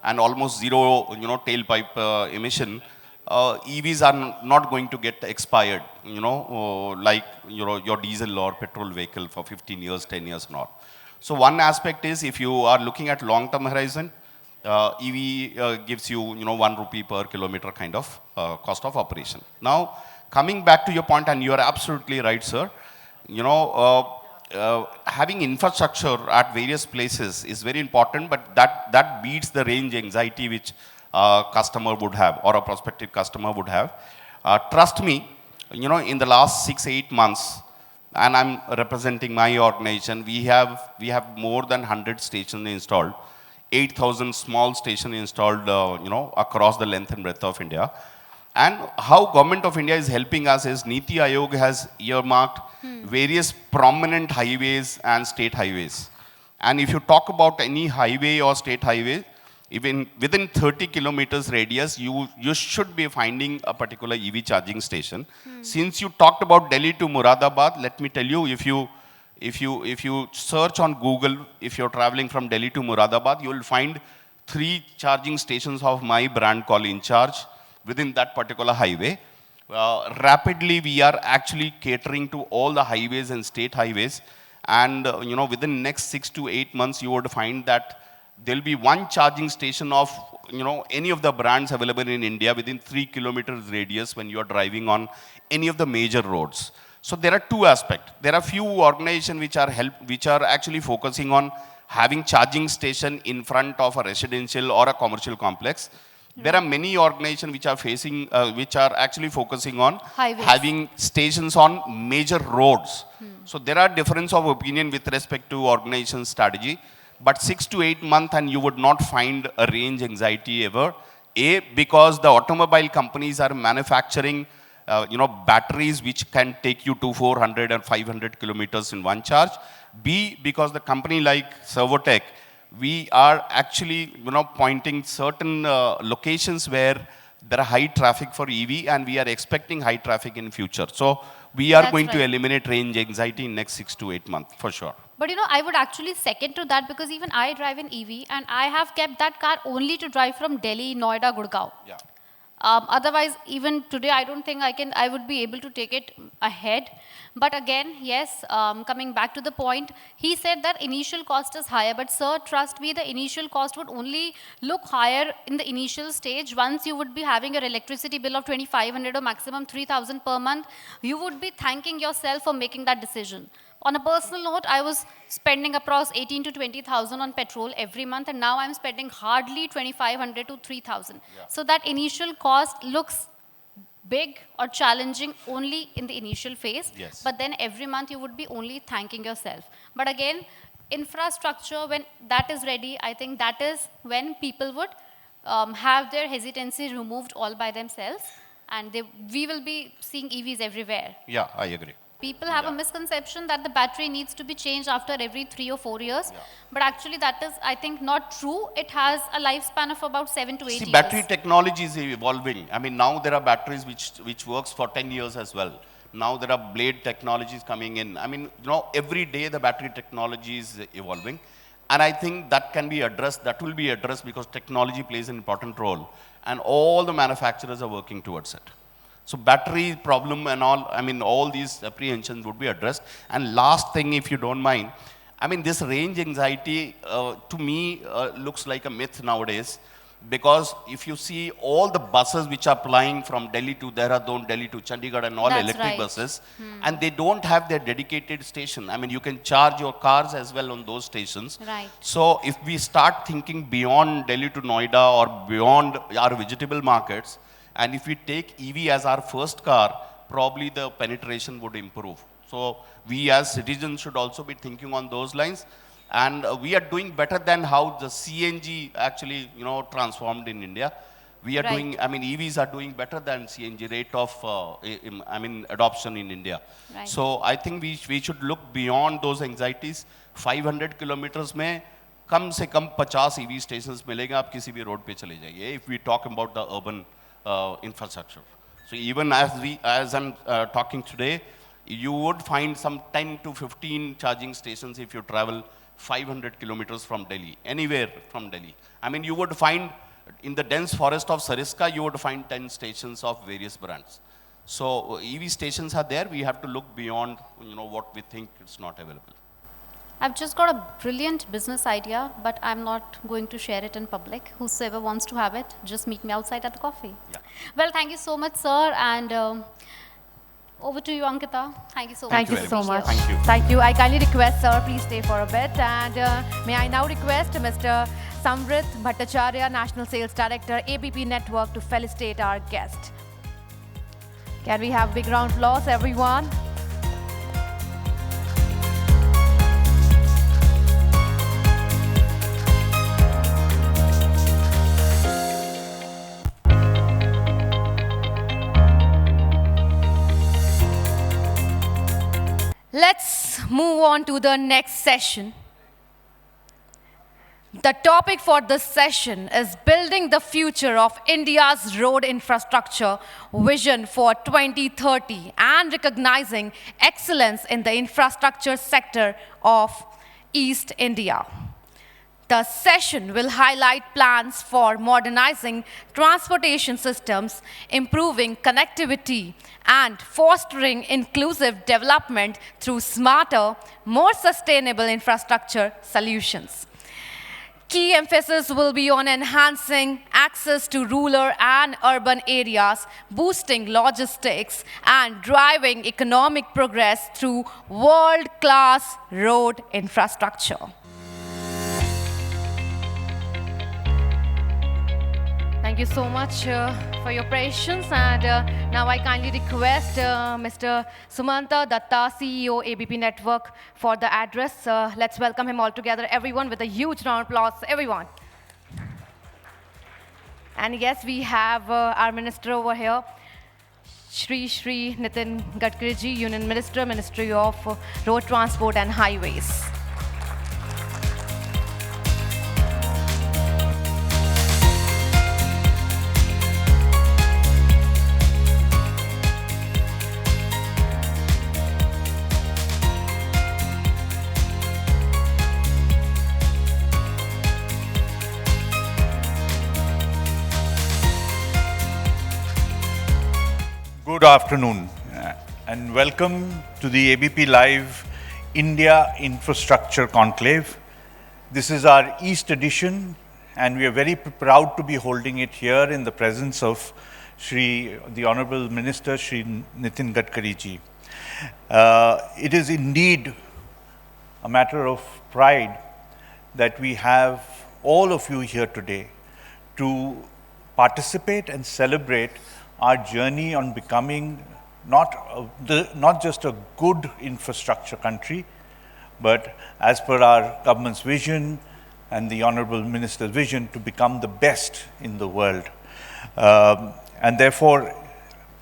and almost zero tailpipe emission, EVs are not going to get expired, like your diesel or petrol vehicle for 15 years, 10 years not. So one aspect is if you are looking at long-term horizon, EV gives you 1 rupee per kilometer kind of cost of operation. Now, coming back to your point, and you are absolutely right, sir, having infrastructure at various places is very important, but that beats the range anxiety which a customer would have or a prospective customer would have. Trust me, in the last 6-8 months, and I'm representing my organization, we have more than 100 stations installed, 8,000 small stations installed, across the length and breadth of India. And how Government of India is helping us is Niti Aayog has earmarked various prominent highways and state highways. And if you talk about any highway or state highway, even within 30 kilometers radius, you should be finding a particular EV charging station. Since you talked about Delhi to Moradabad, let me tell you, if you search on Google, if you're traveling from Delhi to Moradabad, you will find 3 charging stations of my brand called InCharge within that particular highway. Rapidly, we are actually catering to all the highways and state highways. And, within next 6 to 8 months, you would find that there'll be one charging station of, any of the brands available in India within 3 kilometers radius when you are driving on any of the major roads. So there are 2 aspects. There are few organizations which are actually focusing on having charging station in front of a residential or a commercial complex. There are many organizations which are actually focusing on Highways. having stations on major roads. So there are difference of opinion with respect to organization strategy. But 6 to 8 months and you would not find a range anxiety ever. A, because the automobile companies are manufacturing, batteries which can take you to 400 and 500 kilometers in one charge. B, because the company like Servotech, we are actually, pointing certain locations where there are high traffic for EV and we are expecting high traffic in future. So we are That's going to right. eliminate range anxiety in next 6 to 8 months for sure. But I would actually second to that because even I drive an EV and I have kept that car only to drive from Delhi, Noida, Gurgaon. Yeah. Otherwise, even today, I don't think I would be able to take it ahead. But again, yes, coming back to the point, he said that initial cost is higher. But sir, trust me, the initial cost would only look higher in the initial stage. Once you would be having your electricity bill of 2,500 or maximum 3,000 per month, you would be thanking yourself for making that decision. On a personal note, I was spending across 18 to 20,000 on petrol every month, and now I'm spending hardly 2,500 to 3,000. So that initial cost looks big or challenging only in the initial phase, Yes. but then every month you would be only thanking yourself. But again, infrastructure, when that is ready, I think that is when people would have their hesitancy removed all by themselves, and we will be seeing EVs everywhere. Yeah, I agree. People have a misconception that the battery needs to be changed after every 3 or 4 years. But actually that is, I think, not true. It has a lifespan of about 7 to 8 years. See, battery technology is evolving. I mean, now there are batteries which works for 10 years as well. Now there are blade technologies coming in. I mean, every day the battery technology is evolving. And I think that can be addressed, that will be addressed because technology plays an important role. And all the manufacturers are working towards it. So battery problem and all, I mean, all these apprehensions would be addressed. And last thing, if you don't mind, I mean, this range anxiety to me looks like a myth nowadays. Because if you see all the buses which are plying from Delhi to Dehradun, Delhi to Chandigarh and all That's electric right. buses, and they don't have their dedicated station. I mean, you can charge your cars as well on those stations. Right. So if we start thinking beyond Delhi to Noida or beyond our vegetable markets, and if we take EV as our first car, probably the penetration would improve. So we as citizens should also be thinking on those lines. And we are doing better than how the CNG actually, transformed in India. We are Right. doing, I mean, EVs are doing better than CNG rate of, adoption in India. Right. So I think we should look beyond those anxieties. 500 kilometers में कम से कम 50 EV stations मिलेंगे, आप किसी भी road पे चले जाइए, if we talk about the urban infrastructure. So even as I'm talking today, you would find some 10 to 15 charging stations if you travel 500 kilometers from Delhi, anywhere from Delhi. I mean, you would find in the dense forest of Sariska, you would find 10 stations of various brands. So EV stations are there. We have to look beyond, what we think is not available. I've just got a brilliant business idea, but I'm not going to share it in public. Whosoever wants to have it, just meet me outside at the coffee. Yeah. Well, thank you so much, sir, and over to you, Ankita. Thank you so Thank much. you very so much. much. Thank you. Thank you. I kindly request, sir, please stay for a bit. And may I now request Mr. Samrit Bhattacharya, National Sales Director, ABP Network, to felicitate our guest. Can we have big round of applause, everyone? Let's move on to the next session. The topic for this session is building the future of India's road infrastructure vision for 2030 and recognizing excellence in the infrastructure sector of East India. The session will highlight plans for modernizing transportation systems, improving connectivity, and fostering inclusive development through smarter, more sustainable infrastructure solutions. Key emphasis will be on enhancing access to rural and urban areas, boosting logistics, and driving economic progress through world-class road infrastructure. Thank you so much for your patience, and now I kindly request Mr. Sumanta Datta, CEO, ABP Network, for the address. Let's welcome him all together, everyone, with a huge round of applause, everyone. And yes, we have our minister over here, Shri Nitin Gadkari ji, Union Minister, Ministry of Road Transport and Highways. Good afternoon and welcome to the ABP Live India Infrastructure Conclave. This is our East edition and we are very proud to be holding it here in the presence of the Honorable Minister Shri Nitin Gadkari ji. It is indeed a matter of pride that we have all of you here today to participate and celebrate our journey on becoming not just a good infrastructure country, but as per our government's vision and the Honorable Minister's vision, to become the best in the world. And therefore,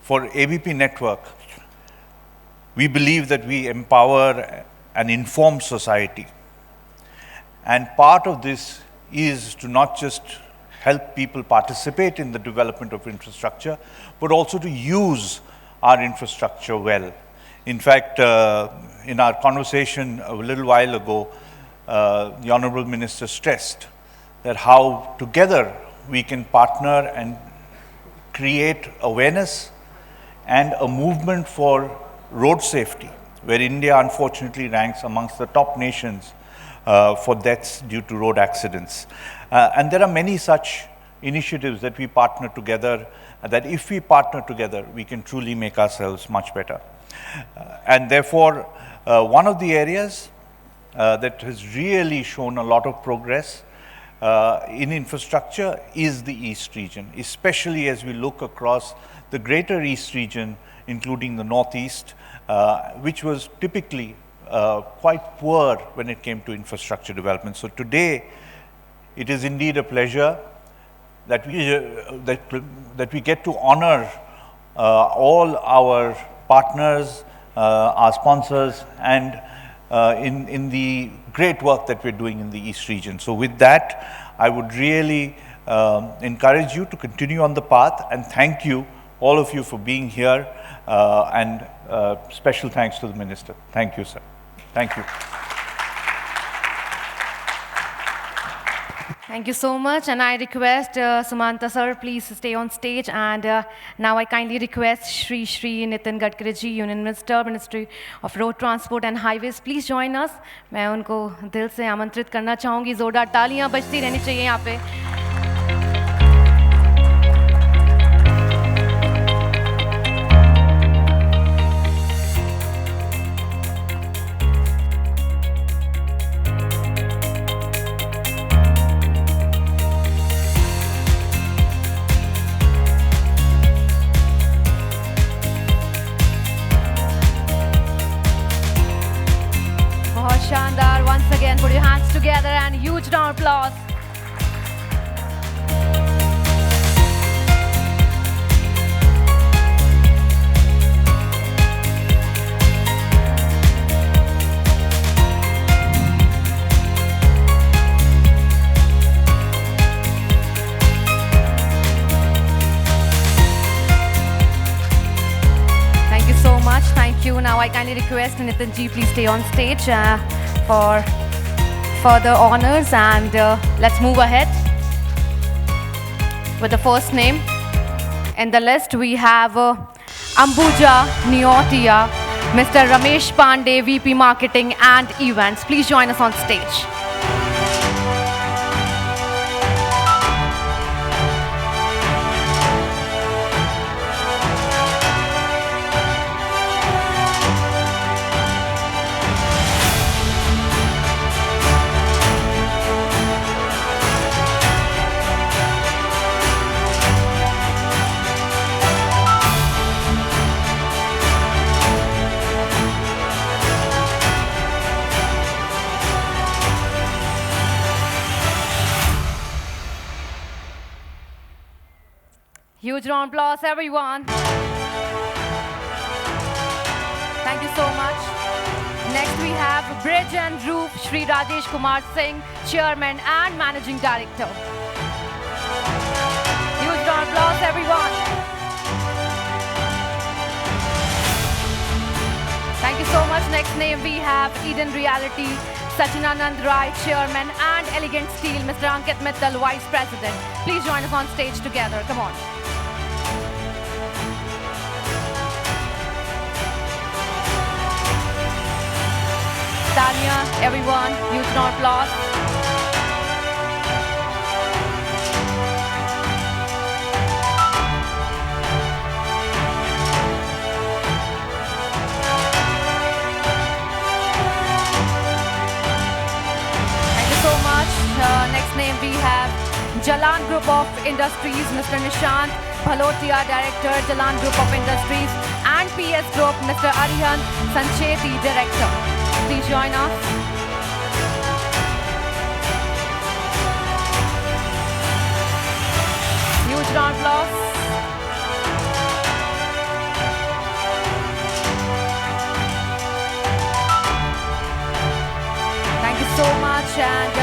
for ABP Network, we believe that we empower an informed society. And part of this is to not just help people participate in the development of infrastructure, but also to use our infrastructure well. In fact, in our conversation a little while ago, the Honorable Minister stressed that how together we can partner and create awareness and a movement for road safety, where India unfortunately ranks amongst the top nations for deaths due to road accidents. And there are many such initiatives that we partner together, that if we partner together, we can truly make ourselves much better. And therefore, one of the areas that has really shown a lot of progress in infrastructure is the East region, especially as we look across the greater East region, including the Northeast, which was typically quite poor when it came to infrastructure development. So today, it is indeed a pleasure that we get to honor all our partners, our sponsors, and in the great work that we're doing in the East region. So with that, I would really encourage you to continue on the path, and thank you, all of you, for being here, and special thanks to the Minister. Thank you, sir. Thank you. Thank you so much, and I request Sumanta sir, please stay on stage. And now I kindly request Shri Nitin Gadkari ji, Union Minister, Ministry of Road Transport and Highways, please join us. मैं उनको दिल से आमंत्रित करना चाहूँगी. जोरदार तालियां बजती रहनी चाहिए यहाँ पे. Shandar, once again, put your hands together and huge round of applause. Thank you so much. Thank you. Now I kindly request Nitin ji, please stay on stage for further honors, and let's move ahead with the first name. In the list we have Ambuja Neotia, Mr. Ramesh Pandey, VP Marketing and Events. Please join us on stage. Huge round of applause, everyone. Thank you so much. Next we have Bridge and Roof, Shri Rajesh Kumar Singh, Chairman and Managing Director. Huge round of applause, everyone. Thank you so much. Next name we have Eden Reality, Sachinanand Rai, Chairman, and Elegant Steel, Mr. Ankit Mittal, Vice President. Please join us on stage together. Come on. Tanya, everyone, huge round of applause. Thank you so much. Next name we have Jalan Group of Industries, Mr. Nishant Bhalotia, Director, Jalan Group of Industries, and PS Group, Mr. Arihan Sancheti, Director. Please join us. Huge round of applause. Thank you so much. And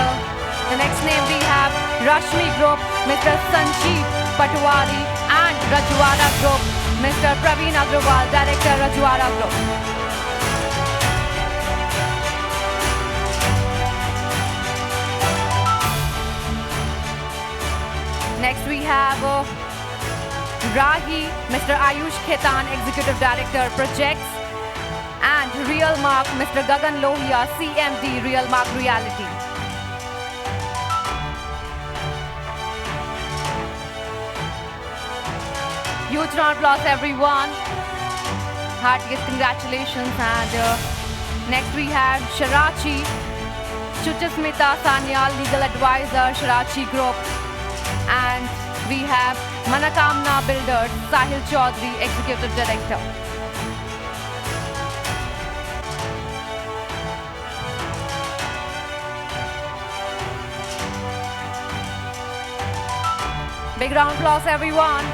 the next name we have Rashmi Group, Mr. Sanjeev Patwari, and Rajwara Group, Mr. Praveen Agrawal, Director, Rajwara Group. Next we have Rahi, Mr. Ayush Khetan, Executive Director, Projects, and Real Mark, Mr. Gagan Lohia, CMD, Real Mark Reality. Huge round of applause, everyone. Heartiest congratulations. And next we have Sharachi, Chuchismita Sanyal, Legal Advisor, Sharachi Group. And we have Manakamna Builders, Sahil Chaudhary, Executive Director. Big round of applause, everyone.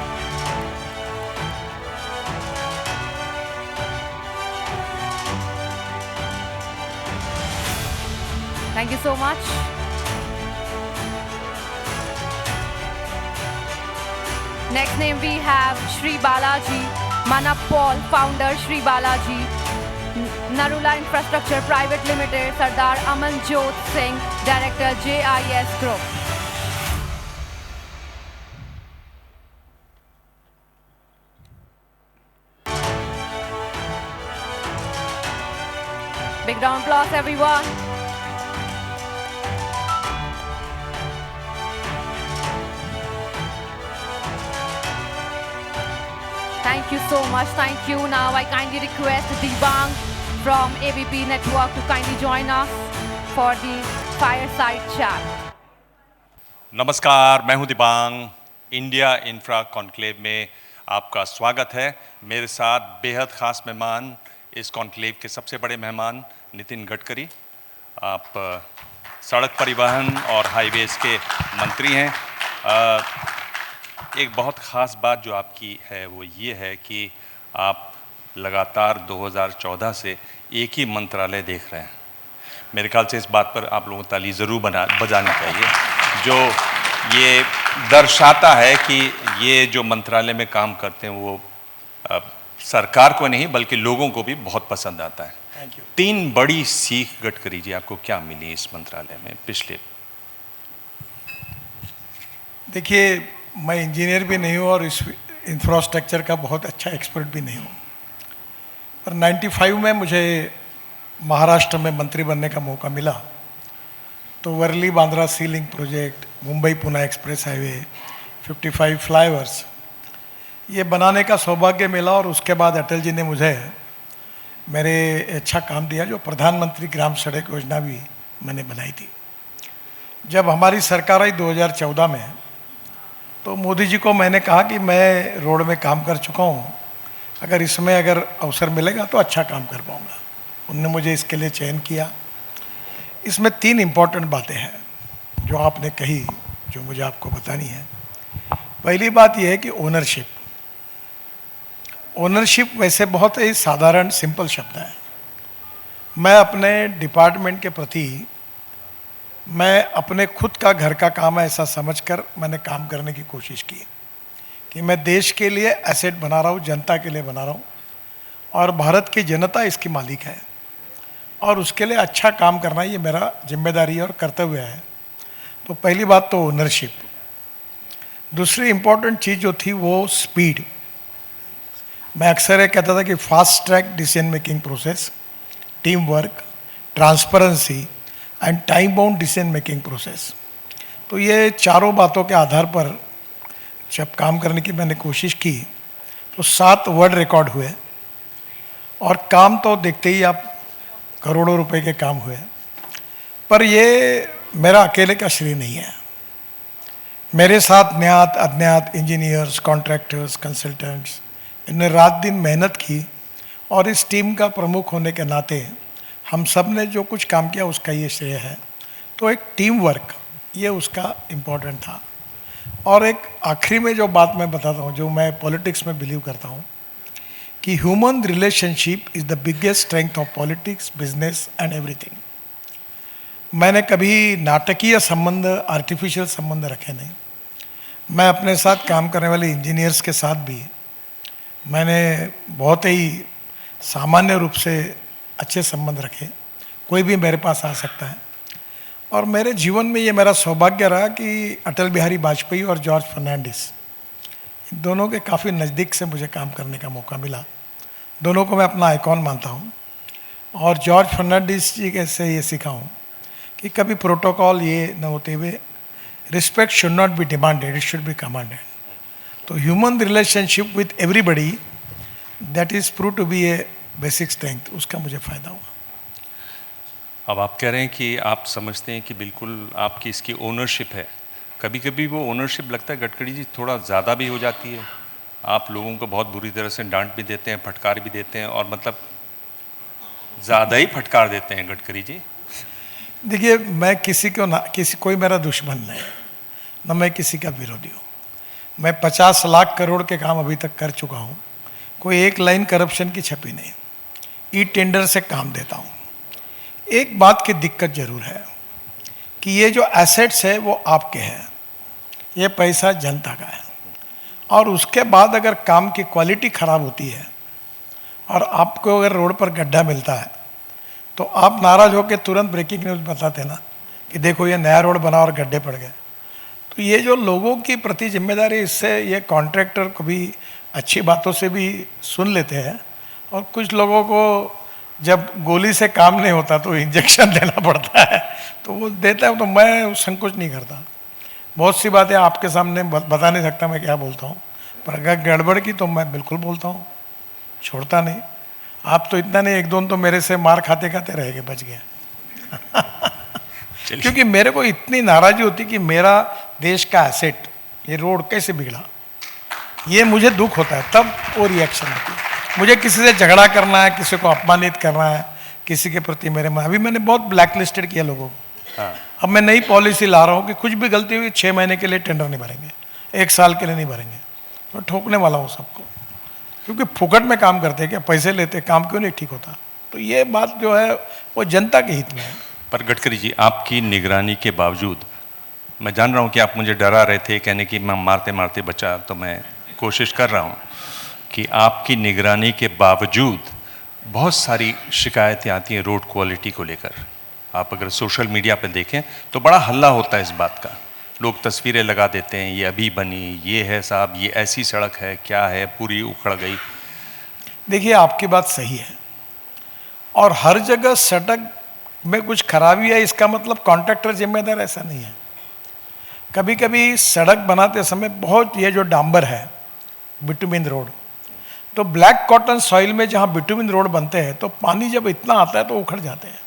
Thank you so much. Next name we have Shri Balaji, Manapal, founder Shri Balaji, Narula Infrastructure Private Limited, Sardar Aman Jot Singh, Director JIS Group. Big round of applause, everyone. Thank you so much. Thank you. Now I kindly request Dibang from ABP Network to kindly join us for the fireside chat. नमस्कार, मैं हूं Dibang. India infra conclave में आपका स्वागत है। मेरे साथ बेहद ख़ास मेहमान, इस कॉन्क्लेव के सबसे बड़े मेहमान नितिन गडकरी। आप सड़क परिवहन और हाईवेज़ के मंत्री हैं। एक बहुत ख़ास बात जो आपकी है वो ये है कि आप लगातार 2014 से एक ही मंत्रालय देख रहे हैं। मेरे ख्याल से इस बात पर आप लोगों को ताली ज़रूर बजानी चाहिए, जो ये दर्शाता है कि ये जो मंत्रालय में काम करते हैं वो सरकार को नहीं बल्कि लोगों को भी बहुत पसंद आता है। तीन बड़ी सीख गडकरी जी आपको क्या मिली इस मंत्रालय में पिछले? देखिए, मैं इंजीनियर भी नहीं हूँ और इस इंफ्रास्ट्रक्चर का बहुत अच्छा एक्सपर्ट भी नहीं हूँ, पर 95 में मुझे महाराष्ट्र में मंत्री बनने का मौका मिला। तो Worli Bandra sea link project, Mumbai Pune expressway highway, 55 flyovers, ये बनाने का सौभाग्य मिला। और उसके बाद अटल जी ने मुझे मेरे अच्छा काम दिया, जो प्रधानमंत्री ग्राम सड़क योजना भी मैंने बनाई थी। जब हमारी सरकार आई 2014 में, तो मोदी जी को मैंने कहा कि मैं रोड में काम कर चुका हूँ, अगर इसमें अवसर मिलेगा तो अच्छा काम कर पाऊँगा। उन्होंने मुझे इसके लिए चयन किया। इसमें तीन इम्पॉर्टेंट बातें हैं जो आपने कही, जो मुझे आपको बतानी है। पहली बात यह है कि ओनरशिप। ओनरशिप वैसे बहुत ही साधारण सिंपल शब्द है। मैं अपने डिपार्टमेंट के प्रति, मैं अपने खुद का घर का काम है ऐसा समझकर मैंने काम करने की कोशिश की कि मैं देश के लिए एसेट बना रहा हूँ, जनता के लिए बना रहा हूँ, और भारत की जनता इसकी मालिक है और उसके लिए अच्छा काम करना ये मेरा जिम्मेदारी और कर्तव्य है। तो पहली बात तो ओनरशिप। दूसरी इम्पोर्टेंट चीज़ जो थी वो स्पीड। मैं अक्सर ये कहता था कि fast track decision making process, team work, transparency and time bound decision making process. तो ये चारों बातों के आधार पर जब काम करने की मैंने कोशिश की तो 7 वर्ल्ड रिकॉर्ड हुए, और काम तो देखते ही आप करोड़ों रुपए के काम हुए। पर ये मेरा अकेले का श्रेय नहीं है। मेरे साथ ज्ञात अज्ञात इंजीनियर्स, कॉन्ट्रैक्टर्स, कंसल्टेंट्स, इन्होंने रात दिन मेहनत की, और इस टीम का प्रमुख होने के नाते हम सब ने जो कुछ काम किया उसका ये श्रेय है। तो एक टीम वर्क, ये उसका इम्पोर्टेंट था। और एक आखिरी में जो बात मैं बताता हूँ, जो मैं पॉलिटिक्स में बिलीव करता हूँ, कि human relationship is the biggest strength of politics, business and everything. मैंने कभी नाटकीय संबंध, आर्टिफिशियल संबंध रखे नहीं। मैं अपने साथ काम करने वाले इंजीनियर्स के साथ भी मैंने बहुत ही सामान्य रूप से अच्छे संबंध रखे। कोई भी मेरे पास आ सकता है। और मेरे जीवन में ये मेरा सौभाग्य रहा कि अटल बिहारी वाजपेयी और जॉर्ज फर्नांडिस, इन दोनों के काफ़ी नज़दीक से मुझे काम करने का मौका मिला। दोनों को मैं अपना आइकॉन मानता हूँ। और जॉर्ज फर्नांडिस जी के से ये सीखा हूँ कि कभी प्रोटोकॉल ये न होते हुए, respect should not be demanded, it should be commanded. तो human relationship with everybody, that is prove to be a basic strength, उसका मुझे फ़ायदा हुआ। अब आप कह रहे हैं कि आप समझते हैं कि बिल्कुल आपकी इसकी ओनरशिप है। कभी कभी वो ओनरशिप लगता है गडकरी जी थोड़ा ज़्यादा भी हो जाती है। आप लोगों को बहुत बुरी तरह से डांट भी देते हैं, फटकार भी देते हैं, और मतलब ज़्यादा ही फटकार देते हैं गडकरी जी। देखिए, मैं किसी को ना, कोई मेरा दुश्मन नहीं, ना मैं किसी का विरोधी हूँ। मैं 50 लाख करोड़ के काम अभी तक कर चुका हूँ, कोई एक लाइन करप्शन की छपी नहीं, ई टेंडर से काम देता हूँ। एक बात की दिक्कत जरूर है कि ये जो एसेट्स है वो आपके हैं, ये पैसा जनता का है, और उसके बाद अगर काम की क्वालिटी खराब होती है और आपको अगर रोड पर गड्ढा मिलता है तो आप नाराज होकर तुरंत ब्रेकिंग न्यूज़ बताते ना कि देखो ये नया रोड बना और गड्ढे पड़ गए। तो ये जो लोगों की प्रति जिम्मेदारी, इससे ये कॉन्ट्रैक्टर को भी अच्छी बातों से भी सुन लेते हैं, और कुछ लोगों को जब गोली से काम नहीं होता तो इंजेक्शन देना पड़ता है तो वो देता है, तो मैं संकोच नहीं करता। बहुत सी बातें आपके सामने बता नहीं सकता मैं क्या बोलता हूँ, पर अगर गड़बड़ की तो मैं बिल्कुल बोलता हूँ, छोड़ता नहीं। आप तो इतना नहीं, एक दोनों तो मेरे से मार खाते खाते रह गए, बच गए क्योंकि मेरे को इतनी नाराज़ी होती कि मेरा देश का एसेट ये रोड कैसे बिगड़ा, ये मुझे दुख होता है, तब वो रिएक्शन होती है। मुझे किसी से झगड़ा करना है, किसी को अपमानित करना है, किसी के प्रति मेरे में, अभी मैंने बहुत ब्लैक लिस्टेड किया लोगों को। अब मैं नई पॉलिसी ला रहा हूँ कि कुछ भी गलती हुई 6 महीने के लिए टेंडर नहीं भरेंगे, 1 साल के लिए नहीं भरेंगे। मैं ठोकने वाला हूँ सबको, क्योंकि फुकट में काम करते हैं क्या, पैसे लेते, काम क्यों नहीं ठीक होता। तो ये बात जो है वो जनता के हित में है। पर गडकरी जी, आपकी निगरानी के बावजूद, मैं जान रहा हूँ कि आप मुझे डरा रहे थे कहने की मैं मारते मारते बचा, तो मैं कोशिश कर रहा हूँ कि आपकी निगरानी के बावजूद बहुत सारी शिकायतें आती हैं रोड क्वालिटी को लेकर। आप अगर सोशल मीडिया पे देखें तो बड़ा हल्ला होता है इस बात का, लोग तस्वीरें लगा देते हैं, ये अभी बनी, ये है साहब, ये ऐसी सड़क है, क्या है, पूरी उखड़ गई। देखिए आपकी बात सही है, और हर जगह सड़क में कुछ खराबी है इसका मतलब कॉन्ट्रैक्टर जिम्मेदार, ऐसा नहीं है। कभी कभी सड़क बनाते समय बहुत, ये जो डांबर है बिटुमिन रोड, तो ब्लैक कॉटन सॉइल में जहाँ बिटुमिन रोड बनते हैं तो पानी जब इतना आता है तो उखड़ जाते हैं।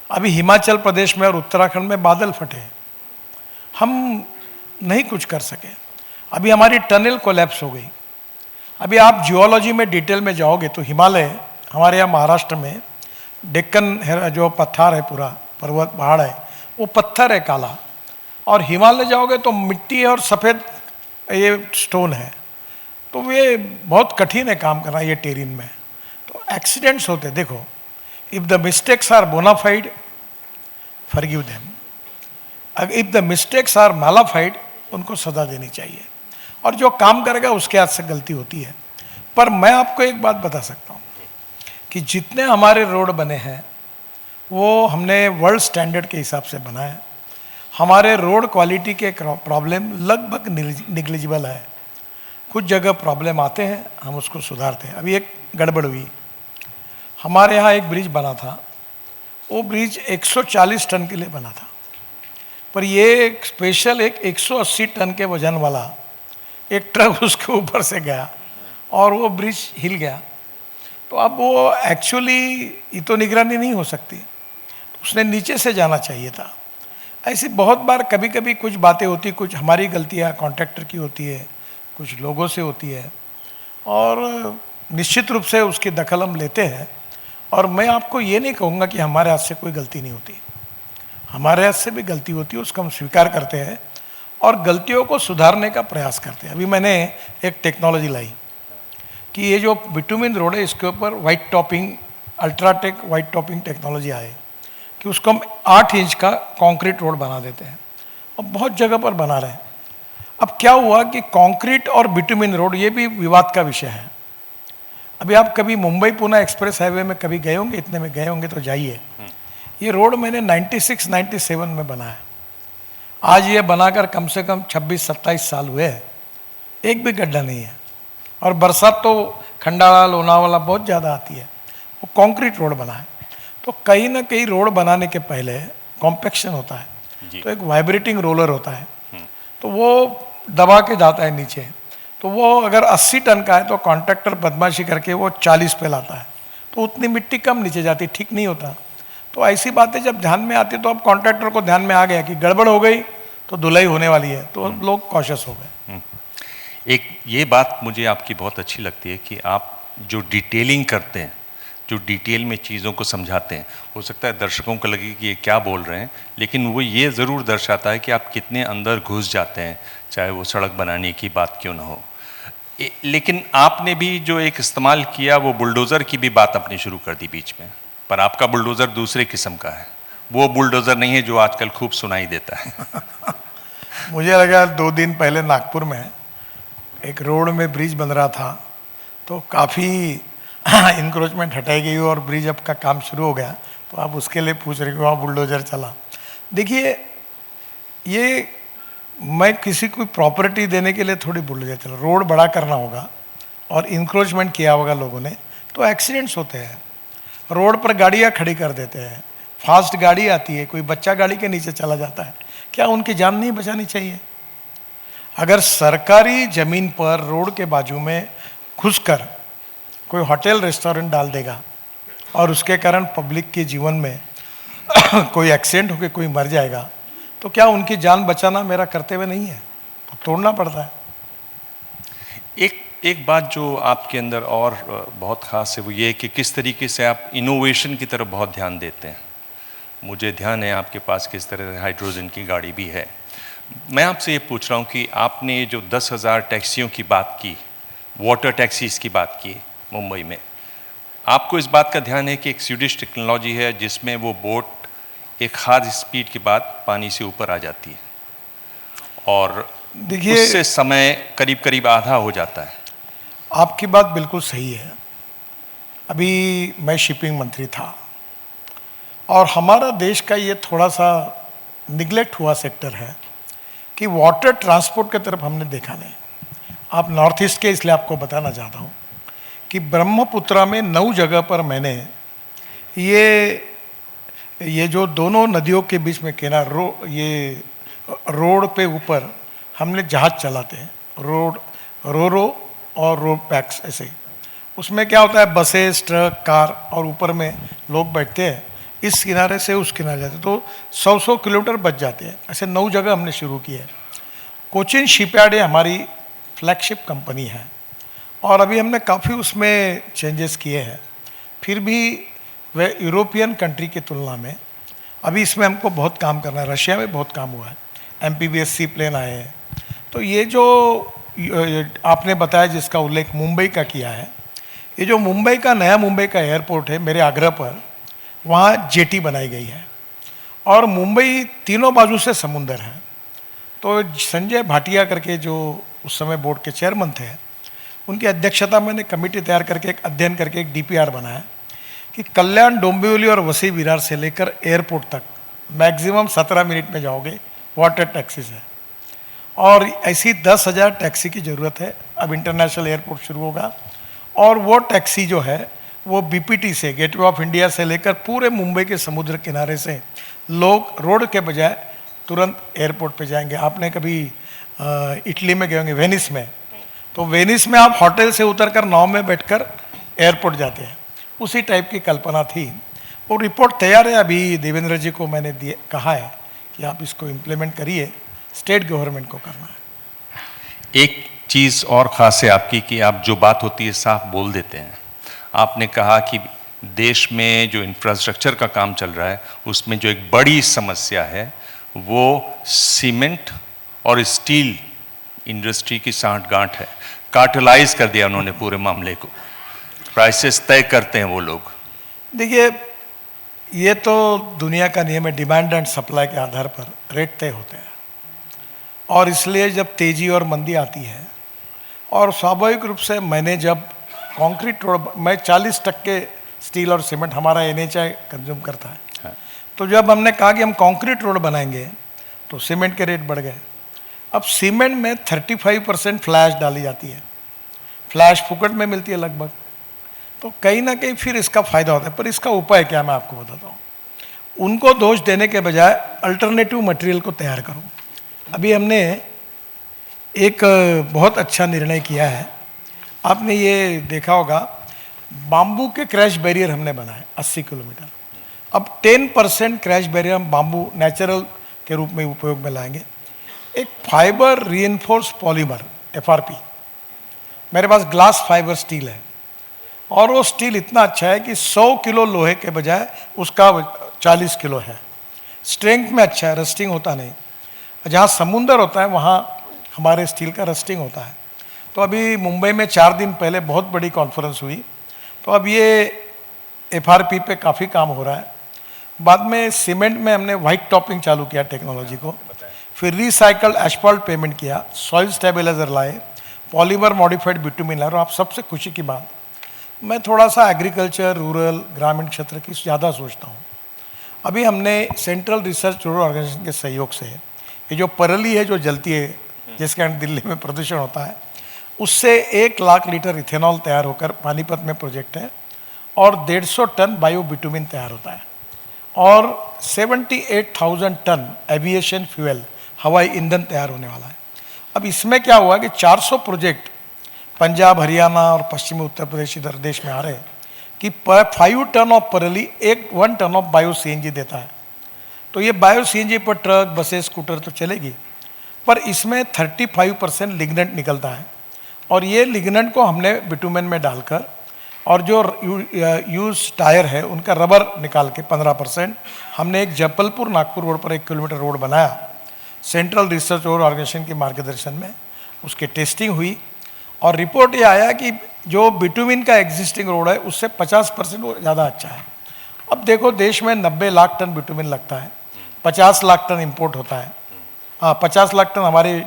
अभी हिमाचल प्रदेश में और उत्तराखंड में बादल फटे, हम नहीं कुछ कर सके। अभी हमारी टनल कोलैप्स हो गई। अभी आप जियोलॉजी में डिटेल में जाओगे तो हिमालय, हमारे यहाँ महाराष्ट्र में डेक्कन है, जो पत्थर है, पूरा पर्वत पहाड़ है, वो पत्थर है काला, और हिमालय जाओगे तो मिट्टी है और सफ़ेद ये स्टोन है। तो ये बहुत कठिन है काम करना ये टेरिन में, तो एक्सीडेंट्स होते। देखो, if the mistakes are bona fide, forgive them, if the mistakes are mala fide, उनको सज़ा देनी चाहिए, और जो काम करेगा उसके हाथ से गलती होती है। पर मैं आपको एक बात बता सकता हूँ कि जितने हमारे रोड बने हैं वो हमने वर्ल्ड स्टैंडर्ड के हिसाब से बनाए। हमारे रोड क्वालिटी के प्रॉब्लम लगभग निग्लिजिबल है। कुछ जगह प्रॉब्लम आते हैं, हम उसको सुधारते हैं। अभी एक गड़बड़ हुई, हमारे यहाँ एक ब्रिज बना था, वो ब्रिज 140 टन के लिए बना था, पर ये एक स्पेशल एक 180 टन के वजन वाला एक ट्रक उसके ऊपर से गया और वो ब्रिज हिल गया। तो अब वो एक्चुअली ये तो निगरानी नहीं हो सकती, तो उसने नीचे से जाना चाहिए था। ऐसी बहुत बार कभी कभी कुछ बातें होती, कुछ हमारी गलतियाँ कॉन्ट्रैक्टर की होती है, कुछ लोगों से होती है, और निश्चित रूप से उसकी दखल हम लेते हैं। और मैं आपको ये नहीं कहूँगा कि हमारे हाथ से कोई गलती नहीं होती, हमारे हाथ से भी गलती होती है, उसको हम स्वीकार करते हैं और गलतियों को सुधारने का प्रयास करते हैं। अभी मैंने एक टेक्नोलॉजी लाई कि ये जो बिटुमिन रोड है इसके ऊपर white topping, UltraTech white topping technology आए कि उसको हम 8 इंच का कंक्रीट रोड बना देते हैं, और बहुत जगह पर बना रहे हैं। अब क्या हुआ कि कंक्रीट और बिटुमिन रोड ये भी विवाद का विषय है। अभी आप कभी मुंबई पुणे एक्सप्रेस हाईवे में कभी गए होंगे, इतने में गए होंगे तो जाइए। ये रोड मैंने 96-97 में बनाया, आज ये बनाकर कम से कम 26-27 साल हुए हैं, एक भी गड्ढा नहीं है। और बरसात तो खंडाला लोनावाला बहुत ज़्यादा आती है, वो कंक्रीट रोड बना है। तो कहीं ना कहीं रोड बनाने के पहले कॉम्पैक्शन होता है, तो एक वाइब्रेटिंग रोलर होता है, तो वो दबा के जाता है नीचे। तो वो अगर 80 टन का है तो कॉन्ट्रैक्टर बदमाशी करके वो 40 पे लाता है, तो उतनी मिट्टी कम नीचे जाती, ठीक नहीं होता। तो ऐसी बातें जब ध्यान में आती तो अब कॉन्ट्रैक्टर को ध्यान में आ गया कि गड़बड़ हो गई तो धुलाई होने वाली है, तो लोग कॉशियस हो गए। एक ये बात मुझे आपकी बहुत अच्छी लगती है कि आप जो डिटेलिंग करते हैं, जो डिटेल में चीज़ों को समझाते हैं। हो सकता है दर्शकों को लगे कि ये क्या बोल रहे हैं, लेकिन वो ये ज़रूर दर्शाता है कि आप कितने अंदर घुस जाते हैं, चाहे वो सड़क बनाने की बात क्यों ना हो। लेकिन आपने भी जो एक इस्तेमाल किया वो बुलडोज़र की भी बात आपने शुरू कर दी बीच में, पर आपका बुलडोज़र दूसरे किस्म का है, वो बुलडोज़र नहीं है जो आजकल खूब सुनाई देता है। मुझे लगा 2 दिन पहले नागपुर में एक रोड में ब्रिज बन रहा था, तो काफ़ी इंक्रोचमेंट हटाई गई और ब्रिज अब का काम शुरू हो गया, तो आप उसके लिए पूछ रहे हो वहाँ बुलडोजर चला। देखिए, ये मैं किसी को प्रॉपर्टी देने के लिए थोड़ी बुलडोजर चला, रोड बड़ा करना होगा और इंक्रोचमेंट किया होगा लोगों ने, तो एक्सीडेंट्स होते हैं, रोड पर गाड़ियाँ खड़ी कर देते हैं, फास्ट गाड़ी आती है, कोई बच्चा गाड़ी के नीचे चला जाता है, क्या उनकी जान नहीं बचानी चाहिए? अगर सरकारी ज़मीन पर रोड के बाजू में घुसकर कोई होटल रेस्टोरेंट डाल देगा और उसके कारण पब्लिक के जीवन में कोई एक्सीडेंट होकर कोई मर जाएगा, तो क्या उनकी जान बचाना मेरा कर्तव्य नहीं है? तो तोड़ना पड़ता है। एक बात जो आपके अंदर और बहुत ख़ास है वो ये है कि किस तरीके से आप इनोवेशन की तरफ बहुत ध्यान देते हैं। मुझे ध्यान है आपके पास किस तरह हाइड्रोजन की गाड़ी भी है। मैं आपसे ये पूछ रहा हूँ कि आपने जो 10,000 टैक्सियों की बात की, वाटर टैक्सीज़ की बात की मुंबई में, आपको इस बात का ध्यान है कि एक स्वीडिश टेक्नोलॉजी है जिसमें वो बोट एक खास स्पीड के बाद पानी से ऊपर आ जाती है और देखिए, उससे समय करीब करीब आधा हो जाता है। आपकी बात बिल्कुल सही है। अभी मैं शिपिंग मंत्री था और हमारा देश का ये थोड़ा सा निगलेक्ट हुआ सेक्टर है कि वाटर ट्रांसपोर्ट की तरफ हमने देखा नहीं। आप नॉर्थ ईस्ट के, इसलिए आपको बताना चाहता हूँ कि ब्रह्मपुत्रा में 9 जगह पर मैंने ये जो दोनों नदियों के बीच में किनार ये रोड पे ऊपर हमने जहाज चलाते हैं, रो और रोड पैक्स ऐसे। उसमें क्या होता है, बसेस, ट्रक, कार और ऊपर में लोग बैठते हैं, इस किनारे से उस किनारे जाते, तो 100 किलोमीटर बच जाते हैं। ऐसे 9 जगह हमने शुरू की है। कोचिन शिपयार्ड हमारी फ्लैगशिप कंपनी है और अभी हमने काफ़ी उसमें चेंजेस किए हैं। फिर भी वह यूरोपियन कंट्री की तुलना में अभी इसमें हमको बहुत काम करना है। रशिया में बहुत काम हुआ है, MPBSC प्लेन आए हैं। तो ये जो आपने बताया जिसका उल्लेख मुंबई का किया है, ये जो मुंबई का नया मुंबई का एयरपोर्ट है, मेरे आग्रह पर वहाँ जेटी बनाई गई है और मुंबई तीनों बाजू से समुंदर है। तो संजय भाटिया करके जो उस समय बोर्ड के चेयरमैन थे, उनकी अध्यक्षता मैंने कमेटी तैयार करके एक अध्ययन करके एक DPR बनाया कि कल्याण, डोंबिवली और वसी विरार से लेकर एयरपोर्ट तक मैक्सिमम 17 मिनट में जाओगे, वाटर टैक्सी से। और ऐसी 10,000 टैक्सी की ज़रूरत है। अब इंटरनेशनल एयरपोर्ट शुरू होगा और वो टैक्सी जो है वो BPT से, गेटवे ऑफ इंडिया से लेकर पूरे मुंबई के समुद्र किनारे से लोग रोड के बजाय तुरंत एयरपोर्ट पे जाएंगे। आपने कभी इटली में गए होंगे, वेनिस में, तो वेनिस में आप होटल से उतरकर नाव में बैठकर एयरपोर्ट जाते हैं। उसी टाइप की कल्पना थी। वो रिपोर्ट तैयार है, अभी देवेंद्र जी को मैंने कहा है कि आप इसको इम्प्लीमेंट करिए, स्टेट गवर्नमेंट को करना है। एक चीज़ और ख़ास है आपकी कि आप जो बात होती है साफ बोल देते हैं। आपने कहा कि देश में जो इंफ्रास्ट्रक्चर का काम चल रहा है उसमें जो एक बड़ी समस्या है वो सीमेंट और स्टील इंडस्ट्री की सांठ-गांठ है। कार्टेलाइज कर दिया उन्होंने पूरे मामले को, प्राइसेस तय करते हैं वो लोग। देखिए, ये तो दुनिया का नियम है, डिमांड एंड सप्लाई के आधार पर रेट तय होते हैं और इसलिए जब तेजी और मंदी आती है, और स्वाभाविक रूप से मैंने जब कंक्रीट रोड, मैं 40% स्टील और सीमेंट हमारा NHI कंज्यूम करता है। हाँ। तो जब हमने कहा कि हम कंक्रीट रोड बनाएंगे तो सीमेंट के रेट बढ़ गए। अब सीमेंट में 35% फ्लैश डाली जाती है, फ्लैश फुकट में मिलती है लगभग, तो कहीं ना कहीं फिर इसका फायदा होता है। पर इसका उपाय क्या, मैं आपको बताता हूँ। उनको दोष देने के बजाय अल्टरनेटिव मटेरियल को तैयार करो। अभी हमने एक बहुत अच्छा निर्णय किया है, आपने ये देखा होगा, बाम्बू के क्रैश बैरियर हमने बनाए 80 किलोमीटर। अब 10% क्रैश बैरियर हम बाम्बू नेचुरल के रूप में उपयोग में लाएंगे। एक फाइबर रीइंफोर्स पॉलीमर FRP, मेरे पास ग्लास फाइबर स्टील है और वो स्टील इतना अच्छा है कि 100 किलो लोहे के बजाय उसका 40 किलो है। स्ट्रेंथ में अच्छा है, रस्टिंग होता नहीं। जहाँ समुंदर होता है वहाँ हमारे स्टील का रस्टिंग होता है। तो अभी मुंबई में 4 दिन पहले बहुत बड़ी कॉन्फ्रेंस हुई, तो अब ये FRP पे काफ़ी काम हो रहा है। बाद में सीमेंट में हमने वाइट टॉपिंग चालू किया टेक्नोलॉजी को, फिर रिसाइकल्ड एस्फॉल्ट पेमेंट किया, सॉइल स्टेबलाइजर लाए, पॉलीमर मॉडिफाइड बिटुमिन लाए। और आप सबसे खुशी की बात, मैं थोड़ा सा एग्रीकल्चर, रूरल, ग्रामीण क्षेत्र की ज़्यादा सोचता हूँ। अभी हमने सेंट्रल रिसर्च ऑर्गेनाइजेशन के सहयोग से ये जो परली है जो जलती है, जिसके कारण दिल्ली में प्रदूषण होता है, उससे 1 लाख लीटर इथेनॉल तैयार होकर पानीपत में प्रोजेक्ट है और 150 टन बायो बिटुमिन तैयार होता है और 78,000 टन एविएशन फ्यूल, हवाई ईंधन तैयार होने वाला है। अब इसमें क्या हुआ कि 400 प्रोजेक्ट पंजाब, हरियाणा और पश्चिमी उत्तर प्रदेश इधर देश में आ रहे हैं कि 5 टन ऑफ परली 1 टन ऑफ बायो CNG देता है। तो ये बायो CNG पर ट्रक, बसेस, स्कूटर तो चलेगी, पर इसमें 35% लिग्नेंट निकलता है और ये लिग्नेंट को हमने बिटुमेन में डालकर और जो यूज टायर है उनका रबर निकाल के 15% हमने एक जबलपुर नागपुर रोड पर 1 किलोमीटर रोड बनाया सेंट्रल रिसर्च और ऑर्गेनाइजेशन के मार्गदर्शन में। उसकी टेस्टिंग हुई और रिपोर्ट ये आया कि जो बिटुमिन का एग्जिस्टिंग रोड है उससे 50% ज़्यादा अच्छा है। अब देखो देश में 90 लाख टन बिटुमिन लगता है, 50 लाख टन इंपोर्ट होता है। हाँ, 50 लाख टन हमारी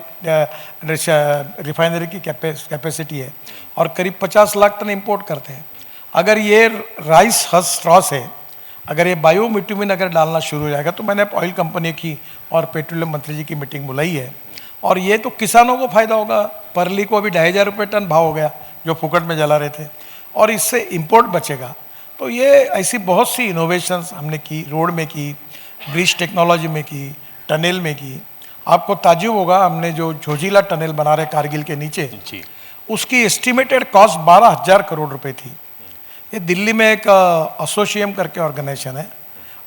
रिफाइनरी की कैपेसिटी है और करीब 50 लाख टन इंपोर्ट करते हैं। अगर ये राइस हस स्ट्रॉस है, अगर ये बायो बिटुमिन अगर डालना शुरू हो जाएगा, तो मैंने ऑयल कंपनी की और पेट्रोलियम मंत्री जी की मीटिंग बुलाई है और ये तो किसानों को फायदा होगा। परली को अभी 2,500 रुपये टन भाव हो गया जो फुकट में जला रहे थे और इससे इंपोर्ट बचेगा। तो ये ऐसी बहुत सी इनोवेशंस हमने की, रोड में की, ब्रिज टेक्नोलॉजी में की, टनल में की। आपको ताज्जुब होगा, हमने जो झोजिला टनल बना रहे कारगिल के नीचे, उसकी एस्टिमेटेड कॉस्ट 12,000 करोड़ रुपए थी। ये दिल्ली में एक एसोसिएम करके ऑर्गेनाइजेशन है,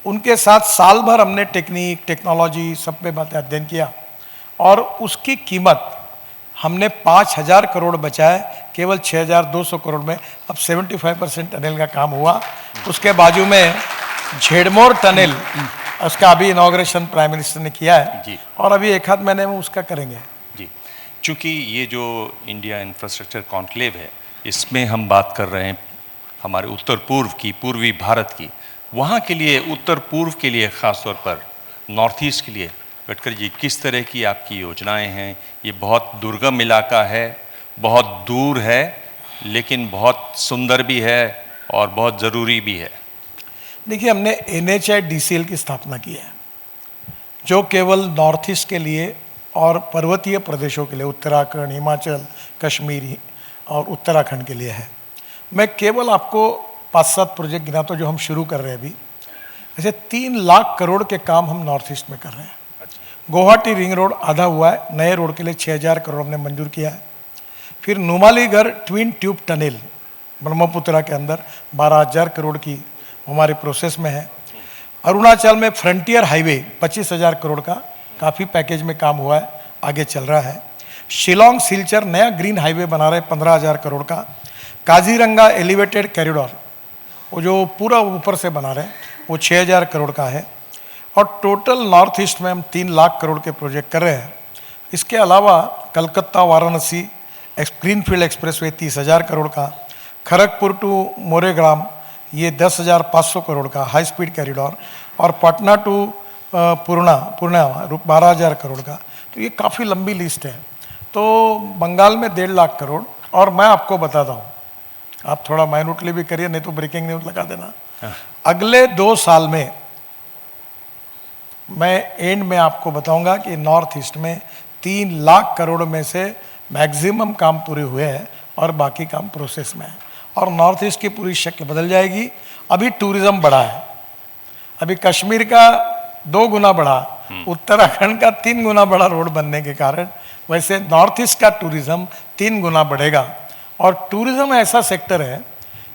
उनके साथ साल भर हमने टेक्निक, टेक्नोलॉजी सब पे बातें अध्ययन किया और उसकी कीमत हमने 5,000 करोड़ बचाए केवल 6,200 करोड़ में। अब 75% टनल का काम हुआ। उसके बाजू में झेड़मोर टनल, उसका अभी इनॉग्रेशन प्राइम मिनिस्टर ने किया है और अभी 1 आध महीने में उसका करेंगे। जी, चूँकि ये जो इंडिया इंफ्रास्ट्रक्चर कॉन्क्लेव है, इसमें हम बात कर रहे हैं हमारे उत्तर पूर्व की, पूर्वी भारत की। वहाँ के लिए, उत्तर पूर्व के लिए ख़ास तौर पर, नॉर्थ ईस्ट के लिए गडकरी जी किस तरह की आपकी योजनाएं हैं? ये बहुत दुर्गम इलाका है, बहुत दूर है, लेकिन बहुत सुंदर भी है और बहुत ज़रूरी भी है। देखिए, हमने NHIDCL की स्थापना की है जो केवल नॉर्थ ईस्ट के लिए और पर्वतीय प्रदेशों के लिए, उत्तराखंड, हिमाचल, कश्मीर और उत्तराखंड के लिए है। मैं केवल आपको 5-7 प्रोजेक्ट गिनाता हूं जो हम शुरू कर रहे हैं अभी। ऐसे 3 लाख करोड़ के काम हम नॉर्थ ईस्ट में कर रहे हैं। गुवाहाटी रिंग रोड आधा हुआ है, नए रोड के लिए 6,000 करोड़ हमने मंजूर किया है। फिर Numaligarh twin tube tunnel Brahmaputra के अंदर 12,000 करोड़ की हमारे प्रोसेस में है। अरुणाचल में फ्रंटियर हाईवे 25,000 करोड़ का काफ़ी पैकेज में काम हुआ है, आगे चल रहा है। शिलोंग सिलचर नया ग्रीन हाईवे बना रहे 15,000 करोड़ का। काजीरंगा एलिवेटेड कॉरिडोर, वो जो पूरा ऊपर से बना रहे हैं, वो 6,000 करोड़ का है। और टोटल नॉर्थ ईस्ट में हम 3 लाख करोड़ के प्रोजेक्ट कर रहे हैं। इसके अलावा कलकत्ता वाराणसी ग्रीनफील्ड एक्सप्रेसवे 30,000 करोड़ का, खड़गपुर टू मोरेग्राम ये 10,500 करोड़ का हाई स्पीड कॉरिडोर, और पटना टू पूर्णा 12,000 करोड़ का। तो ये काफ़ी लंबी लिस्ट है। तो बंगाल में 1.5 लाख करोड़। और मैं आपको बताता हूँ, आप थोड़ा माइन्यूटली भी करिए, नहीं तो ब्रेकिंग न्यूज लगा देना। अगले 2 साल में मैं एंड में आपको बताऊंगा कि नॉर्थ ईस्ट में 3 लाख करोड़ में से मैक्सिमम काम पूरे हुए हैं और बाकी काम प्रोसेस में है। और नॉर्थ ईस्ट की पूरी शक्ल बदल जाएगी। अभी टूरिज्म बढ़ा है, अभी कश्मीर का 2 गुना बढ़ा, उत्तराखंड का 3 गुना बड़ा रोड बनने के कारण, वैसे नॉर्थ ईस्ट का टूरिज्म 3 गुना बढ़ेगा। और टूरिज्म ऐसा सेक्टर है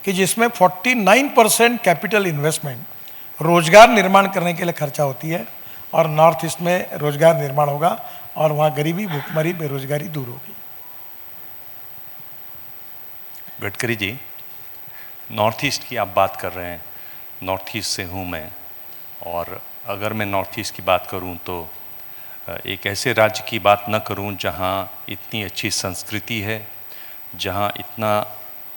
कि जिसमें 49% कैपिटल इन्वेस्टमेंट रोजगार निर्माण करने के लिए खर्चा होती है और नॉर्थ ईस्ट में रोजगार निर्माण होगा और वहाँ गरीबी, भूखमरी, बेरोजगारी दूर होगी। गडकरी जी, नॉर्थ ईस्ट की आप बात कर रहे हैं, नॉर्थ ईस्ट से हूँ मैं, और अगर मैं नॉर्थ ईस्ट की बात करूँ तो एक ऐसे राज्य की बात न करूँ जहाँ इतनी अच्छी संस्कृति है, जहाँ इतना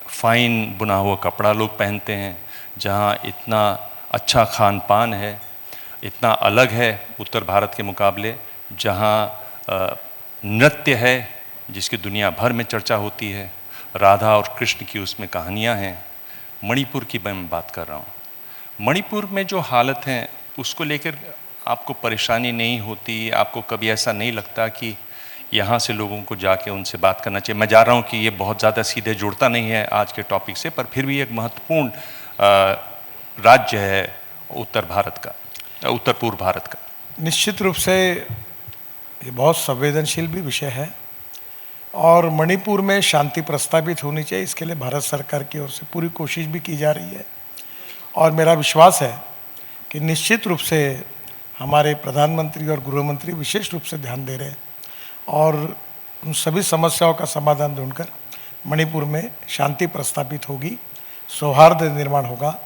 फाइन बुना हुआ कपड़ा लोग पहनते हैं, जहाँ इतना अच्छा खान पान है, इतना अलग है उत्तर भारत के मुकाबले, जहाँ नृत्य है जिसकी दुनिया भर में चर्चा होती है, राधा और कृष्ण की उसमें कहानियाँ हैं। मणिपुर की मैं बात कर रहा हूँ। मणिपुर में जो हालत है उसको लेकर आपको परेशानी नहीं होती? आपको कभी ऐसा नहीं लगता कि यहाँ से लोगों को जाके उनसे बात करना चाहिए? मैं जा रहा हूँ कि ये बहुत ज़्यादा सीधे जुड़ता नहीं है आज के टॉपिक से, पर फिर भी एक महत्वपूर्ण राज्य है उत्तर भारत का, उत्तर पूर्व भारत का। निश्चित रूप से ये बहुत संवेदनशील भी विषय है और मणिपुर में शांति प्रस्तावित होनी चाहिए, इसके लिए भारत सरकार की ओर से पूरी कोशिश भी की जा रही है। और मेरा विश्वास है कि निश्चित रूप से हमारे प्रधानमंत्री और गृहमंत्री विशेष रूप से ध्यान दे रहे हैं और उन सभी समस्याओं का समाधान ढूंढकर मणिपुर में शांति प्रस्तापित होगी, सौहार्द निर्माण होगा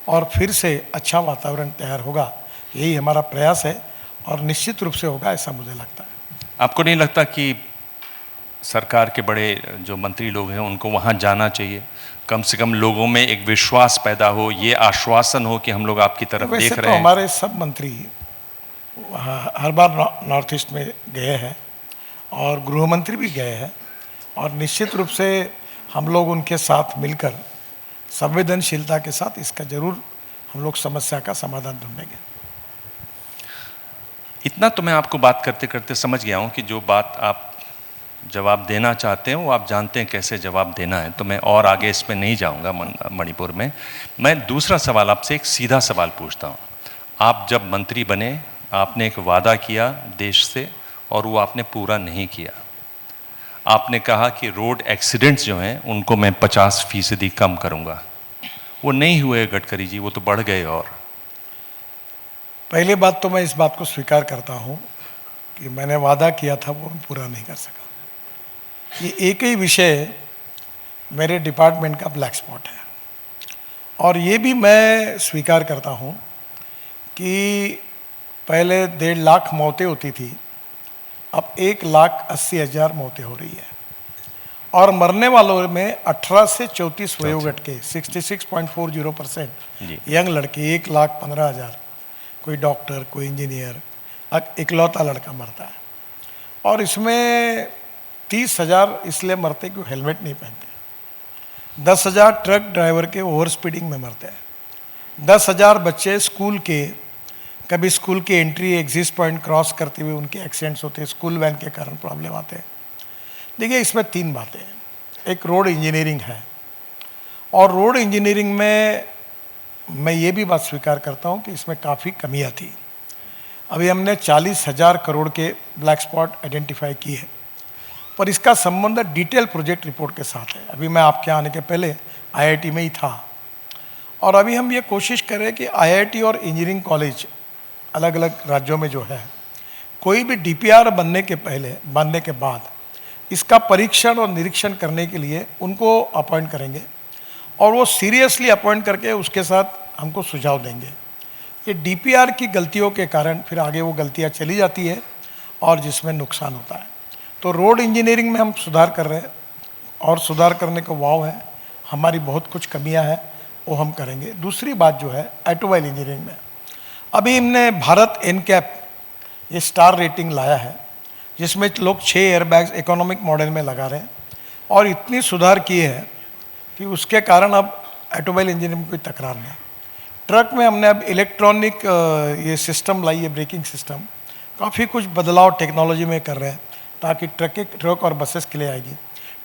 और फिर से अच्छा वातावरण तैयार होगा। यही हमारा प्रयास है और निश्चित रूप से होगा, ऐसा मुझे लगता है। आपको नहीं लगता कि सरकार के बड़े जो मंत्री लोग हैं उनको वहाँ जाना चाहिए? कम से कम लोगों में एक विश्वास पैदा हो, ये आश्वासन हो कि हम लोग आपकी तरफ देख रहे हैं। हमारे सब मंत्री हर बार नॉर्थ ईस्ट में गए हैं और गृहमंत्री भी गए हैं और निश्चित रूप से हम लोग उनके साथ मिलकर संवेदनशीलता के साथ इसका जरूर हम लोग समस्या का समाधान ढूंढेंगे। इतना तो मैं आपको बात करते करते समझ गया हूँ कि जो बात आप जवाब देना चाहते हैं वो आप जानते हैं कैसे जवाब देना है, तो मैं और आगे इसमें नहीं जाऊँगा मणिपुर में। मैं दूसरा सवाल आपसे एक सीधा सवाल पूछता हूँ। आप जब मंत्री बने आपने एक वादा किया देश से और वो आपने पूरा नहीं किया। आपने कहा कि रोड एक्सीडेंट्स जो हैं उनको मैं 50% कम करूँगा। वो नहीं हुए गडकरी जी, वो तो बढ़ गए। और पहली बात तो मैं इस बात को स्वीकार करता हूँ कि मैंने वादा किया था वो पूरा नहीं कर सका। ये एक ही विषय मेरे डिपार्टमेंट का ब्लैक स्पॉट है और ये भी मैं स्वीकार करता हूँ कि पहले 1.5 लाख मौतें होती थी, अब 1,80,000 मौतें हो रही है और मरने वालों में 18 से 34 वयोगट के 66.40% यंग लड़के, 1,15,000। कोई डॉक्टर, कोई इंजीनियर, इकलौता लड़का मरता है और इसमें 30,000 इसलिए मरते क्यों हेलमेट नहीं पहनते। 10,000 ट्रक ड्राइवर के ओवर स्पीडिंग में मरते हैं। 10,000 बच्चे स्कूल के कभी स्कूल की एंट्री एग्जिट पॉइंट क्रॉस करते हुए उनके एक्सीडेंट्स होते हैं, स्कूल वैन के कारण प्रॉब्लम आते हैं। देखिए इसमें 3 बातें हैं। एक रोड इंजीनियरिंग है और रोड इंजीनियरिंग में मैं ये भी बात स्वीकार करता हूँ कि इसमें काफ़ी कमियाँ थी। अभी हमने 40,000 करोड़ के ब्लैक स्पॉट आइडेंटिफाई किए हैं पर इसका संबंध डिटेल प्रोजेक्ट रिपोर्ट के साथ है। अभी मैं आपके आने के पहले आईआईटी में ही था और अभी हम ये कोशिश कर रहे हैं कि आईआईटी और इंजीनियरिंग कॉलेज अलग अलग राज्यों में जो है, कोई भी डीपीआर बनने के बाद इसका परीक्षण और निरीक्षण करने के लिए उनको अपॉइंट करेंगे और वो सीरियसली अपॉइंट करके उसके साथ हमको सुझाव देंगे। ये डीपीआर की गलतियों के कारण फिर आगे वो गलतियाँ चली जाती है और जिसमें नुकसान होता है। तो रोड इंजीनियरिंग में हम सुधार कर रहे हैं और सुधार करने को वाव है। हमारी बहुत कुछ कमियां हैं, वो हम करेंगे। दूसरी बात जो है ऑटोमोबाइल इंजीनियरिंग में, अभी हमने भारत एनकैप ये स्टार रेटिंग लाया है जिसमें लोग 6 एयरबैग्स इकोनॉमिक मॉडल में लगा रहे हैं और इतनी सुधार किए हैं कि उसके कारण अब ऑटोमोबाइल इंजीनियरिंग में कोई तकरार नहीं। ट्रक में हमने अब इलेक्ट्रॉनिक ये सिस्टम लाई है, ब्रेकिंग सिस्टम। काफ़ी कुछ बदलाव टेक्नोलॉजी में कर रहे हैं ताकि ट्रक और बसेस के लिए आएगी।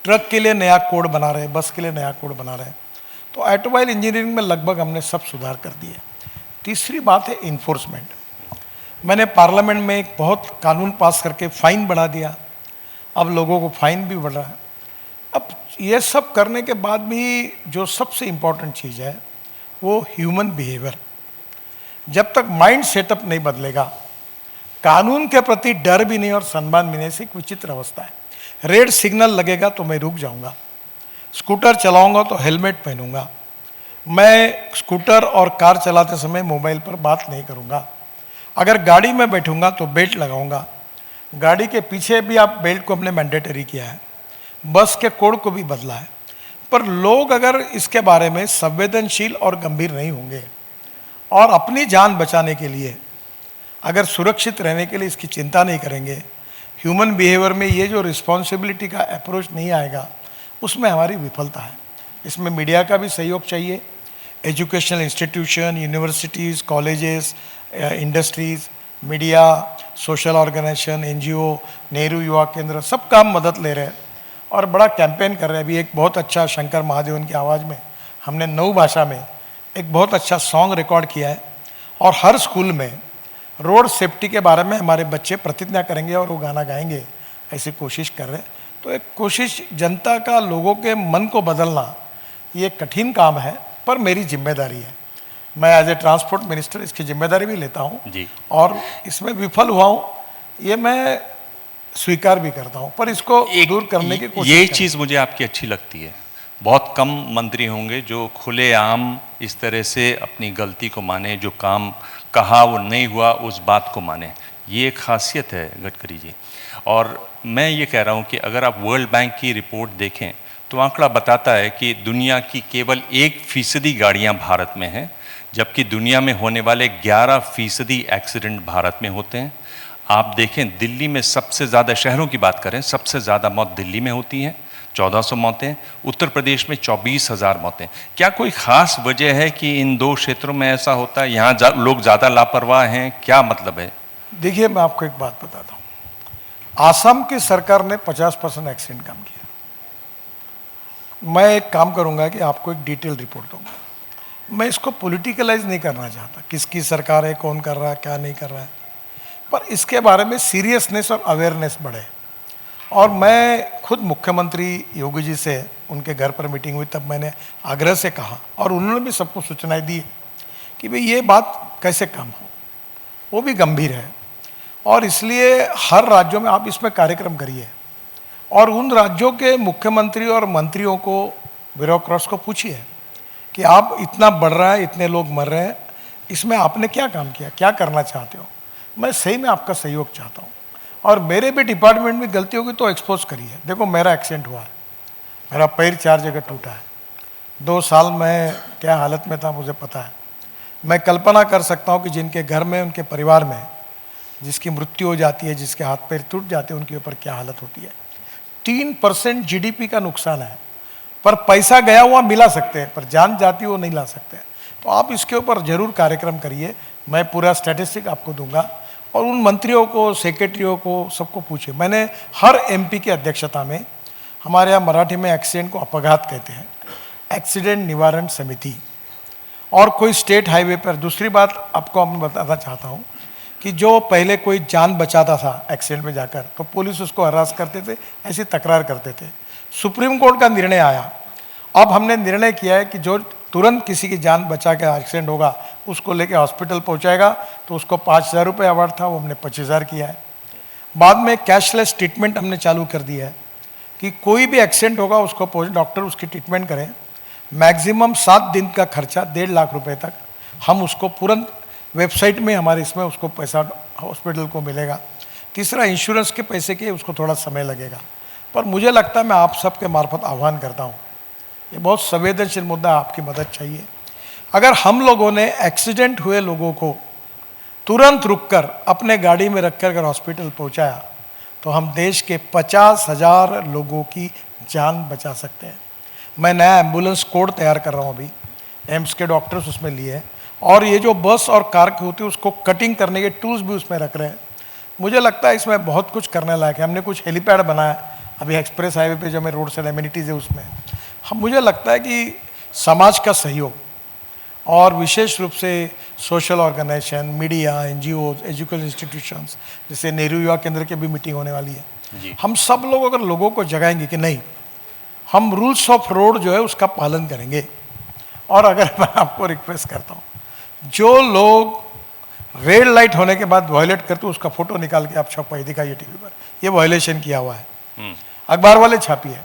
ट्रक के लिए नया कोड बना रहे हैं, बस के लिए नया कोड बना रहे हैं। तो ऑटोमोबाइल इंजीनियरिंग में लगभग हमने सब सुधार कर दिए। तीसरी बात है इन्फोर्समेंट। मैंने पार्लियामेंट में एक बहुत कानून पास करके फ़ाइन बढ़ा दिया, अब लोगों को फ़ाइन भी बढ़ रहा है। अब ये सब करने के बाद भी जो सबसे इम्पोर्टेंट चीज़ है वो ह्यूमन बिहेवियर। जब तक माइंड सेटअप नहीं बदलेगा, कानून के प्रति डर भी नहीं और सम्मान भी नहीं, से एक विचित्र अवस्था है। रेड सिग्नल लगेगा तो मैं रुक जाऊंगा, स्कूटर चलाऊंगा तो हेलमेट पहनूंगा, मैं स्कूटर और कार चलाते समय मोबाइल पर बात नहीं करूँगा। अगर गाड़ी में बैठूंगा तो बेल्ट लगाऊंगा। गाड़ी के पीछे भी आप बेल्ट को हमने मैंडेटरी किया है, बस के कोड को भी बदला है। पर लोग अगर इसके बारे में संवेदनशील और गंभीर नहीं होंगे और अपनी जान बचाने के लिए अगर सुरक्षित रहने के लिए इसकी चिंता नहीं करेंगे, ह्यूमन बिहेवियर में ये जो रिस्पॉन्सिबिलिटी का अप्रोच नहीं आएगा, उसमें हमारी विफलता है। इसमें मीडिया का भी सहयोग चाहिए, educational institution, universities, colleges, industries, media, social organisation, NGO, Nehru Yuva Kendra, सब काम मदद ले रहे हैं और बड़ा कैंपेन कर रहे हैं। अभी एक बहुत अच्छा शंकर महादेवन की आवाज़ में हमने 9 भाषा में एक बहुत अच्छा सॉन्ग रिकॉर्ड किया है और हर स्कूल में रोड सेफ्टी के बारे में हमारे बच्चे प्रतिज्ञा करेंगे और वो गाना गाएंगे, ऐसी कोशिश कर रहे हैं। तो एक कोशिश, जनता का, लोगों के मन को बदलना ये कठिन काम है, पर मेरी जिम्मेदारी है। मैं एज ए ट्रांसपोर्ट मिनिस्टर इसकी जिम्मेदारी भी लेता हूँ जी। और इसमें विफल हुआ हूँ, ये मैं स्वीकार भी करता हूँ, पर इसको दूर करने की कोशिश ये करें। चीज़ मुझे आपकी अच्छी लगती है। बहुत कम मंत्री होंगे जो खुलेआम इस तरह से अपनी गलती को माने, जो काम कहा वो नहीं हुआ उस बात को माने। ये एक खासियत है गडकरी जी। और मैं ये कह रहा हूँ कि अगर आप वर्ल्ड बैंक की रिपोर्ट देखें तो आंकड़ा बताता है कि दुनिया की केवल 1% गाड़ियाँ भारत में हैं, जबकि दुनिया में होने वाले 11% एक्सीडेंट भारत में होते हैं। आप देखें दिल्ली में सबसे ज़्यादा, शहरों की बात करें, सबसे ज़्यादा मौत दिल्ली में होती हैं, 1400 मौतें। उत्तर प्रदेश में 24,000 मौतें। क्या कोई ख़ास वजह है कि इन 2 क्षेत्रों में ऐसा होता है? यहाँ लोग ज़्यादा लापरवाह हैं, क्या मतलब है? देखिए, मैं आपको एक बात बताता हूँ। आसाम की सरकार ने 50% एक्सीडेंट कम किया। मैं एक काम करूँगा कि आपको एक डिटेल रिपोर्ट दूंगा। मैं इसको पॉलिटिकलाइज नहीं करना चाहता, किसकी सरकार है, कौन कर रहा है, क्या नहीं कर रहा है, पर इसके बारे में सीरियसनेस और अवेयरनेस बढ़े। और मैं खुद मुख्यमंत्री योगी जी से उनके घर पर मीटिंग हुई, तब मैंने आग्रह से कहा और उन्होंने भी सबको सूचनाएं दी कि भाई ये बात कैसे कम हो, वो भी गंभीर है। और इसलिए हर राज्यों में आप इसमें कार्यक्रम करिए और उन राज्यों के मुख्यमंत्री और मंत्रियों को, ब्यूरोक्रेट्स को पूछिए कि आप, इतना बढ़ रहा है, इतने लोग मर रहे हैं, इसमें आपने क्या काम किया, क्या करना चाहते हो। मैं सही में आपका सहयोग चाहता हूँ और मेरे भी डिपार्टमेंट में गलती होगी तो एक्सपोज करिए। देखो, मेरा एक्सीडेंट हुआ है, मेरा पैर 4 जगह टूटा है, 2 साल मैं क्या हालत में था मुझे पता है। मैं कल्पना कर सकता हूँ कि जिनके घर में, उनके परिवार में जिसकी मृत्यु हो जाती है, जिसके हाथ पैर टूट जाते हैं, उनके ऊपर क्या हालत होती है। 3% जीडीपी का नुकसान है, पर पैसा गया हुआ मिला सकते हैं, पर जान जाती वो नहीं ला सकते। तो आप इसके ऊपर जरूर कार्यक्रम करिए, मैं पूरा स्टैटिस्टिक आपको दूंगा और उन मंत्रियों को, सेक्रेटरियों को, सबको पूछे। मैंने हर एमपी की अध्यक्षता में, हमारे यहाँ मराठी में एक्सीडेंट को अपघात कहते हैं, एक्सीडेंट निवारण समिति, और कोई स्टेट हाईवे पर। दूसरी बात आपको मैं बताना चाहता हूँ कि जो पहले कोई जान बचाता था एक्सीडेंट में जाकर, तो पुलिस उसको हरास करते थे, ऐसी तकरार करते थे। सुप्रीम कोर्ट का निर्णय आया, अब हमने निर्णय किया है कि जो तुरंत किसी की जान बचा के एक्सीडेंट होगा उसको लेके हॉस्पिटल पहुंचाएगा, तो उसको 5,000 रुपये अवार्ड था, वो हमने 25,000 किया है। बाद में कैशलेस ट्रीटमेंट हमने चालू कर दिया है कि कोई भी एक्सीडेंट होगा उसको डॉक्टर उसकी ट्रीटमेंट करें। मैक्सिमम 7 दिन का खर्चा 1.5 लाख रुपए तक हम उसको तुरंत वेबसाइट में, हमारे इसमें उसको पैसा हॉस्पिटल को मिलेगा। तीसरा, इंश्योरेंस के पैसे के उसको थोड़ा समय लगेगा, पर मुझे लगता है, मैं आप सबके मार्फत आह्वान करता हूँ, ये बहुत संवेदनशील मुद्दा, आपकी मदद चाहिए। अगर हम लोगों ने एक्सीडेंट हुए लोगों को तुरंत रुककर अपने गाड़ी में रखकर अगर हॉस्पिटल पहुंचाया, तो हम देश के 50,000 लोगों की जान बचा सकते हैं। मैं नया एम्बुलेंस कोड तैयार कर रहा हूँ अभी, एम्स के डॉक्टर्स उसमें लिए हैं, और ये जो बस और कार की होती है उसको कटिंग करने के टूल्स भी उसमें रख रहे हैं। मुझे लगता है इसमें बहुत कुछ करने लायक है। हमने कुछ हेलीपैड बनाया अभी एक्सप्रेस हाईवे पे, जो हमें रोड साइड एमिनिटीज़ है उसमें। हम, मुझे लगता है कि समाज का सहयोग और विशेष रूप से social organisation, media, NGO, educational institutions, जैसे नेहरू युवा केंद्र की भी मीटिंग होने वाली है, हम सब लोग अगर लोगों को जगाएंगे कि नहीं, हम रूल्स ऑफ रोड जो है उसका पालन करेंगे। और अगर मैं आपको रिक्वेस्ट करता हूँ, जो लोग रेड लाइट होने के बाद वायलेट करते, उसका फोटो निकाल के आप छपाई दिखाइए टीवी पर, ये वायलेशन किया हुआ है, अखबार वाले छापिए।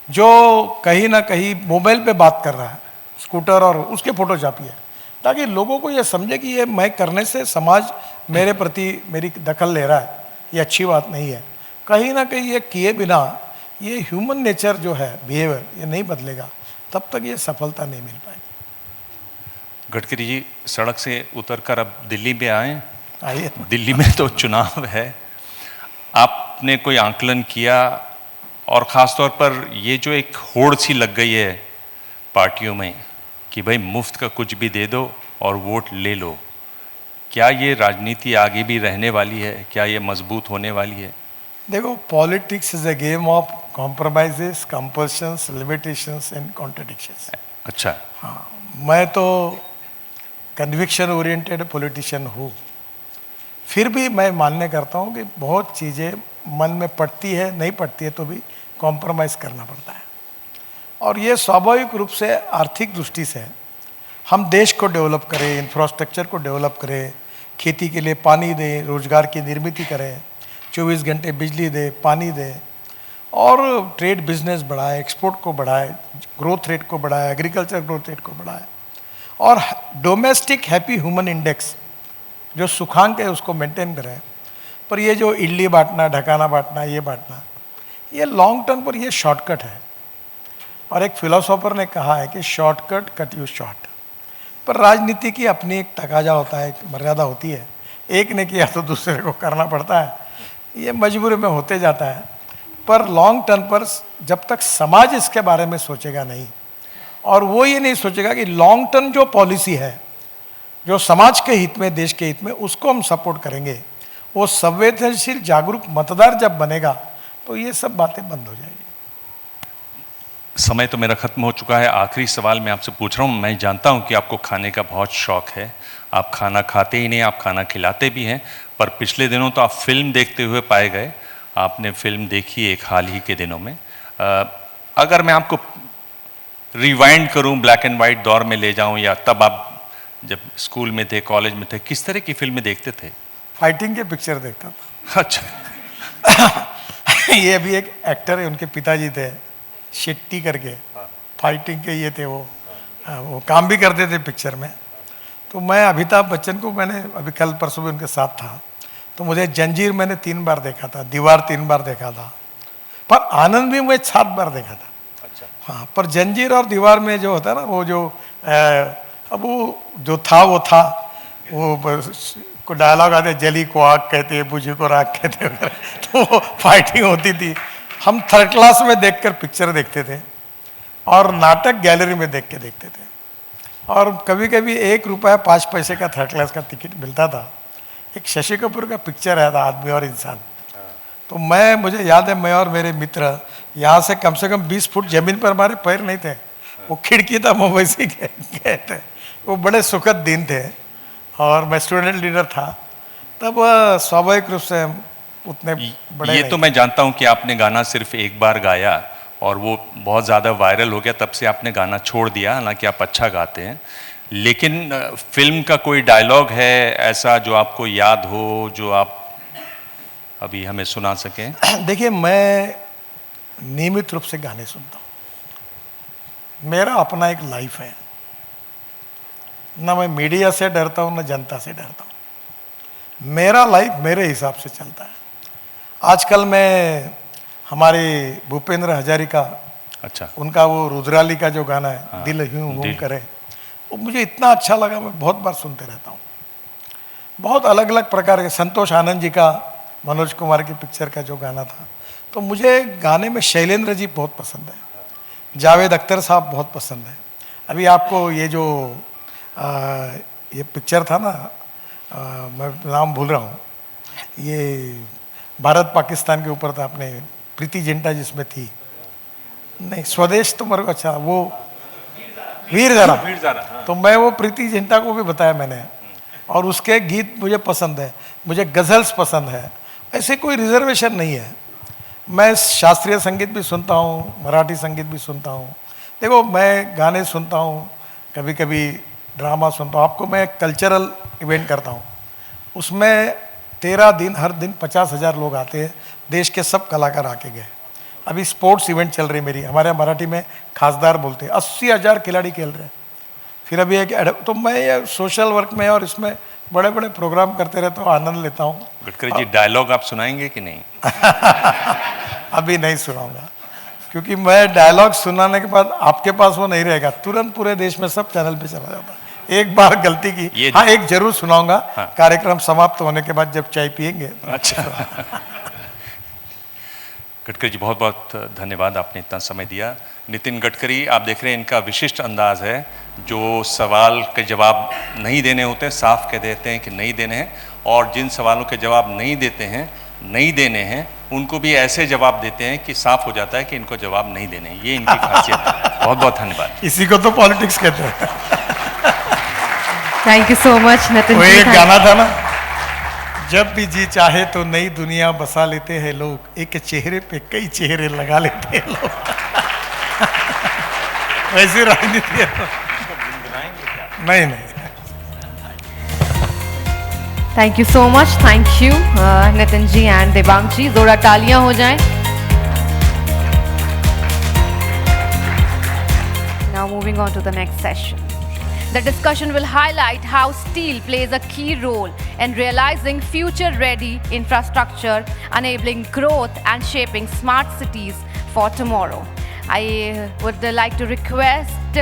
जो कहीं ना कहीं मोबाइल पे बात कर रहा है, स्कूटर और उसके फोटो छापिए, ताकि लोगों को ये समझे कि ये मैं करने से समाज मेरे प्रति मेरी दखल ले रहा है, ये अच्छी बात नहीं है। कहीं ना कहीं ये किए बिना ये ह्यूमन नेचर जो है, बिहेवियर, ये नहीं बदलेगा, तब तक ये सफलता नहीं मिल पाएगी। गडकरी जी, सड़क से उतरकर अब दिल्ली में आए। आइए। दिल्ली में तो चुनाव है, आपने कोई आंकलन किया? और ख़ास तौर पर ये जो एक होड़ सी लग गई है पार्टियों में कि भाई मुफ्त का कुछ भी दे दो और वोट ले लो, क्या ये राजनीति आगे भी रहने वाली है? क्या ये मजबूत होने वाली है? देखो, politics is a game of compromises, compulsions, limitations and contradictions. अच्छा। हाँ, मैं तो कन्विक्शन ओरिएंटेड पॉलिटिशियन हूँ, फिर भी मैं मानने करता हूँ कि बहुत चीज़ें मन में पड़ती है, नहीं पड़ती है तो भी कॉम्प्रोमाइज़ करना पड़ता है। और ये स्वाभाविक रूप से आर्थिक दृष्टि से हम देश को डेवलप करें, इंफ्रास्ट्रक्चर को डेवलप करें, खेती के लिए पानी दें, रोजगार की निर्मित करें, 24 घंटे बिजली दे, पानी दे, और ट्रेड बिजनेस बढ़ाए, एक्सपोर्ट को बढ़ाए, ग्रोथ रेट को बढ़ाए, एग्रीकल्चर ग्रोथ रेट को बढ़ाए, और डोमेस्टिक हैप्पी ह्यूमन इंडेक्स जो सुखांक है उसको मेंटेन करें। पर ये जो इडली बांटना, ढकाना बांटना, ये बांटना, ये लॉन्ग टर्म पर ये शॉर्टकट है। और एक फिलोसोफर ने कहा है कि शॉर्टकट कट यू शॉर्ट। पर राजनीति की अपनी एक तकाजा होता है, एक मर्यादा होती है, एक ने किया तो दूसरे को करना पड़ता है, ये मजबूरी में होते जाता है। पर लॉन्ग टर्म पर जब तक समाज इसके बारे में सोचेगा नहीं, और वो ये नहीं सोचेगा कि लॉन्ग टर्म जो पॉलिसी है जो समाज के हित में, देश के हित में, उसको हम सपोर्ट करेंगे, वो संवेदनशील जागरूक मतदार जब बनेगा तो ये सब बातें बंद हो जाएगी। समय तो मेरा खत्म हो चुका है। आखिरी सवाल मैं आपसे पूछ रहा हूँ। मैं जानता हूँ कि आपको खाने का बहुत शौक है, आप खाना खाते ही नहीं, आप खाना खिलाते भी हैं, पर पिछले दिनों तो आप फिल्म देखते हुए पाए गए। आपने फिल्म देखी एक हाल ही के दिनों में। अगर मैं आपको रिवाइंड करूं, ब्लैक एंड वाइट दौर में ले जाऊं, या तब आप जब स्कूल में थे, कॉलेज में थे, किस तरह की फिल्में देखते थे? फाइटिंग के पिक्चर देखता था। अच्छा। ये भी एक एक्टर है, उनके पिताजी थे शेट्टी करके, फाइटिंग के ये थे, वो काम भी करते थे पिक्चर में। तो मैं अमिताभ बच्चन को मैंने अभी कल परसों भी उनके साथ था, तो मुझे जंजीर मैंने 3 बार देखा था, दीवार 3 बार देखा था, पर आनंद भी मैं 7 बार देखा था। अच्छा। हाँ, पर जंजीर और दीवार में जो होता है ना, वो जो अब वो जो था वो था, वो को डायलॉग आते, जली को आग कहते, बुझी को राख कहते, तो फाइटिंग होती थी। हम 3rd क्लास में देखकर पिक्चर देखते थे और नाटक गैलरी में देख के देखते थे। और कभी कभी 1 रुपया 5 पैसे का 3rd क्लास का टिकट मिलता था। एक शशि कपूर का पिक्चर आया था, आदमी और इंसान। तो मुझे याद है, मैं और मेरे मित्र यहाँ से कम 20 फुट जमीन पर हमारे पैर नहीं थे, वो खिड़की था, वो वैसे गए थे। वो बड़े सुखद दिन थे, और मैं स्टूडेंट लीडर था तब। स्वाभाविक रूप से उतने बड़े ये तो मैं जानता हूँ कि आपने गाना सिर्फ एक बार गाया और वो बहुत ज़्यादा वायरल हो गया, तब से आपने गाना छोड़ दिया, हालांकि आप अच्छा गाते हैं। लेकिन फिल्म का कोई डायलॉग है ऐसा जो आपको याद हो, जो आप अभी हमें सुना सकें? देखिए, मैं नियमित रूप से गाने सुनता हूँ। मेरा अपना एक लाइफ है, ना मैं मीडिया से डरता हूँ, ना जनता से डरता हूँ। मेरा लाइफ मेरे हिसाब से चलता है। आजकल मैं हमारे भूपेंद्र हजारिका, अच्छा, उनका वो रुद्राली का जो गाना है, हाँ, दिल ह्यूं ह्यूं करे, वो मुझे इतना अच्छा लगा, मैं बहुत बार सुनते रहता हूँ। बहुत अलग अलग प्रकार के, संतोष आनंद जी का, मनोज कुमार की पिक्चर का जो गाना था, तो मुझे गाने में शैलेंद्र जी बहुत पसंद है, जावेद अख्तर साहब बहुत पसंद है। अभी आपको ये जो ये पिक्चर था ना, मैं नाम भूल रहा हूँ, ये भारत पाकिस्तान के ऊपर था, अपने प्रीति जिंटा जिसमें थी, नहीं स्वदेश तो मेरे को अच्छा, वो वीर ज़रा, हाँ। तो मैं वो प्रीति जिंटा को भी बताया मैंने, और उसके गीत मुझे पसंद है, मुझे गज़ल्स पसंद है, ऐसे कोई रिजर्वेशन नहीं है। मैं शास्त्रीय संगीत भी सुनता हूँ, मराठी संगीत भी सुनता हूँ। देखो, मैं गाने सुनता हूँ, कभी कभी ड्रामा सुनता हूँ। आपको मैं कल्चरल इवेंट करता हूँ, उसमें 13 दिन, हर दिन 50,000 लोग आते हैं, देश के सब कलाकार आके गए। अभी स्पोर्ट्स इवेंट चल रही मेरी, हमारे मराठी में खासदार बोलते हैं, 80,000 खिलाड़ी खेल रहे हैं। फिर अभी एक तो मैं ये सोशल वर्क में और इसमें बड़े बड़े प्रोग्राम करते रहता हूँ, आनंद लेता हूँ। गडकरी जी डायलॉग आप सुनाएंगे कि नहीं? अभी नहीं सुनाऊंगा, क्योंकि मैं डायलॉग सुनाने के बाद आपके पास वो नहीं रहेगा, तुरंत पूरे देश में सब चैनल पे चला जाता है। एक बार गलती की, हाँ एक जरूर सुनाऊंगा। हाँ। कार्यक्रम समाप्त होने के बाद जब चाय पियेंगे। अच्छा। गडकरी जी बहुत बहुत धन्यवाद, आपने इतना समय दिया। नितिन गडकरी, आप देख रहे हैं इनका विशिष्ट अंदाज है, जो सवाल के जवाब नहीं देने होते हैं साफ कह देते हैं कि नहीं देने हैं, और जिन सवालों के जवाब नहीं देते हैं, नहीं देने हैं, उनको भी ऐसे जवाब देते हैं कि साफ हो जाता है कि इनको जवाब नहीं देने हैं। ये इनकी खासियत है। बहुत बहुत धन्यवाद। इसी को तो पॉलिटिक्स कहते हैं। Thank you so much Nitin वो जी। एक गाना था ना, जब भी जी चाहे तो नई दुनिया बसा लेते हैं लोग, एक चेहरे पे कई चेहरे लगा लेते हैं लोग। वैसी राजनीति है। नहीं नहीं। Thank you so much, thank you Nitin ji and Devang ji. जोड़ा तालियां हो जाएं। Now moving on to the next session. The discussion will highlight how steel plays a key role in realizing future-ready infrastructure, enabling growth and shaping smart cities for tomorrow. I would like to request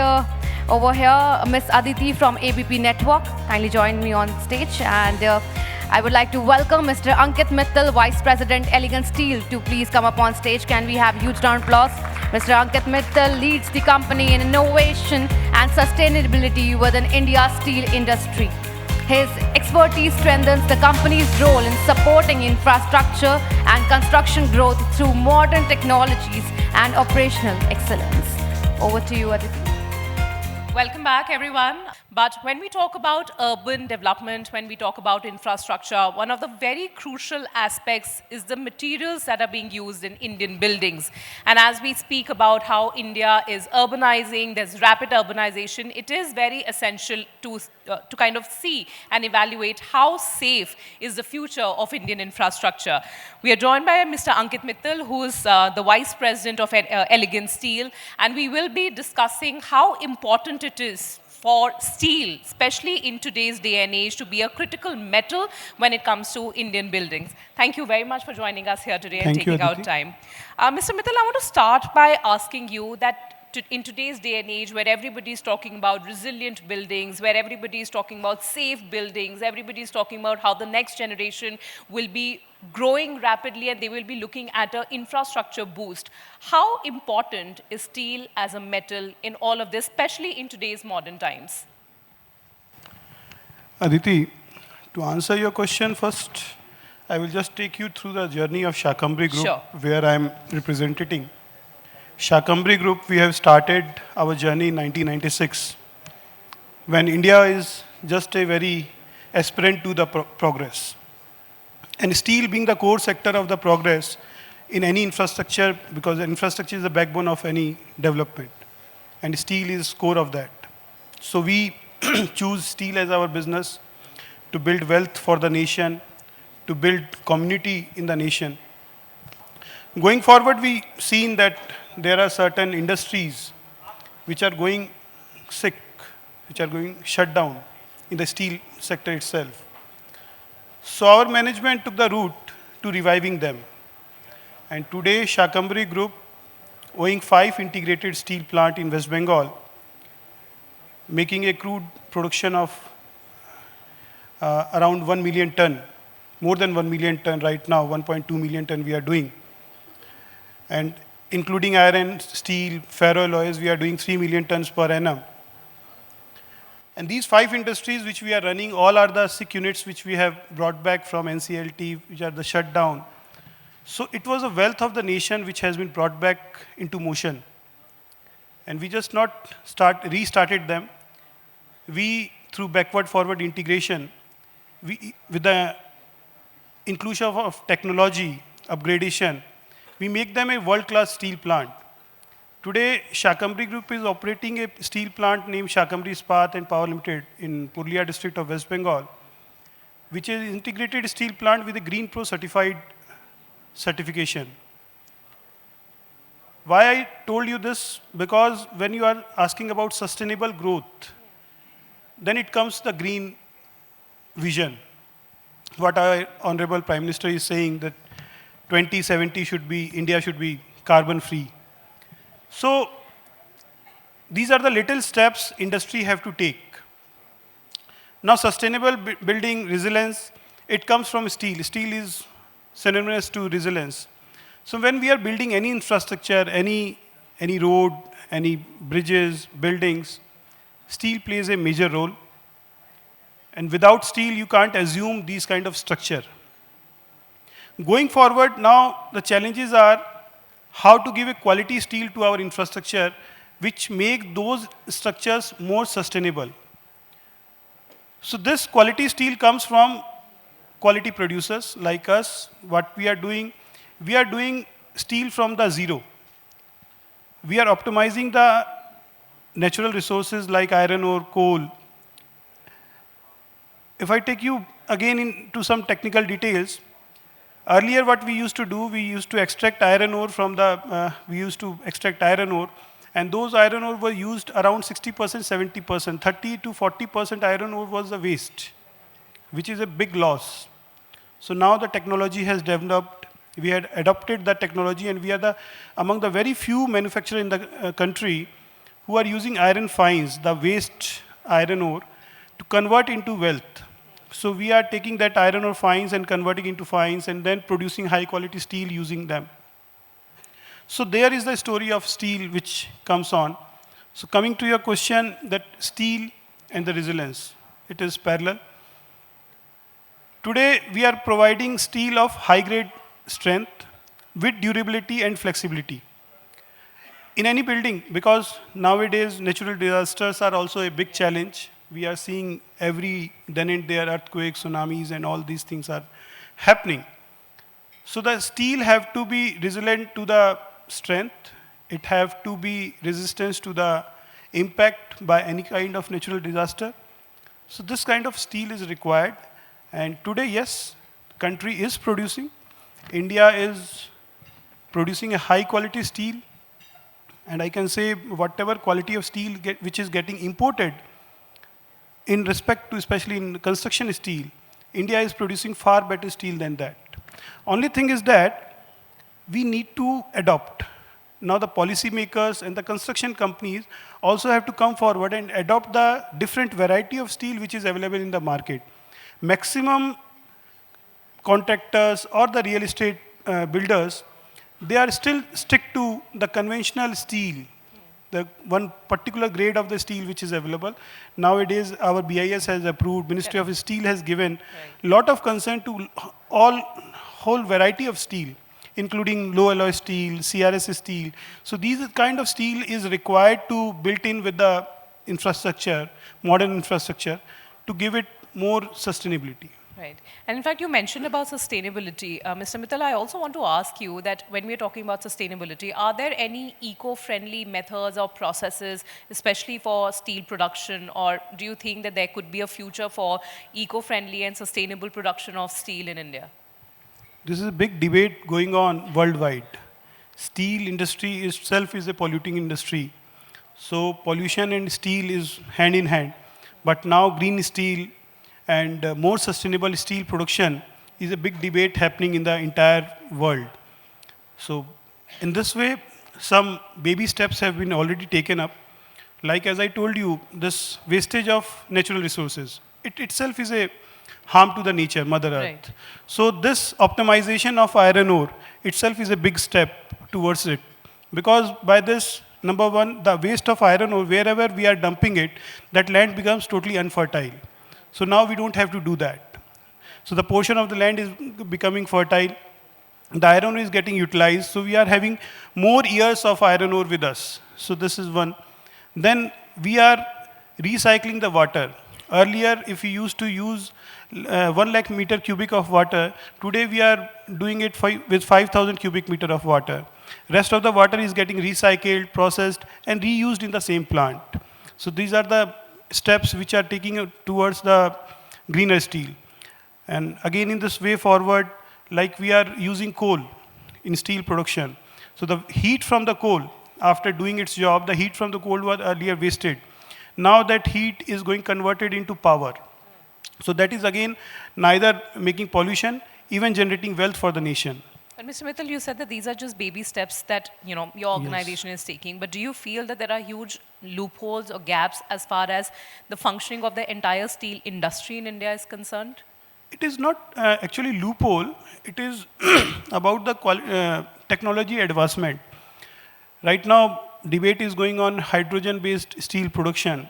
over here Miss Aditi from ABP Network. Kindly join me on stage, and I would like to welcome Mr. Ankit Mittal, Vice President, Elegant Steel, to please come up on stage. Can we have huge round of applause? Mr. Ankit Mittal leads the company in innovation and sustainability within India's steel industry. His expertise strengthens the company's role in supporting infrastructure and construction growth through modern technologies and operational excellence. Over to you, Aditi. Welcome back, everyone. But when we talk about urban development, when we talk about infrastructure, one of the very crucial aspects is the materials that are being used in Indian buildings. And as we speak about how India is urbanizing, there's rapid urbanization, it is very essential to kind of see and evaluate how safe is the future of Indian infrastructure. We are joined by Mr. Ankit Mittal, who is the Vice President of Elegant Steel, and we will be discussing how important it is for steel, especially in today's day and age, to be a critical metal when it comes to Indian buildings. Thank you very much for joining us here today and taking out time. Mr. Mittal, I want to start by asking you that in today's day and age, where everybody is talking about resilient buildings, where everybody is talking about safe buildings, everybody is talking about how the next generation will be growing rapidly and they will be looking at an infrastructure boost. How important is steel as a metal in all of this, especially in today's modern times? Aditi, to answer your question first, I will just take you through the journey of Shakambri Group, Sure. where I am representing. Shakambri Group, we have started our journey in 1996, when India is just a very aspirant to the progress. And steel being the core sector of the progress in any infrastructure, because the infrastructure is the backbone of any development. And steel is core of that. So we choose steel as our business to build wealth for the nation, to build community in the nation. Going forward, we seen that there are certain industries which are going sick, which are going shut down in the steel sector itself. So our management took the route to reviving them. And today, Shakambri Group, owning 5 integrated steel plant in West Bengal, making a crude production of around 1 million ton, more than 1 million ton right now, 1.2 million ton we are doing. And including iron, steel, ferroalloys, we are doing 3 million tons per annum. And these 5 industries which we are running, all are the 6 units which we have brought back from NCLT, which are the shutdown. So it was a wealth of the nation which has been brought back into motion. And we just not restarted them. We, through backward-forward integration, with the inclusion of technology, upgradation, we make them a world-class steel plant. Today, Shakambri Group is operating a steel plant named Shakambri Ispat and Power Limited in Purulia district of West Bengal, which is an integrated steel plant with a Green Pro certified certification. Why I told you this? Because when you are asking about sustainable growth, then it comes the green vision. What our Honorable Prime Minister is saying that 2070 India should be carbon free. So these are the little steps industry have to take. Now sustainable building resilience, it comes from steel. Steel is synonymous to resilience. So when we are building any infrastructure, any road, any bridges, buildings, steel plays a major role. And without steel, you can't assume these kind of structure. Going forward, now the challenges are how to give a quality steel to our infrastructure which make those structures more sustainable. So this quality steel comes from quality producers like us. What we are doing steel from the zero. We are optimizing the natural resources like iron ore, coal. If I take you again into some technical details, earlier what we used to do, we used to extract iron ore from the, and those iron ore were used around 60%, 70%, 30 to 40% iron ore was the waste, which is a big loss. So now the technology has developed, we had adopted that technology, and we are among the very few manufacturers in the country who are using iron fines, the waste iron ore, to convert into wealth. So we are taking that iron ore fines and converting into fines and then producing high quality steel using them. So there is the story of steel which comes on. So coming to your question that steel and the resilience, it is parallel. Today we are providing steel of high grade strength with durability and flexibility. In any building, because nowadays natural disasters are also a big challenge. We are seeing every then and there earthquakes, tsunamis, and all these things are happening. So the steel have to be resilient to the strength. It have to be resistant to the impact by any kind of natural disaster. So this kind of steel is required. And today, yes, the country is producing. India is producing a high quality steel. And I can say whatever quality of steel which is getting imported, in respect to, especially in construction steel, India is producing far better steel than that. Only thing is that we need to adopt. Now the policymakers and the construction companies also have to come forward and adopt the different variety of steel which is available in the market. Maximum contractors or the real estate builders, they are still stick to the conventional steel, the one particular grade of the steel which is available. Nowadays, our BIS has approved, Ministry of Steel has given lot of concern to whole variety of steel, including low alloy steel, CRS steel. So these kind of steel is required to built in with the infrastructure, modern infrastructure, to give it more sustainability. Right. And in fact, you mentioned about sustainability. Mr. Mittal, I also want to ask you that when we're talking about sustainability, are there any eco-friendly methods or processes, especially for steel production, or do you think that there could be a future for eco-friendly and sustainable production of steel in India? This is a big debate going on worldwide. Steel industry itself is a polluting industry. So pollution and steel is hand in hand. But now green steel and more sustainable steel production is a big debate happening in the entire world. So in this way, some baby steps have been already taken up. Like as I told you, this wastage of natural resources, it itself is a harm to the nature, Mother Earth. Right. So this optimization of iron ore itself is a big step towards it. Because by this, number one, the waste of iron ore, wherever we are dumping it, that land becomes totally unfertile. So now we don't have to do that. So the portion of the land is becoming fertile. The iron ore is getting utilized. So we are having more years of iron ore with us. So this is one. Then we are recycling the water. Earlier, if we used to use 1 lakh meter cubic of water, today we are doing it with 5,000 cubic meter of water. Rest of the water is getting recycled, processed, and reused in the same plant. So these are the steps which are taking towards the greener steel. And again, in this way forward, like we are using coal in steel production. So the heat from the coal, after doing its job, the heat from the coal was earlier wasted. Now that heat is going converted into power. So that is again neither making pollution, even generating wealth for the nation. And Mr. Mittal, you said that these are just baby steps that your organization is taking. But do you feel that there are huge loopholes or gaps as far as the functioning of the entire steel industry in India is concerned? It is not actually loophole. It is about the technology advancement. Right now, debate is going on hydrogen-based steel production,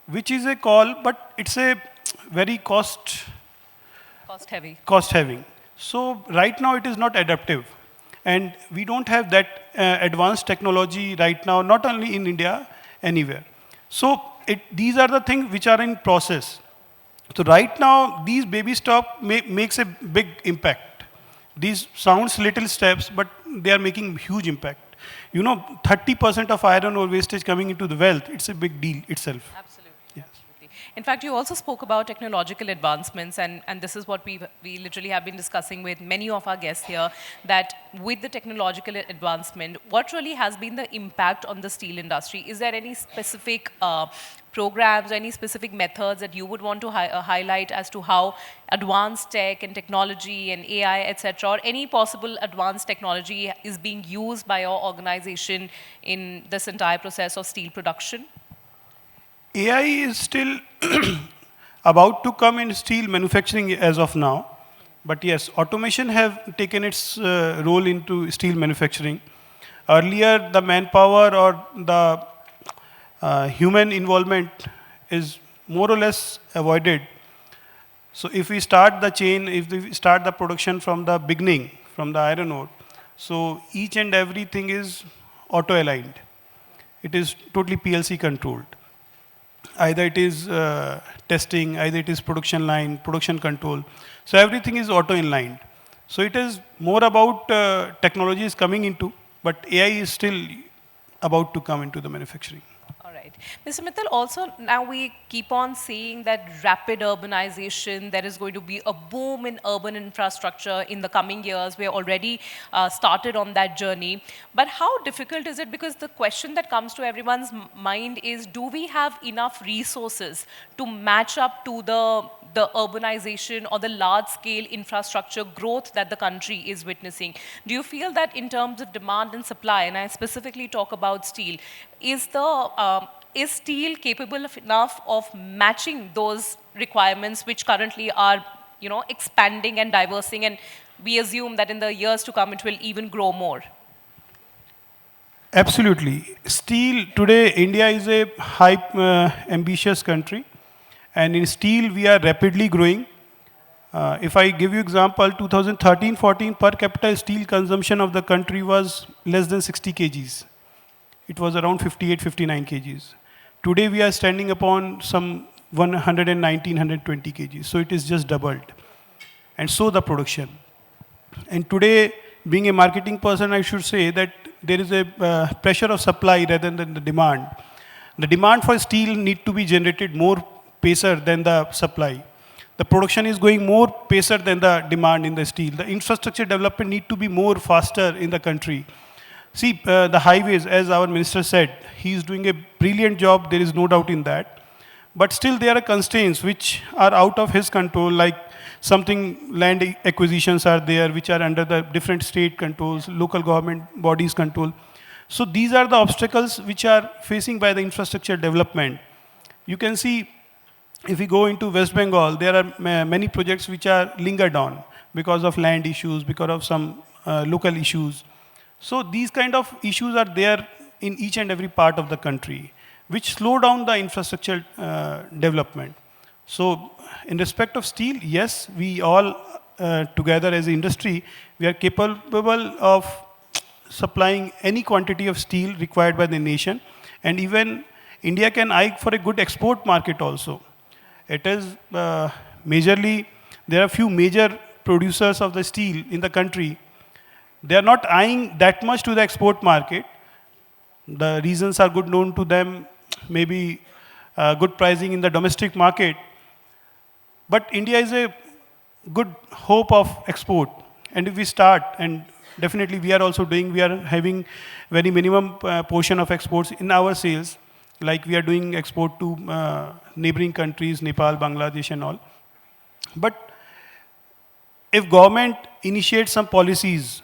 which is a call, but it's a very cost heavy. So right now it is not adaptive. And we don't have that advanced technology right now, not only in India, anywhere. So these are the things which are in process. So right now, these baby steps makes a big impact. These sounds little steps, but they are making huge impact. 30% of iron ore wastage coming into the wealth, it's a big deal itself. Absolutely. In fact, you also spoke about technological advancements, and this is what we literally have been discussing with many of our guests here, that with the technological advancement, what really has been the impact on the steel industry? Is there any specific programs, any specific methods that you would want to highlight as to how advanced tech and technology and AI, etc., or any possible advanced technology is being used by your organization in this entire process of steel production? AI is still about to come in steel manufacturing as of now. But yes, automation have taken its role into steel manufacturing. Earlier, the manpower or the human involvement is more or less avoided. So if we start the chain, if we start the production from the beginning, from the iron ore, so each and everything is auto-aligned. It is totally PLC controlled. Either it is testing, either it is production line, production control. So everything is auto-inlined. So it is more about technology is coming into, but AI is still about to come into the manufacturing. All right. Mr. Mittal, also now we keep on seeing that rapid urbanization, there is going to be a boom in urban infrastructure in the coming years. We are already started on that journey. But how difficult is it? Because the question that comes to everyone's mind is, do we have enough resources to match up to the urbanization or the large-scale infrastructure growth that the country is witnessing? Do you feel that in terms of demand and supply, and I specifically talk about steel, is steel capable enough of matching those requirements which currently are, expanding and diversing, and we assume that in the years to come it will even grow more? Absolutely. Steel, today India is a high ambitious country, and in steel we are rapidly growing. If I give you example, 2013-14 per capita steel consumption of the country was less than 60 kgs. It was around 58, 59 kgs. Today we are standing upon some 119, 120 kgs. So it is just doubled. And so the production. And today, being a marketing person, I should say that there is a pressure of supply rather than the demand. The demand for steel need to be generated more pacer than the supply. The production is going more pacer than the demand in the steel. The infrastructure development need to be more faster in the country. See, the highways, as our minister said, he is doing a brilliant job, there is no doubt in that. But still there are constraints which are out of his control, like land acquisitions are there, which are under the different state controls, local government bodies control. So these are the obstacles which are facing by the infrastructure development. You can see, if we go into West Bengal, there are many projects which are lingered on because of land issues, because of some local issues. So these kind of issues are there in each and every part of the country, which slow down the infrastructure development. So in respect of steel, yes, we all together as an industry, we are capable of supplying any quantity of steel required by the nation. And even India can eye for a good export market also. It is majorly, there are few major producers of the steel in the country. They are not eyeing that much to the export market. The reasons are good known to them, maybe good pricing in the domestic market. But India is a good hope of export. And if we start, and definitely we are also doing, we are having very minimum portion of exports in our sales. like we are doing export to neighboring countries, Nepal, Bangladesh and all. But if government initiates some policies,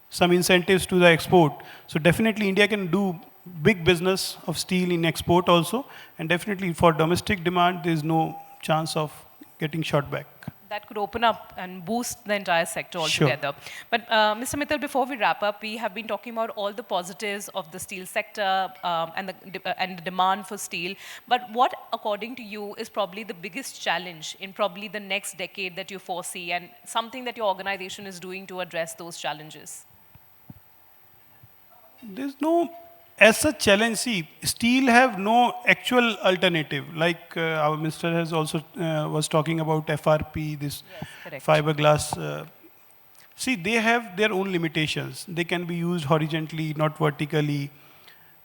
some incentives to the export, so definitely India can do big business of steel in export also, and definitely for domestic demand, there is no chance of getting shot back. That could open up and boost the entire sector Sure. altogether. But Mr. Mittal, before we wrap up, we have been talking about all the positives of the steel sector and the demand for steel. But what, according to you, is probably the biggest challenge in probably the next decade that you foresee, and something that your organization is doing to address those challenges? There's no as such challenge. See, steel have no actual alternative. Like our minister has also was talking about FRP, this correct. fiberglass. See, they have their own limitations. They can be used horizontally, not vertically.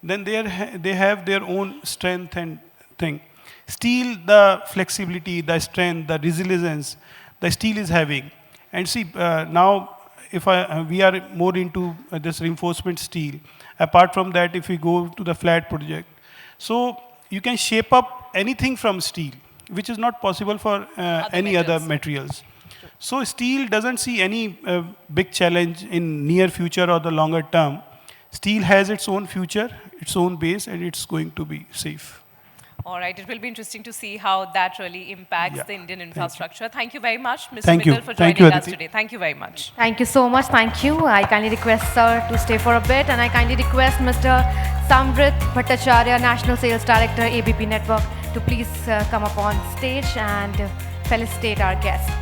Then they have their own strength and thing. Steel, the flexibility, the strength, the resilience, the steel is having. And see, now if we are more into this reinforcement steel. Apart from that, if we go to the flat project, so you can shape up anything from steel, which is not possible for any other materials. So steel doesn't see any big challenge in near future or the longer term. Steel has its own future, its own base, and it's going to be safe. All right, it will be interesting to see how that really impacts the Indian infrastructure. Thank you very much, Mr. Thank you. Mittal, for Thank joining you, us Aditi. today. Thank you very much. Thank you so much. Thank you. I kindly request sir to stay for a bit, and I kindly request Mr. Samrit Bhattacharya, National Sales Director, ABP Network, to please come up on stage and felicitate our guests.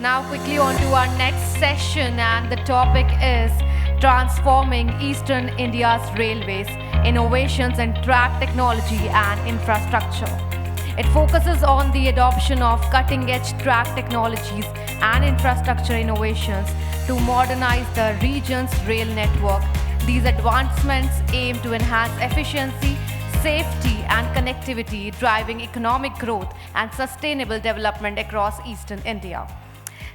Now quickly on to our next session, and the topic is transforming Eastern India's railways, innovations in track technology and infrastructure. It focuses on the adoption of cutting-edge track technologies and infrastructure innovations to modernize the region's rail network. These advancements aim to enhance efficiency, safety and connectivity, driving economic growth and sustainable development across Eastern India.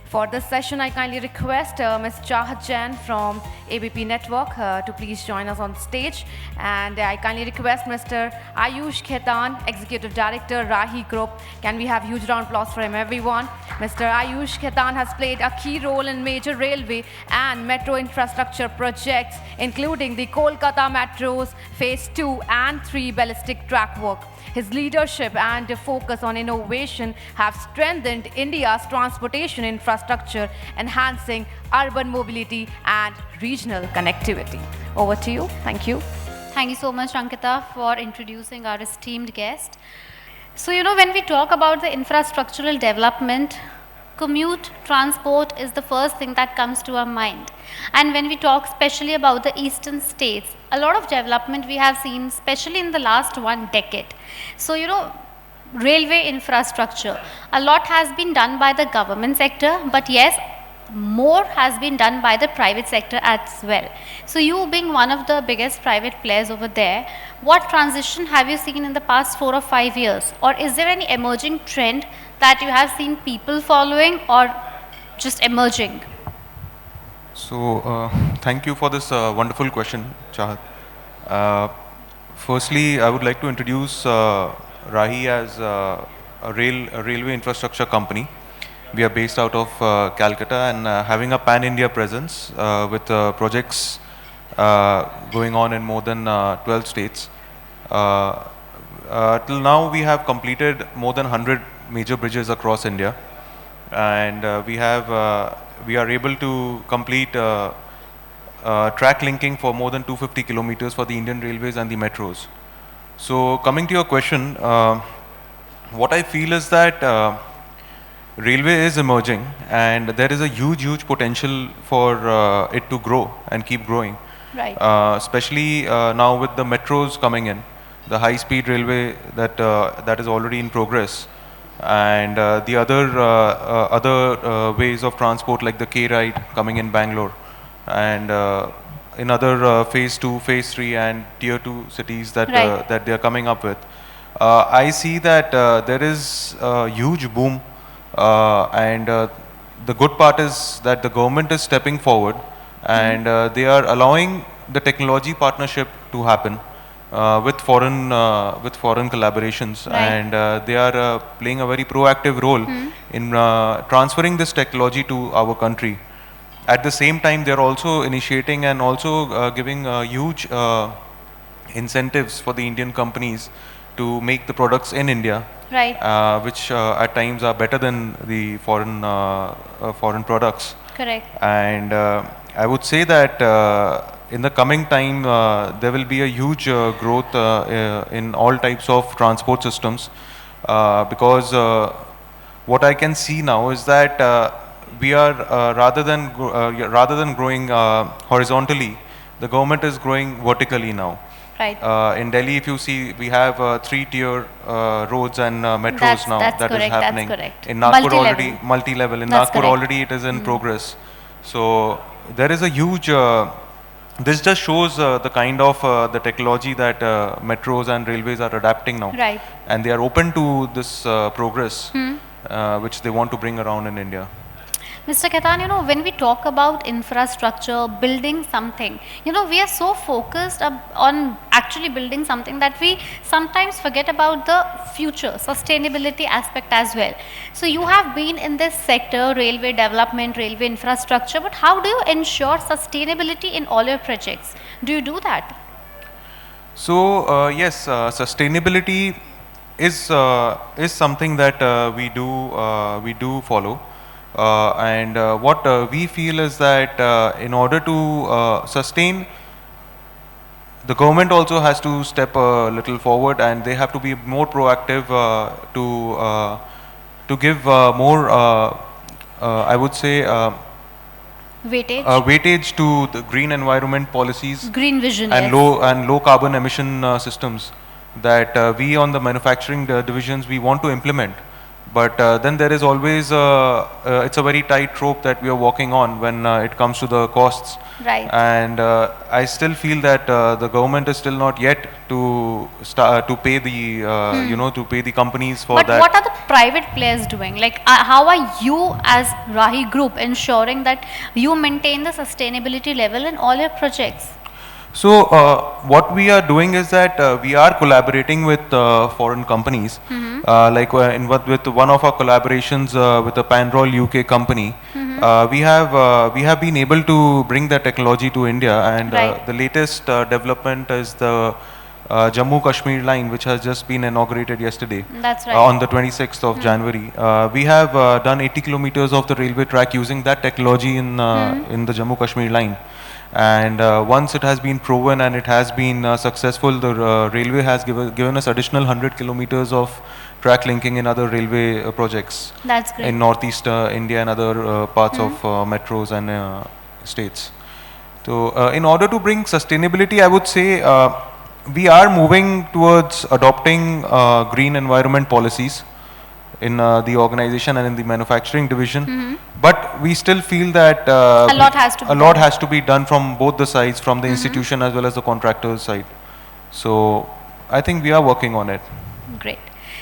For this session, I kindly request Ms. Chahat Jain from ABP Network to please join us on stage. And I kindly request Mr. Ayush Khaitan, Executive Director, Rahi Group. Can we have a huge round of applause for him, everyone? Mr. Ayush Khaitan has played a key role in major railway and metro infrastructure projects, including the Kolkata Metro's Phase 2 and 3 ballistic track work. His leadership and focus on innovation have strengthened India's transportation infrastructure, enhancing urban mobility and regional connectivity. Over to you. Thank you. Thank you so much, Ankita, for introducing our esteemed guest. So, when we talk about the infrastructural development, commute transport is the first thing that comes to our mind. And when we talk especially about the eastern states, a lot of development we have seen, especially in the last 1 decade. So, railway infrastructure, a lot has been done by the government sector, but yes, more has been done by the private sector as well. So you being one of the biggest private players over there, what transition have you seen in the past 4 or 5 years? Or is there any emerging trend that you have seen people following or just emerging? So thank you for this wonderful question, Chahat. Firstly, I would like to introduce Rahi as a railway infrastructure company. We are based out of Calcutta and having a pan-India presence with projects going on in more than 12 states. Till now, we have completed more than 100 major bridges across India, and we are able to complete track linking for more than 250 kilometers for the Indian Railways and the metros. So coming to your question, what I feel is that railway is emerging and there is a huge potential for it to grow and keep growing. Right. Especially now with the metros coming in, the high-speed railway that is already in progress, and the other ways of transport like the K-Ride coming in Bangalore, and in other phase 2, phase 3 and tier 2 cities that Right. that they are coming up with. I see that there is a huge boom, and the good part is that the government is stepping forward, and they are allowing the technology partnership to happen with foreign collaborations, and they are playing a very proactive role in transferring this technology to our country. At the same time, they are also initiating and also giving huge incentives for the Indian companies to make the products in India, which at times are better than the foreign products. Correct. And I would say that in the coming time, there will be a huge growth in all types of transport systems, because what I can see now is that we are rather than growing horizontally, the government is growing vertically now. Right. In Delhi, if you see, we have 3-tier roads and metros now. That's that correct, is happening. that's correct. In Nagpur Multi-level. already, multi-level. In That's Nagpur correct. already it is in progress. So there is a huge, this just shows the kind of the technology that metros and railways are adapting now. Right. And they are open to this progress, which they want to bring around in India. Mr. Khaitan, when we talk about infrastructure, building something, we are so focused on actually building something that we sometimes forget about the future, sustainability aspect as well. So you have been in this sector, railway development, railway infrastructure, but how do you ensure sustainability in all your projects? Do you do that? So yes, sustainability is something that we do follow. And what we feel is that in order to sustain, the government also has to step a little forward, and they have to be more proactive to give more, I would say, weightage to the green environment policies, green vision, and yes. low carbon emission systems that we on the manufacturing divisions we want to implement. But then there is always, it's a very tight rope that we are walking on when it comes to the costs. Right. And I still feel that the government is still not yet to pay the, to pay the companies for but that. What are the private players doing? Like, how are you as Rahi Group ensuring that you maintain the sustainability level in all your projects? So what we are doing is that we are collaborating with foreign companies, with one of our collaborations with a Panroll UK company. We have been able to bring that technology to India, and the latest development is the Jammu Kashmir line, which has just been inaugurated yesterday. That's right. On the 26th of January. We have done 80 kilometers of the railway track using that technology in the Jammu Kashmir line. And once it has been proven and it has been successful, the railway has given us additional 100 kilometers of track linking in other railway projects. That's great. In northeast India and other parts of metros and states. So in order to bring sustainability, I would say we are moving towards adopting green environment policies in the organization and in the manufacturing division, but we still feel that a lot has to be done from both the sides, from the institution as well as the contractor's side. So I think we are working on it. Great.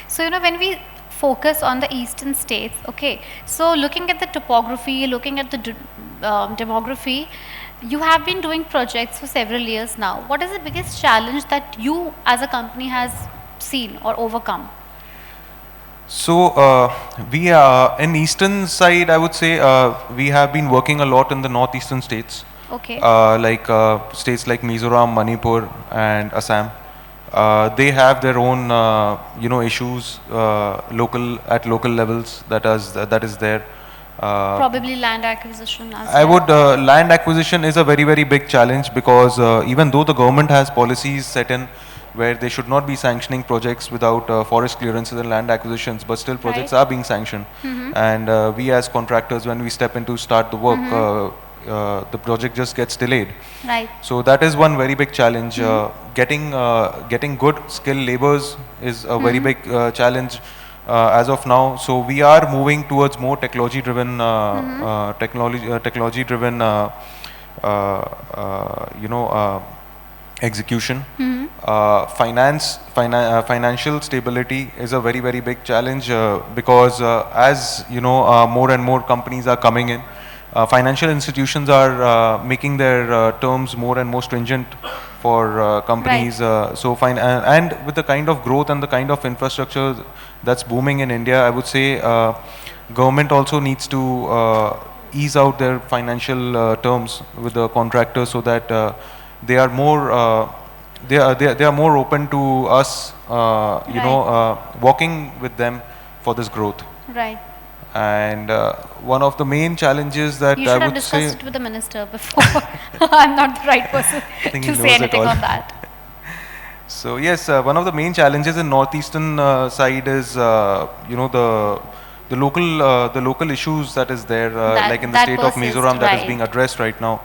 So when we focus on the eastern states, okay, so looking at the topography, looking at the demography, you have been doing projects for several years now. What is the biggest challenge that you as a company has seen or overcome? So we are in eastern side, I would say we have been working a lot in the northeastern states. Okay. States like Mizoram, Manipur and Assam. They have their own issues at local levels that is there. Probably land acquisition as well. I would land acquisition is a very, very big challenge, because even though the government has policies set in where they should not be sanctioning projects without forest clearances and land acquisitions, but still projects are being sanctioned. And we as contractors, when we step in to start the work, the project just gets delayed. Right. So that is one very big challenge. Getting good skilled laborers is a very big challenge as of now. So we are moving towards more technology-driven, execution. Financial stability is a very, very big challenge because as you know, more and more companies are coming in. Financial institutions are making their terms more and more stringent for companies. And with the kind of growth and the kind of infrastructure that's booming in India, I would say government also needs to ease out their financial terms with the contractors so that they are more they are more open to us, you know, working with them for this growth. Right. And one of the main challenges that You should I have would say, discussed it with the minister before. I'm not the right person think to he say knows it anything all. on that. So yes, one of the main challenges in northeastern side is you know, the local issues that is there, like in the state of persists, Mizoram, that is right. being addressed right now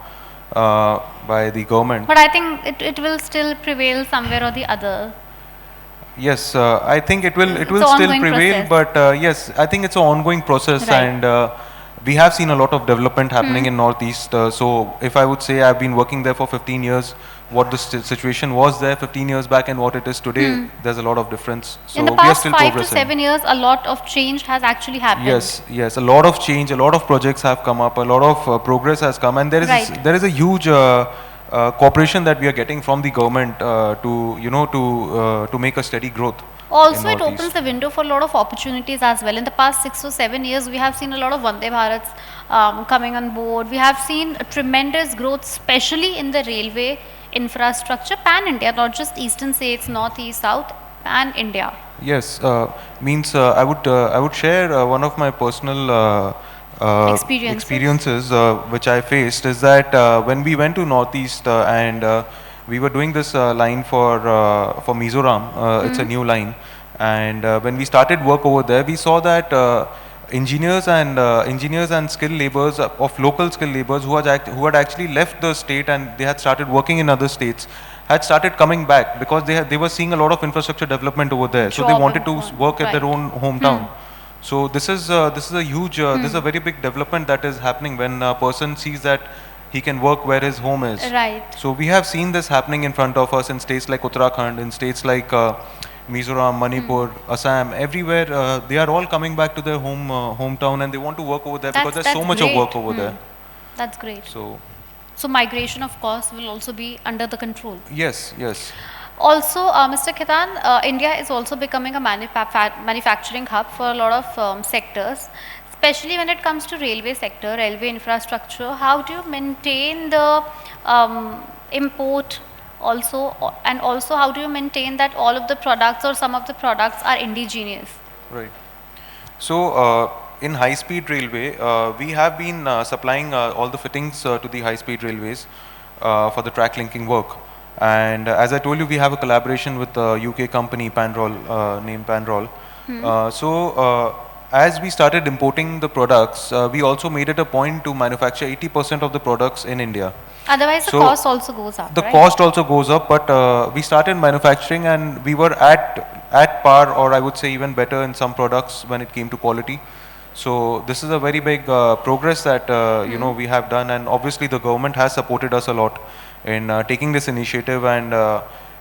by the government. But I think it will still prevail somewhere or the other. Yes, I think it will It's still an ongoing prevail, process. but yes, I think it's an ongoing process, Right. and we have seen a lot of development happening in Northeast. So if I would say I've been working there for 15 years, what the situation was there 15 years back and what it is today, there's a lot of difference. So In the we are past still 5 to progressing. 7 years, a lot of change has actually happened. Yes, yes, a lot of change, a lot of projects have come up, a lot of progress has come, and Right. there is a huge cooperation that we are getting from the government to, you know, to make a steady growth. Also, in it Northeast. opens the window for a lot of opportunities as well. In the past 6 or 7 years, we have seen a lot of Vande Bharats coming on board. We have seen a tremendous growth, especially in the railway infrastructure, pan-India, not just eastern states, northeast, south, pan-India. Yes, means I would share one of my personal experiences which I faced is that when we went to Northeast and we were doing this line for Mizoram, it's a new line, and when we started work over there, we saw that engineers and skilled laborers of local skilled laborers who had actually left the state and they had started working in other states had started coming back because they were seeing a lot of infrastructure development over there, so they Job wanted to employment, work at their right. own hometown. So this is a huge this is a very big development that is happening when a person sees that he can work where his home is. Right. So we have seen this happening in front of us in states like Uttarakhand, in states like Mizoram, Manipur, Assam, everywhere. They are all coming back to their hometown and they want to work over there because there's so much of work over there. That's great. So migration, of course, will also be under the control. yes, yes. Also, Mr. Khitan, India is also becoming a manufacturing hub for a lot of sectors, especially when it comes to railway sector, railway infrastructure. How do you maintain the import also, and also how do you maintain that all of the products or some of the products are indigenous? Right. So in high-speed railway, we have been supplying all the fittings to the high-speed railways for the track linking work. And as I told you, we have a collaboration with a UK company, Panroll, named Panroll. As we started importing the products, we also made it a point to manufacture 80% of the products in India. Otherwise, the cost also goes up. The right? cost also goes up, but we started manufacturing and we were at par, or I would say even better in some products when it came to quality. So this is a very big progress that you know, we have done, and obviously the government has supported us a lot in taking this initiative and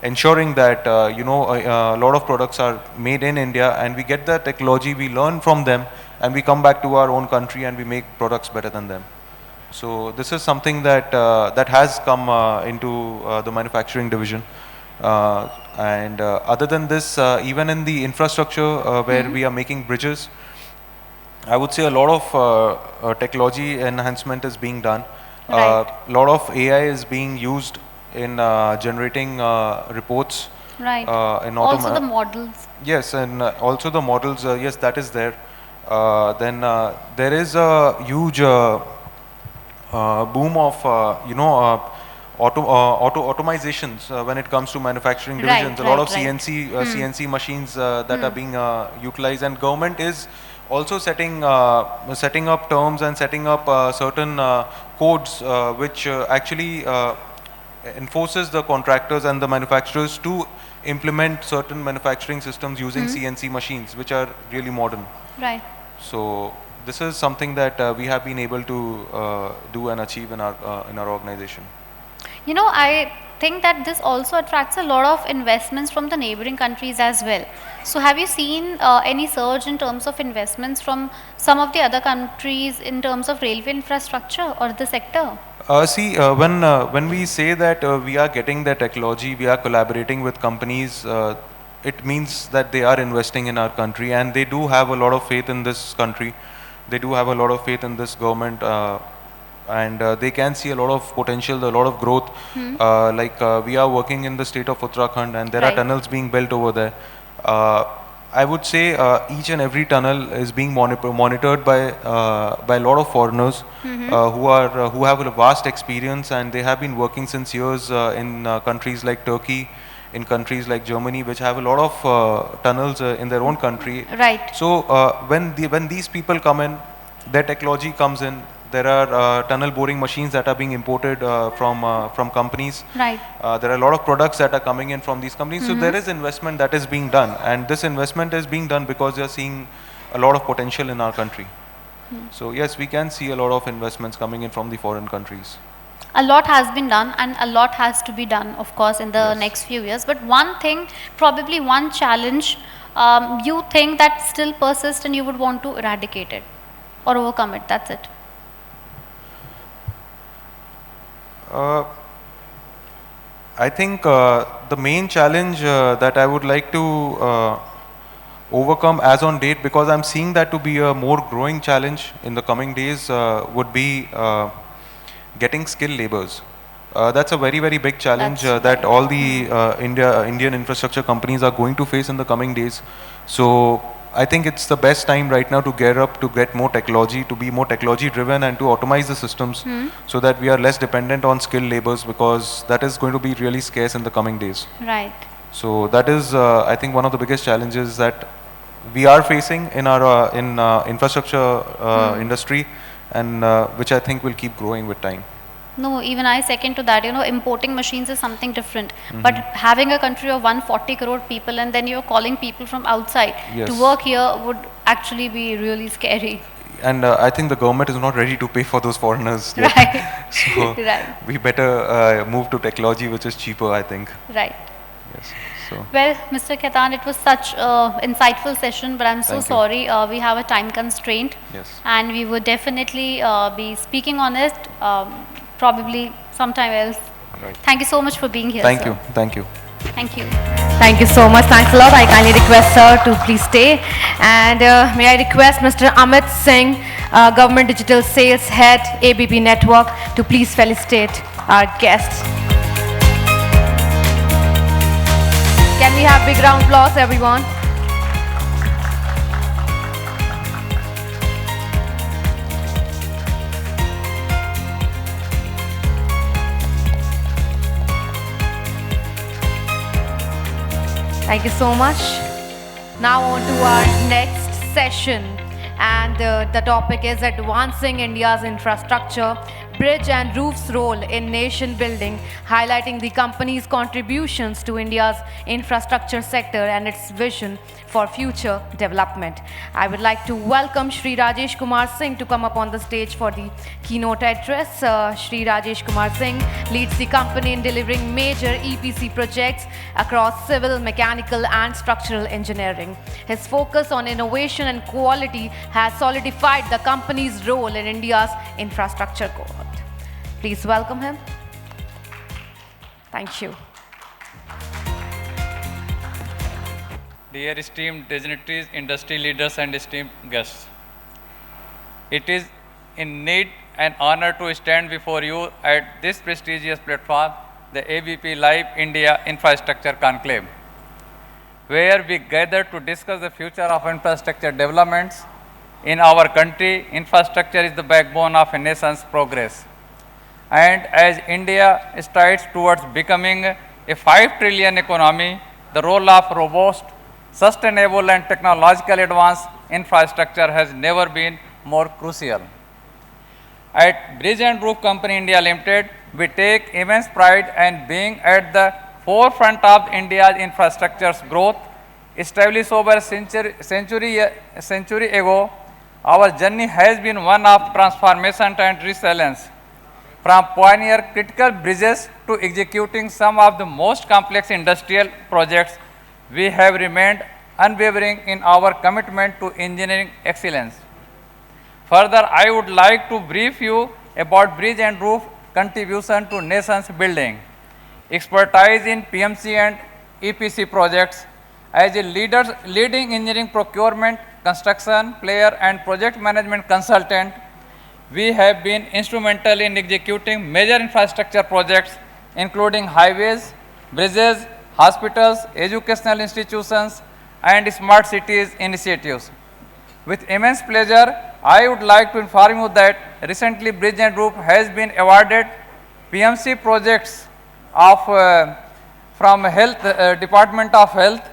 ensuring that you know, a lot of products are made in India and we get the technology, we learn from them, and we come back to our own country and we make products better than them. So this is something that that has come into the manufacturing division. And other than this, even in the infrastructure where we are making bridges, I would say a lot of technology enhancement is being done. A lot of AI is being used in generating reports. Right. Also the models. Yes, and also the models. Yes, that is there. Then there is a huge boom of you know, automizations when it comes to manufacturing divisions. A lot of CNC machines that are being utilized, and government is also setting up terms and setting up certain codes which actually enforces the contractors and the manufacturers to implement certain manufacturing systems using CNC machines, which are really modern. Right. So this is something that we have been able to do and achieve in our organization. You know, I think that this also attracts a lot of investments from the neighboring countries as well. So have you seen any surge in terms of investments from some of the other countries in terms of railway infrastructure or the sector? When we say that we are getting the technology, we are collaborating with companies, it means that they are investing in our country, and they do have a lot of faith in this country. They do have a lot of faith in this government, and they can see a lot of potential, a lot of growth. We are working in the state of Uttarakhand, and there are tunnels being built over there. I would say each and every tunnel is being monitored by a lot of foreigners who have a vast experience, and they have been working since years in countries like Turkey, in countries like Germany, which have a lot of tunnels in their own country. Right. So when these people come in, their technology comes in. There are tunnel boring machines that are being imported from companies. Right. There are a lot of products that are coming in from these companies. So there is investment that is being done, and this investment is being done because they are seeing a lot of potential in our country. So yes, we can see a lot of investments coming in from the foreign countries. A lot has been done, and a lot has to be done, of course, in the next few years. But one thing, probably one challenge, you think that still persists and you would want to eradicate it or overcome it. That's it. I think the main challenge that I would like to overcome as on date, because I'm seeing that to be a more growing challenge in the coming days, would be getting skilled laborers. That's a very, very big challenge that all the Indian infrastructure companies are going to face in the coming days. So I think it's the best time right now to gear up, to get more technology, to be more technology driven, and to automate the systems so that we are less dependent on skilled laborers, because that is going to be really scarce in the coming days. Right. So that is, I think, one of the biggest challenges that we are facing in our infrastructure industry, and which I think will keep growing with time. No, even I second to that. You know, importing machines is something different. But having a country of 140 crore people, and then you're calling people from outside to work here, would actually be really scary. And I think the government is not ready to pay for those foreigners yet. Right. So we better move to technology which is cheaper, I think. Right. Yes. So. Well, Mr. Khaitan, it was such an insightful session, but I'm so sorry we have a time constraint. Yes. And we would definitely be speaking on it probably sometime else. Right. Thank you so much for being here. Thank sir. you. Thank you. Thank you. Thank you so much. Thanks a lot. I kindly request sir to please stay. And may I request Mr. Amit Singh, Government Digital Sales Head, ABP Network, to please felicitate our guests. Can we have big round applause, everyone? Thank you so much. Now on to our next session, and the topic is advancing India's infrastructure, bridge and roofs role in nation building, highlighting the company's contributions to India's infrastructure sector and its vision for future development. I would like to welcome Shri Rajesh Kumar Singh to come up on the stage for the keynote address. Shri Rajesh Kumar Singh leads the company in delivering major EPC projects across civil, mechanical and structural engineering. His focus on innovation and quality has solidified the company's role in India's infrastructure growth. Please welcome him. Thank you. Dear esteemed dignitaries, industry leaders and esteemed guests, it is indeed an honor to stand before you at this prestigious platform, the ABP Live India Infrastructure Conclave, where we gather to discuss the future of infrastructure developments. In our country, infrastructure is the backbone of a nation's progress. And as India strides towards becoming a 5 trillion economy, the role of robust, sustainable and technological advanced infrastructure has never been more crucial. At Bridge and Roof Company India Limited, we take immense pride in being at the forefront of India's infrastructure growth. Established over a century ago, our journey has been one of transformation and resilience. from pioneer critical bridges to executing some of the most complex industrial projects, we have remained unwavering in our commitment to engineering excellence. Further, I would like to brief you about bridge and roof contribution to nation's building, expertise in PMC and EPC projects. As a leading engineering procurement, construction player and project management consultant, we have been instrumental in executing major infrastructure projects including highways, bridges, hospitals, educational institutions, and smart cities initiatives. With immense pleasure, I would like to inform you that recently Bridge and Roof has been awarded PMC projects of from Health Department of Health.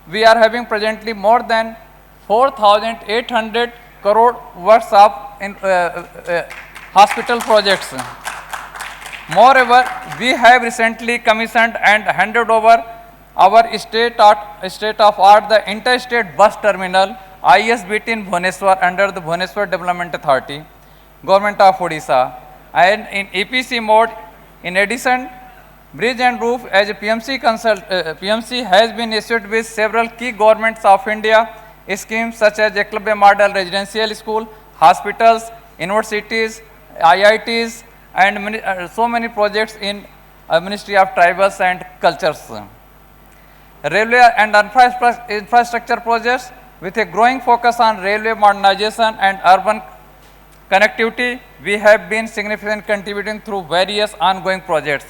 We are having presently more than 4,800 crore worth of hospital projects. Moreover, we have recently commissioned and handed over our state-of-art the interstate bus terminal ISBT in Bhubaneswar under the Bhubaneswar Development Authority, Government of Odisha, and in EPC mode. In addition, Bridge and Roof as a PMC has been issued with several key governments of India schemes such as Eklavya Model Residential School, hospitals, universities, IITs, and so many projects in Ministry of Tribals and Cultures. Railway and infrastructure projects with a growing focus on railway modernization and urban connectivity, we have been significantly contributing through various ongoing projects.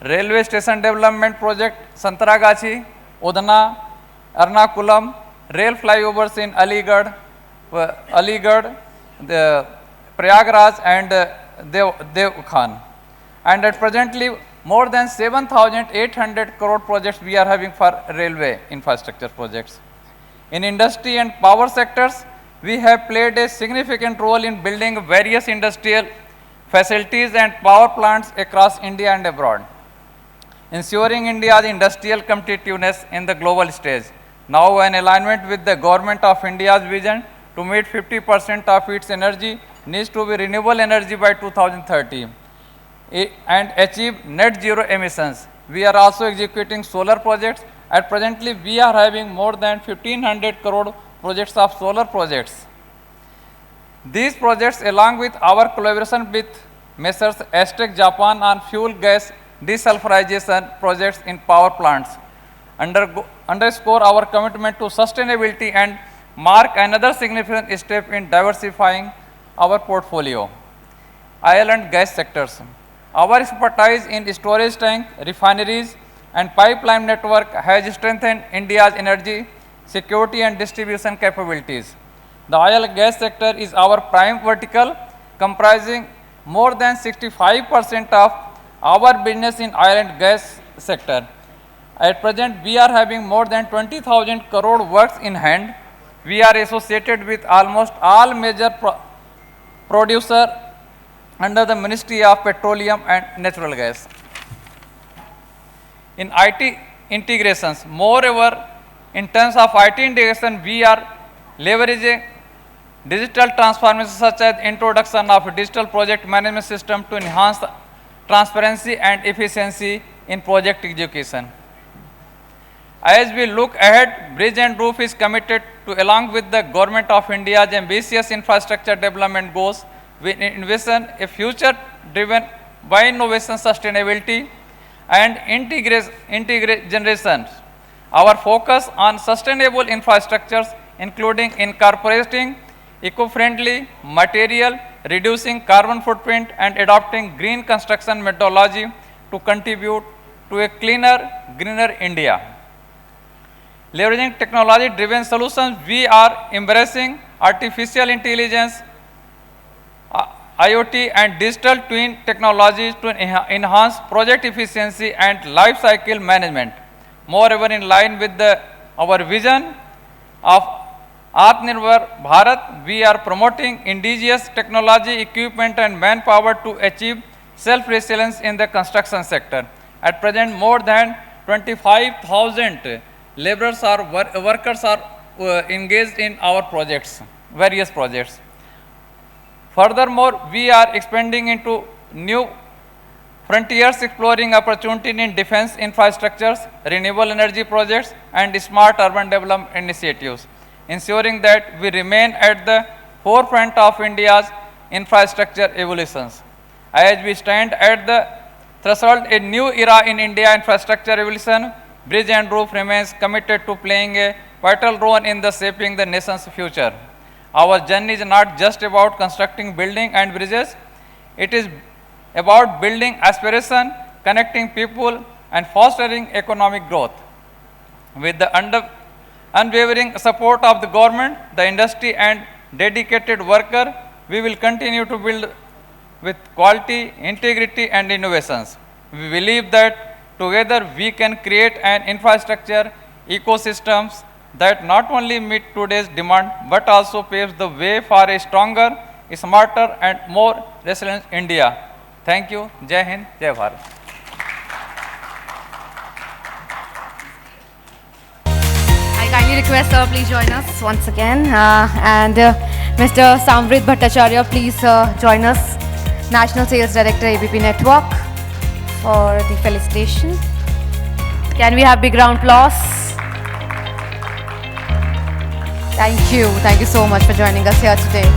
Railway station development project Santaragachi, Udana, Ernakulam, rail flyovers in Aligarh, the Prayagraj and Devkhan. And at presently, more than 7,800 crore projects we are having for railway infrastructure projects. In industry and power sectors, we have played a significant role in building various industrial facilities and power plants across India and abroad, ensuring India's industrial competitiveness in the global stage. Now, in alignment with the Government of India's vision to meet 50% of its energy needs to be renewable energy by 2030 and achieve net zero emissions. We are also executing solar projects. At presently, we are having more than 1,500 crore projects of solar projects. These projects, along with our collaboration with Messrs. Aztec Japan on fuel gas desulfurization projects in power plants, underscore our commitment to sustainability and mark another significant step in diversifying our portfolio. Oil and gas sectors. Our expertise in storage tank, refineries, and pipeline network has strengthened India's energy security and distribution capabilities. The oil and gas sector is our prime vertical, comprising more than 65% of our business in oil and gas sector. At present, we are having more than 20,000 crore works in hand. We are associated with almost all major producers under the Ministry of Petroleum and Natural Gas. In IT integrations, moreover, in terms of IT integration, we are leveraging digital transformation such as introduction of a digital project management system to enhance transparency and efficiency in project execution. As we look ahead, Bridge and Roof is committed to, along with the Government of India's ambitious infrastructure development goals, we envision a future driven by innovation, sustainability, and integration. Our focus on sustainable infrastructures, including incorporating eco-friendly material, reducing carbon footprint, and adopting green construction methodology to contribute to a cleaner, greener India. Leveraging technology-driven solutions, we are embracing artificial intelligence, IoT, and digital twin technologies to enhance project efficiency and life cycle management. Moreover, in line with our vision of Atmanirbhar Bharat, we are promoting indigenous technology, equipment, and manpower to achieve self-resilience in the construction sector. At present, more than 25,000 laborers or workers are engaged in our projects, various projects. Furthermore, we are expanding into new frontiers exploring opportunity in defense infrastructures, renewable energy projects, and smart urban development initiatives, ensuring that we remain at the forefront of India's infrastructure evolutions. As we stand at the threshold a new era in India infrastructure evolution, Bridge and Roof remains committed to playing a vital role in the shaping the nation's future. Our journey is not just about constructing buildings and bridges, it is about building aspiration, connecting people, and fostering economic growth. With the unwavering support of the government, the industry, and dedicated worker, we will continue to build with quality, integrity, and innovations. We believe that together we can create an infrastructure ecosystems that not only meet today's demand but also paves the way for a stronger, smarter, and more resilient India. Thank you. Jai Hind, Jai Bharat. I kindly request sir, please join us once again. Mr. Samvrit Bhattacharya, please join us, National Sales Director, ABP Network, for the felicitation. Can we have big round applause? Thank you. Thank you so much for joining us here today.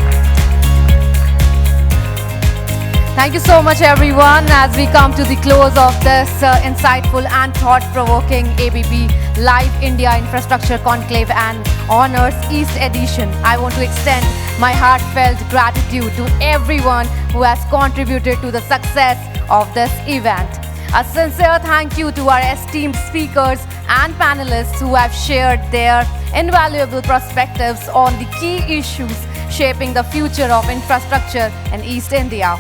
Thank you so much, everyone. As we come to the close of this insightful and thought-provoking ABP Live India Infrastructure Conclave and Honors East Edition, I want to extend my heartfelt gratitude to everyone who has contributed to the success of this event. A sincere thank you to our esteemed speakers and panelists who have shared their invaluable perspectives on the key issues shaping the future of infrastructure in East India.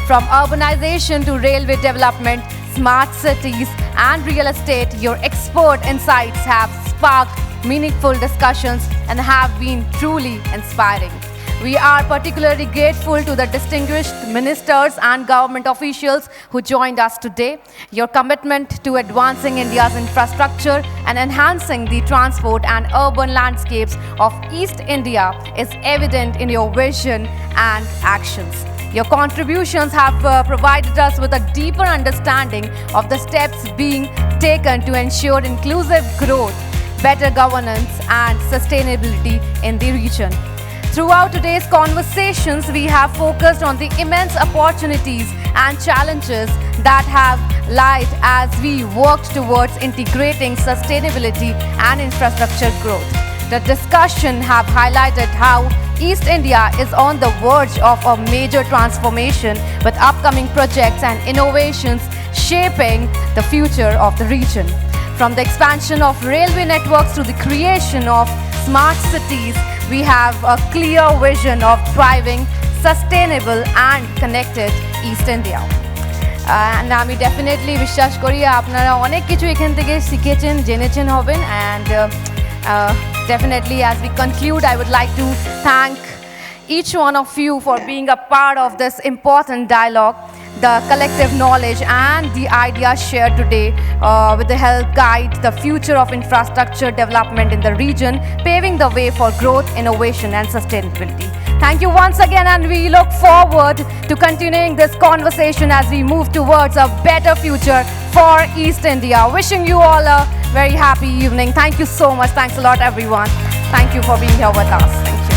From urbanization to railway development, smart cities, and real estate, your expert insights have sparked meaningful discussions and have been truly inspiring. We are particularly grateful to the distinguished ministers and government officials who joined us today. Your commitment to advancing India's infrastructure and enhancing the transport and urban landscapes of East India is evident in your vision and actions. Your contributions have provided us with a deeper understanding of the steps being taken to ensure inclusive growth, better governance, and sustainability in the region. Throughout today's conversations, we have focused on the immense opportunities and challenges that have lied as we worked towards integrating sustainability and infrastructure growth. The discussion have highlighted how East India is on the verge of a major transformation with upcoming projects and innovations shaping the future of the region. From the expansion of railway networks to the creation of smart cities, we have a clear vision of thriving, sustainable and connected East India. And আমি definitely বিশ্বাস করি আপনারা অনেক কিছু এখান থেকে শিখেছেন, জেনেছেন হবেন। And definitely as we conclude, I would like to thank each one of you for being a part of this important dialogue. The collective knowledge and the ideas shared today will help guide the future of infrastructure development in the region, paving the way for growth, innovation and sustainability. Thank you once again, and we look forward to continuing this conversation as we move towards a better future for East India. Wishing you all a very happy evening. Thank you so much. Thanks a lot, everyone. Thank you for being here with us. Thank you.